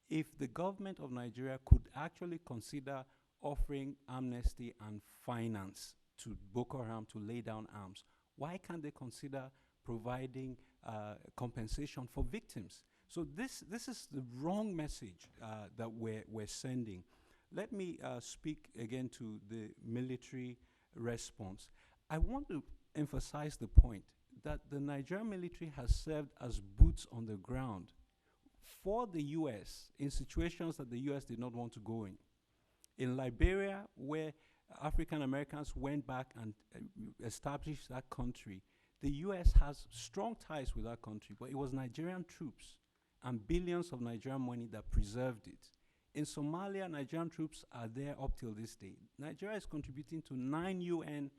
If the government of Nigeria could actually consider offering amnesty and finance to Boko Haram to lay down arms, why can't they consider providing compensation for victims? So this is the wrong message that we're sending. Let me speak again to the military response. I want to emphasize the point that the Nigerian military has served as boots on the ground for the U.S. in situations that the U.S. did not want to go in. In Liberia, where African Americans went back and established that country, the U.S. has strong ties with that country, but it was Nigerian troops and billions of Nigerian money that preserved it. In Somalia, Nigerian troops are there up till this day. Nigeria is contributing to 9 UN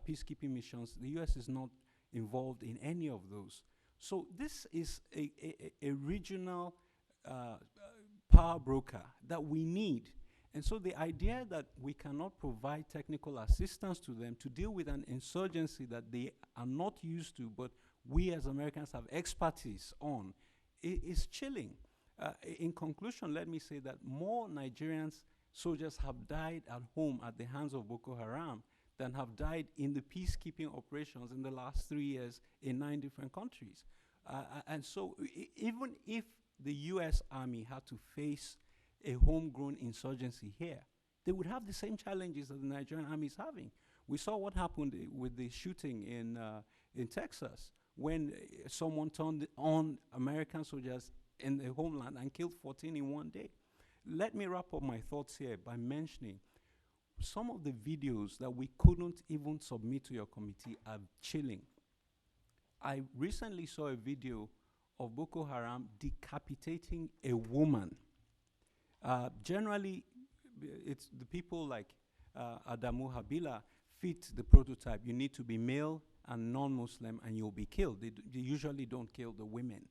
peacekeeping missions. The U.S. is not involved in any of those. So this is a regional power broker that we need. And so the idea that we cannot provide technical assistance to them to deal with an insurgency that they are not used to, but we as Americans have expertise on, is chilling. In conclusion, let me say that more Nigerians soldiers have died at home at the hands of Boko Haram than have died in the peacekeeping operations in the last 3 years in 9 different countries. And so even if the U.S. Army had to face a homegrown insurgency here, they would have the same challenges that the Nigerian Army is having. We saw what happened with the shooting in Texas when someone turned on American soldiers in the homeland and killed 14 in 1 day. Let me wrap up my thoughts here by mentioning some of the videos that we couldn't even submit to your committee are chilling. I recently saw a video of Boko Haram decapitating a woman. Generally, it's the people like Adamu Habila fit the prototype. You need to be male and non-Muslim and you'll be killed. They usually don't kill the women.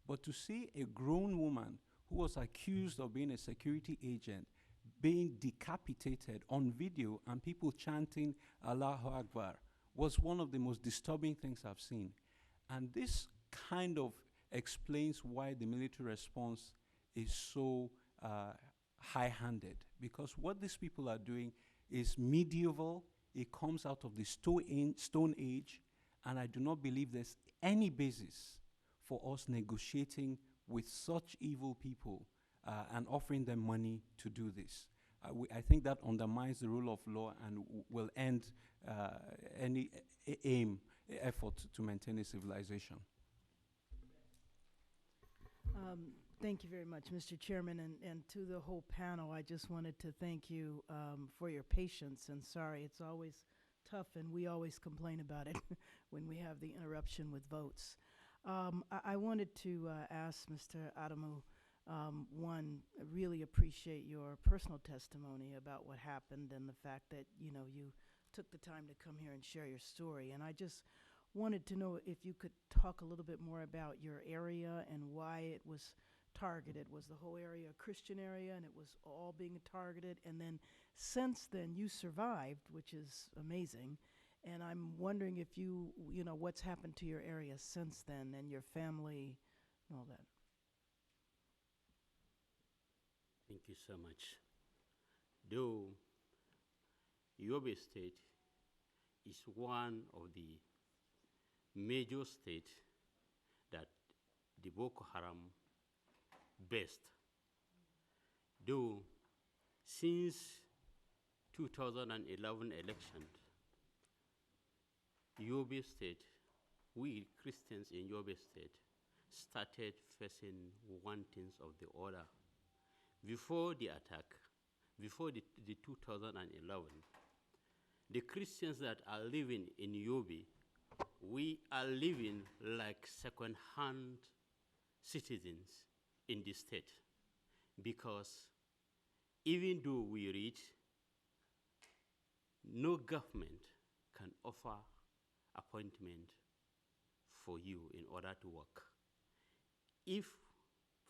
But to see a grown woman who was accused of being a security agent being decapitated on video and people chanting Allahu Akbar was one of the most disturbing things I've seen. And this kind of explains why the military response is so high-handed, because what these people are doing is medieval. It comes out of the Stone Age, and I do not believe there's any basis for us negotiating with such evil people and offering them money to do this. I think that undermines the rule of law and will end any effort to maintain a civilization. Thank you very much, Mr. Chairman, and to the whole panel, I just wanted to thank you for your patience, and sorry, it's always tough, and we always complain about it when we have the interruption with votes. I wanted to ask Mr. Adamu, one, I really appreciate your personal testimony about what happened and the fact that, you took the time to come here and share your story. And I just wanted to know if you could talk a little bit more about your area and why it was targeted. Was the whole area a Christian area and it was all being targeted? And then since then, you survived, which is amazing. And I'm wondering if what's happened to your area since then and your family and all that. Thank you so much. Though Yobe State is one of the major states that the Boko Haram based, though since 2011 election, Yobe State, we Christians in Yobe State started facing one thing of the other. Before the attack, before the 2011, the Christians that are living in Yobe, we are living like second-hand citizens in the state, because even though we read, no government can offer appointment for you in order to work. If,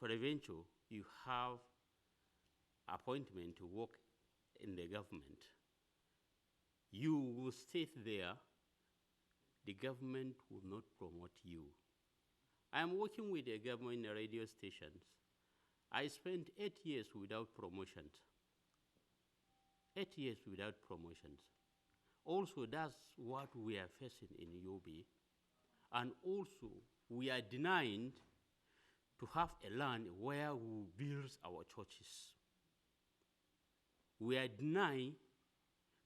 for eventual, you have appointment to work in the government, you will stay there, the government will not promote you. I am working with the government radio stations. I spent 8 years without promotions. 8 years without promotions. Also, that's what we are facing in Yobe. And also, we are denying to have a land where we build our churches. We are denying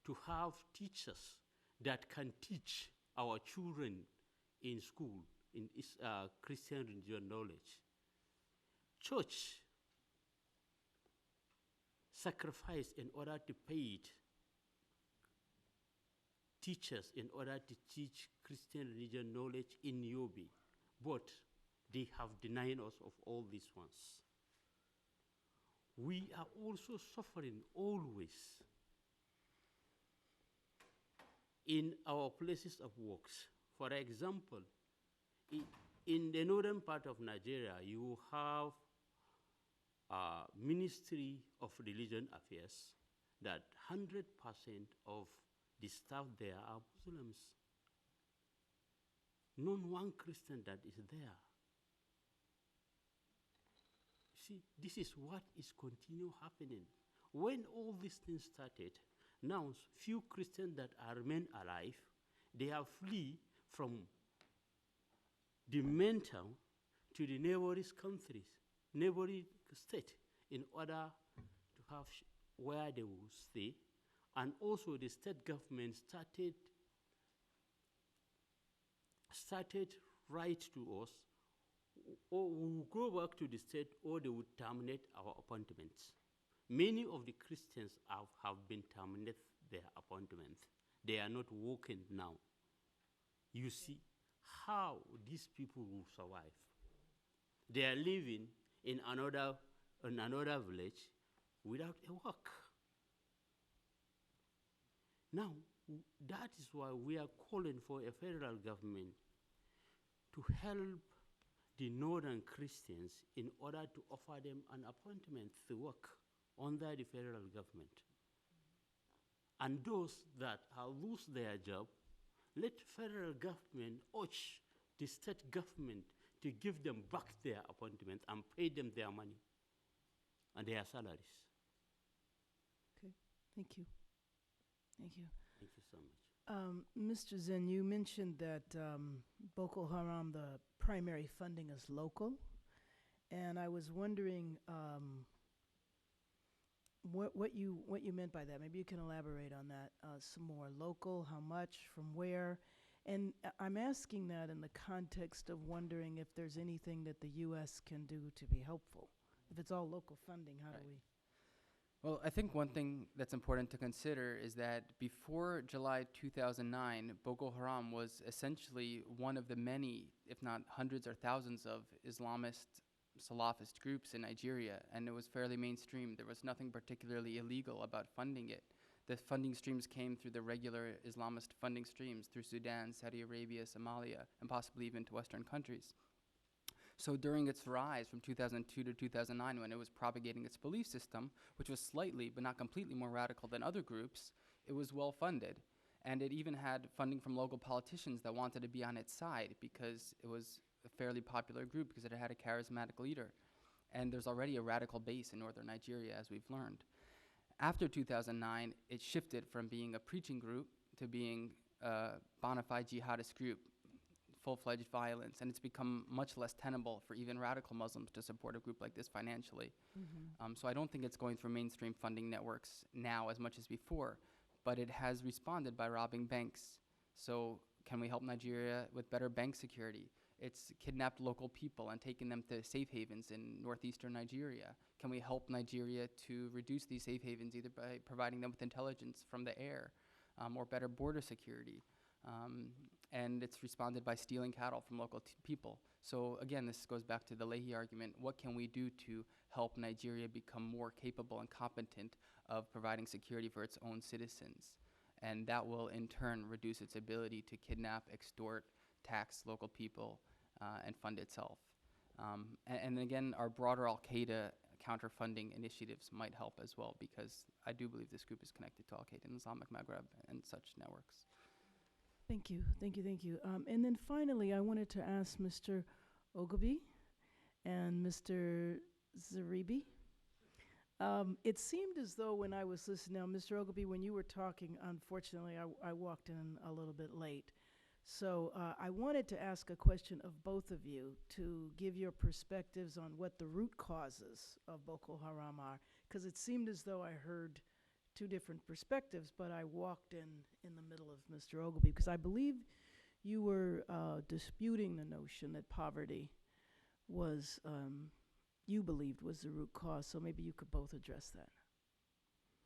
to have teachers that can teach our children in school, in Christian religion knowledge. Church sacrifice in order to pay it teachers in order to teach Christian religion knowledge in Yobe, but they have denied us of all these ones. We are also suffering always in our places of works. For example, in the northern part of Nigeria, you have Ministry of Religion Affairs that 100% of the staff there are Muslims. Not one Christian that is there. See, this is what is continue happening. When all these things started, now few Christians that are remain alive, they have flee from the main town to the neighboring countries, neighboring state, in order to have where they will stay. And also the state government started write to us, or we will go back to the state, or they would terminate our appointments. Many of the Christians have been terminated their appointments. They are not working now. You see how these people will survive. They are living in another village without a work. Now, that is why we are calling for a federal government to help the northern Christians in order to offer them an appointment to work under the federal government. And those that have lose their job, let federal government urge the state government to give them back their appointment and pay them their money and their salaries. Okay, thank you. Thank you. Thank you so much. Mr. Zen, you mentioned that Boko Haram, the primary funding is local, and I was wondering what you meant by that. Maybe you can elaborate on that some more. Local, how much, from where? And I'm asking that in the context of wondering if there's anything that the U.S. can do to be helpful. If it's all local funding, how do we? Well, I think one thing that's important to consider is that before July 2009, Boko Haram was essentially one of the many, if not hundreds or thousands of Islamist, Salafist groups in Nigeria, and it was fairly mainstream. There was nothing particularly illegal about funding it. The funding streams came through the regular Islamist funding streams through Sudan, Saudi Arabia, Somalia, and possibly even to Western countries. So during its rise from 2002 to 2009, when it was propagating its belief system, which was slightly but not completely more radical than other groups, it was well funded. And it even had funding from local politicians that wanted to be on its side because it was a fairly popular group because it had a charismatic leader. And there's already a radical base in northern Nigeria, as we've learned. After 2009, it shifted from being a preaching group to being a bona fide jihadist group, full-fledged violence, and it's become much less tenable for even radical Muslims to support a group like this financially. So I don't think it's going through mainstream funding networks now as much as before, but it has responded by robbing banks. So can we help Nigeria with better bank security? It's kidnapped local people and taken them to safe havens in northeastern Nigeria. Can we help Nigeria to reduce these safe havens either by providing them with intelligence from the air or better border security? And it's responded by stealing cattle from local people. So again, this goes back to the Leahy argument. What can we do to help Nigeria become more capable and competent of providing security for its own citizens? And that will in turn reduce its ability to kidnap, extort, tax local people, and fund itself. And again, our broader Al-Qaeda counter-funding initiatives might help as well, because I do believe this group is connected to Al-Qaeda in Islamic Maghreb and such networks. Thank you, thank you, thank you. And then finally, I wanted to ask Mr. Ogabi and Mr. Zaribi. It seemed as though when I was listening, now, Mr. Ogabi, when you were talking, unfortunately, I walked in a little bit late. So I wanted to ask a question of both of you to give your perspectives on what the root causes of Boko Haram are, because it seemed as though I heard two different perspectives, but I walked in the middle of Mr. Ogilvy, because I believe you were disputing the notion that poverty was, you believed was the root cause, so maybe you could both address that.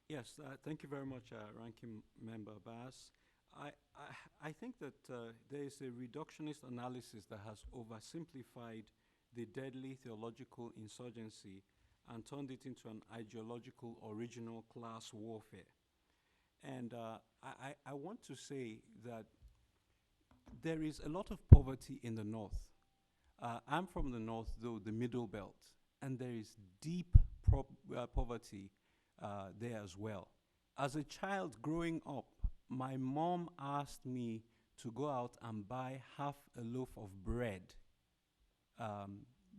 Yes, thank you very much, Ranking Member Abbas. I think that there is a reductionist analysis that has oversimplified the deadly theological insurgency and turned it into an ideological original class warfare. And I want to say that there is a lot of poverty in the north. I'm from the north, though, the Middle Belt, and there is deep poverty there as well. As a child growing up, my mom asked me to go out and buy half a loaf of bread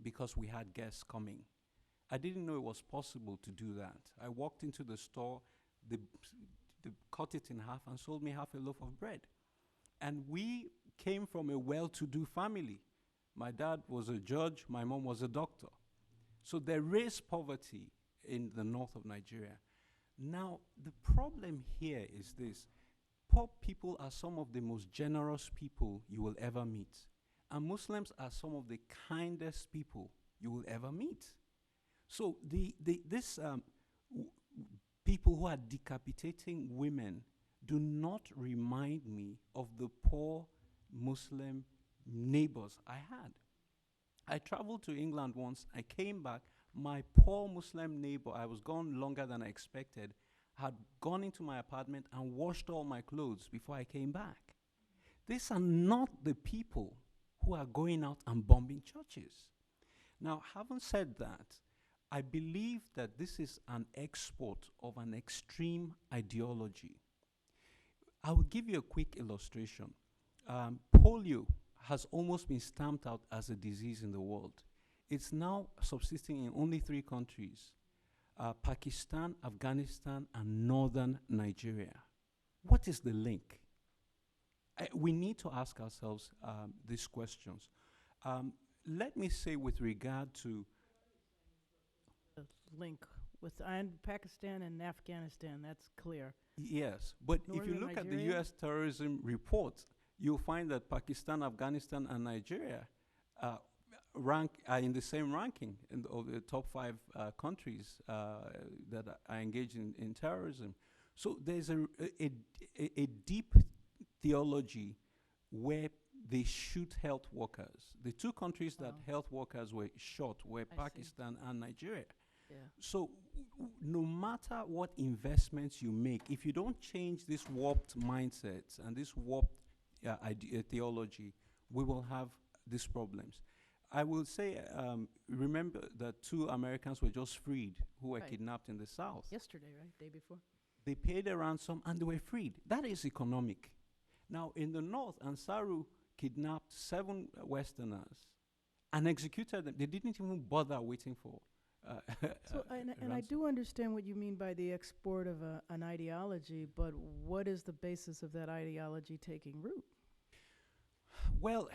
because we had guests coming. I didn't know it was possible to do that. I walked into the store, they cut it in half and sold me half a loaf of bread. And we came from a well-to-do family. My dad was a judge, my mom was a doctor. So there is poverty in the north of Nigeria. Now, the problem here is this. Poor people are some of the most generous people you will ever meet. And Muslims are some of the kindest people you will ever meet. So people who are decapitating women do not remind me of the poor Muslim neighbors I had. I traveled to England once, I came back, my poor Muslim neighbor, I was gone longer than I expected, had gone into my apartment and washed all my clothes before I came back. These are not the people who are going out and bombing churches. Now, having said that, I believe that this is an export of an extreme ideology. I will give you a quick illustration. Polio has almost been stamped out as a disease in the world. It's now subsisting in only 3 countries, Pakistan, Afghanistan, and northern Nigeria. What is the link? We need to ask ourselves these questions. Let me say with regard to The link with Pakistan and Afghanistan, that's clear. yes, but if you Northern look at the Nigeria? U.S. terrorism report, you'll find that Pakistan, Afghanistan, and Nigeria are in the same ranking of the top 5 countries that are engaged in terrorism. So there's a deep theology where they shoot health workers. The 2 countries that health workers were shot were Pakistan and Nigeria. Yeah. So no matter what investments you make, if you don't change this warped mindsets and this warped theology, we will have these problems. I will say, remember that 2 Americans were just freed who were kidnapped in the South. Yesterday, right? Day before? They paid a ransom and they were freed. That is economic. Now, in the North, Ansaru kidnapped 7 Westerners and executed them. They didn't even bother waiting for And I do understand what you mean by the export of an ideology, but what is the basis of that ideology taking root? Well,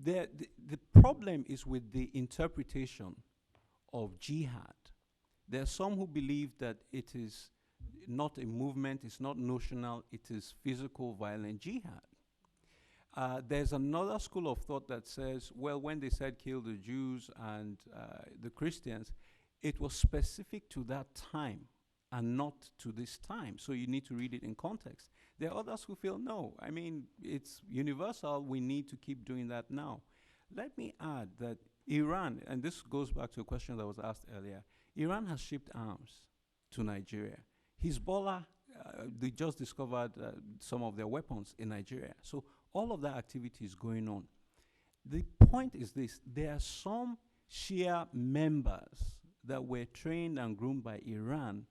the problem is with the interpretation of jihad. There are some who believe that it is not a movement, it's not notional, it is physical, violent jihad. There's another school of thought that says, well, when they said kill the Jews and the Christians, it was specific to that time and not to this time. So you need to read it in context. There are others who feel, no, I mean, it's universal. We need to keep doing that now. Let me add that Iran, and this goes back to a question that was asked earlier, Iran has shipped arms to Nigeria. Hezbollah, they just discovered some of their weapons in Nigeria. So all of that activity is going on. The point is this: there are some Shia members that were trained and groomed by Iran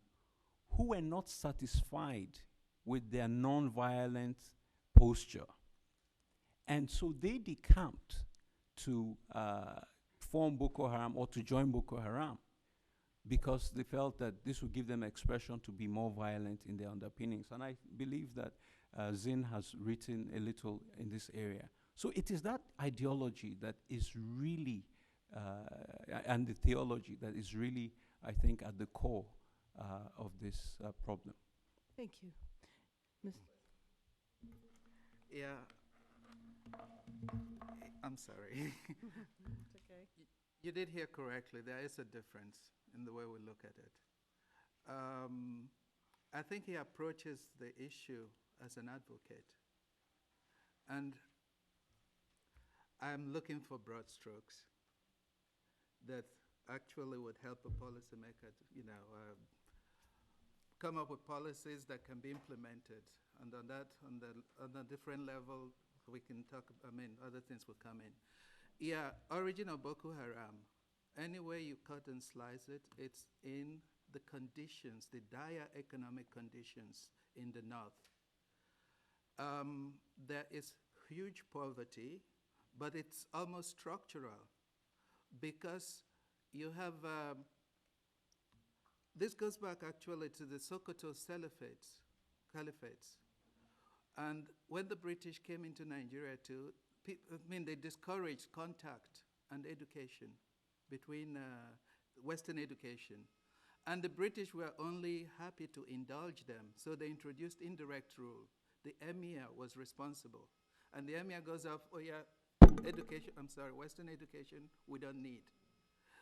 who were not satisfied with their non-violent posture. And so they decamped to form Boko Haram or to join Boko Haram because they felt that this would give them expression to be more violent in their underpinnings. And I believe that Zin has written a little in this area. So it is that ideology that is really, and the theology that is really, I think, at the core of this problem. Thank you. Ms. Yeah. I'm sorry. It's okay. You did hear correctly. There is a difference in the way we look at it. I think he approaches the issue as an advocate. And I'm looking for broad strokes that actually would help a policymaker, come up with policies that can be implemented. And on that, on a different level, we can talk, other things will come in. Yeah, origin of Boko Haram, any way you cut and slice it, it's in the conditions, the dire economic conditions in the north. There is huge poverty, but it's almost structural because you have, this goes back actually to the Sokoto caliphates. And when the British came into Nigeria too, they discouraged contact and education between Western education. And the British were only happy to indulge them, so they introduced indirect rule. The emir was responsible. And the emir goes off, oh yeah, Western education, we don't need.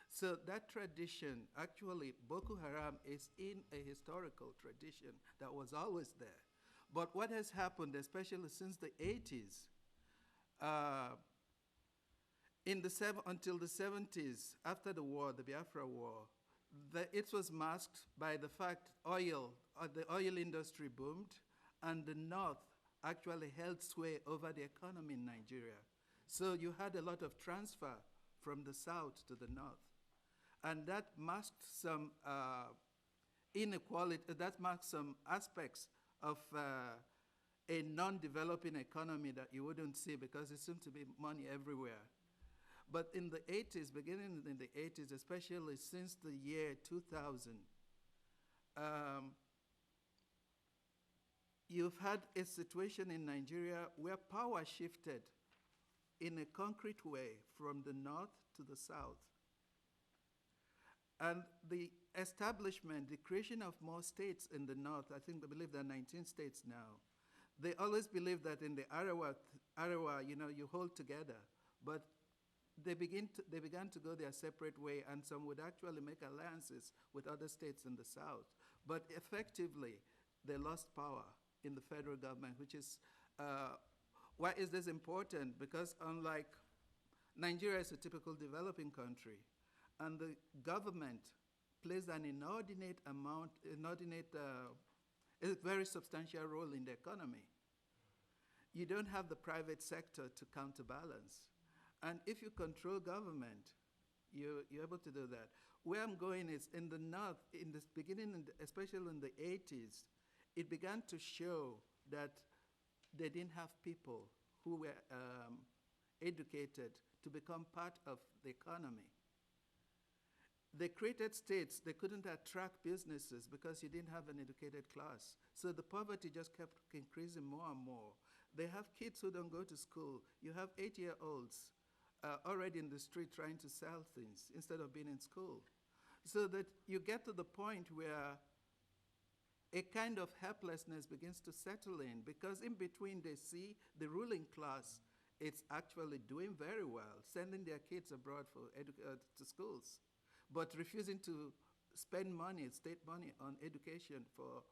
So that tradition, actually, Boko Haram is in a historical tradition that was always there. But what has happened, especially since the 80s, until the 70s, after the war, the Biafra War, it was masked by the fact the oil industry boomed, and the North actually held sway over the economy in Nigeria. So you had a lot of transfer from the South to the North. And that masked some inequality, that masked some aspects of a non-developing economy that you wouldn't see because there seemed to be money everywhere. But in the 80s, beginning in the 80s, especially since the year 2000, you've had a situation in Nigeria where power shifted in a concrete way from the north to the south. And the establishment, the creation of more states in the north, I believe there are 19 states now. They always believe that in the Arawa, you hold together. But they began to go their separate way, and some would actually make alliances with other states in the south. But effectively, they lost power in the federal government, which is, why is this important? Because unlike Nigeria is a typical developing country, and the government plays an inordinate, a very substantial role in the economy. You don't have the private sector to counterbalance. And if you control government, you're able to do that. Where I'm going is in the north, in the beginning, especially in the 80s, it began to show that they didn't have people who were educated to become part of the economy. They created states, they couldn't attract businesses because you didn't have an educated class. So the poverty just kept increasing more and more. They have kids who don't go to school. You have 8-year-olds already in the street trying to sell things instead of being in school. So that you get to the point where a kind of helplessness begins to settle in because in between they see the ruling class, it's actually doing very well, sending their kids abroad for to schools, but refusing to spend money, state money, on education for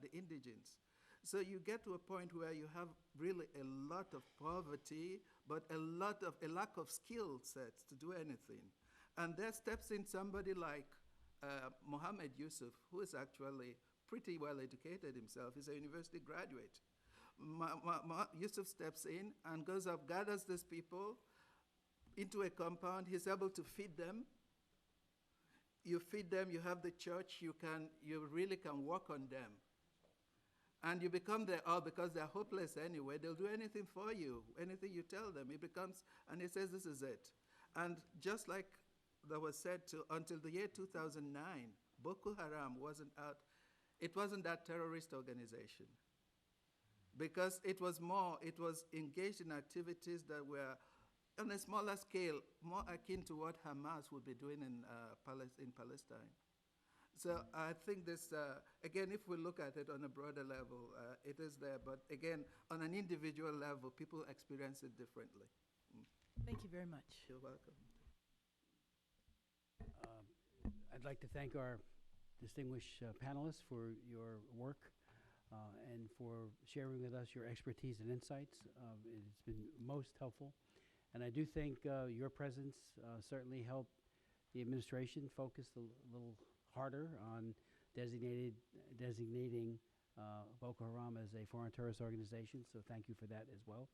the indigents. So you get to a point where you have really a lot of poverty, but a lack of skill sets to do anything. And there steps in somebody like Mohammed Yusuf, who is actually pretty well educated himself. He's a university graduate. Yusuf steps in and goes up, gathers these people into a compound. He's able to feed them. You feed them, you have the church, you really can work on them. And you become their all because they're hopeless anyway. They'll do anything for you, anything you tell them. It becomes, and he says, this is it. And just like that was said until the year 2009, Boko Haram wasn't out. It wasn't that terrorist organization. Because it was engaged in activities that were on a smaller scale, more akin to what Hamas would be doing in Palestine. So I think this, again, if we look at it on a broader level, it is there. But again, on an individual level, people experience it differently. Thank you very much. You're welcome. I'd like to thank our distinguished panelists for your work and for sharing with us your expertise and insights. It's been most helpful. And I do think your presence certainly helped the administration focus a little harder on designating Boko Haram as a foreign terrorist organization. So thank you for that as well.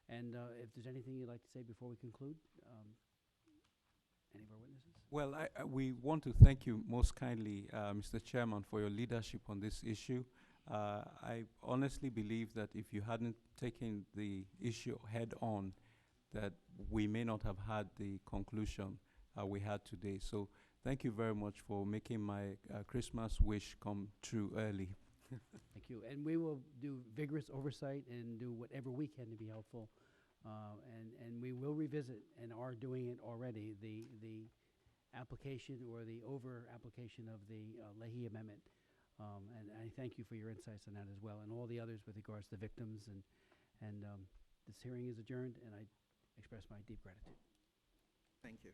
And if there's anything you'd like to say before we conclude, any of our witnesses? Well, we want to thank you most kindly, Mr. Chairman, for your leadership on this issue. I honestly believe that if you hadn't taken the issue head on, that we may not have had the conclusion we had today. So thank you very much for making my Christmas wish come true early. Thank you. And we will do vigorous oversight and do whatever we can to be helpful. And we will revisit, and are doing it already, the application or the over-application of the Leahy Amendment. And I thank you for your insights on that as well, and all the others with regards to victims. And this hearing is adjourned, and I express my deep gratitude. Thank you.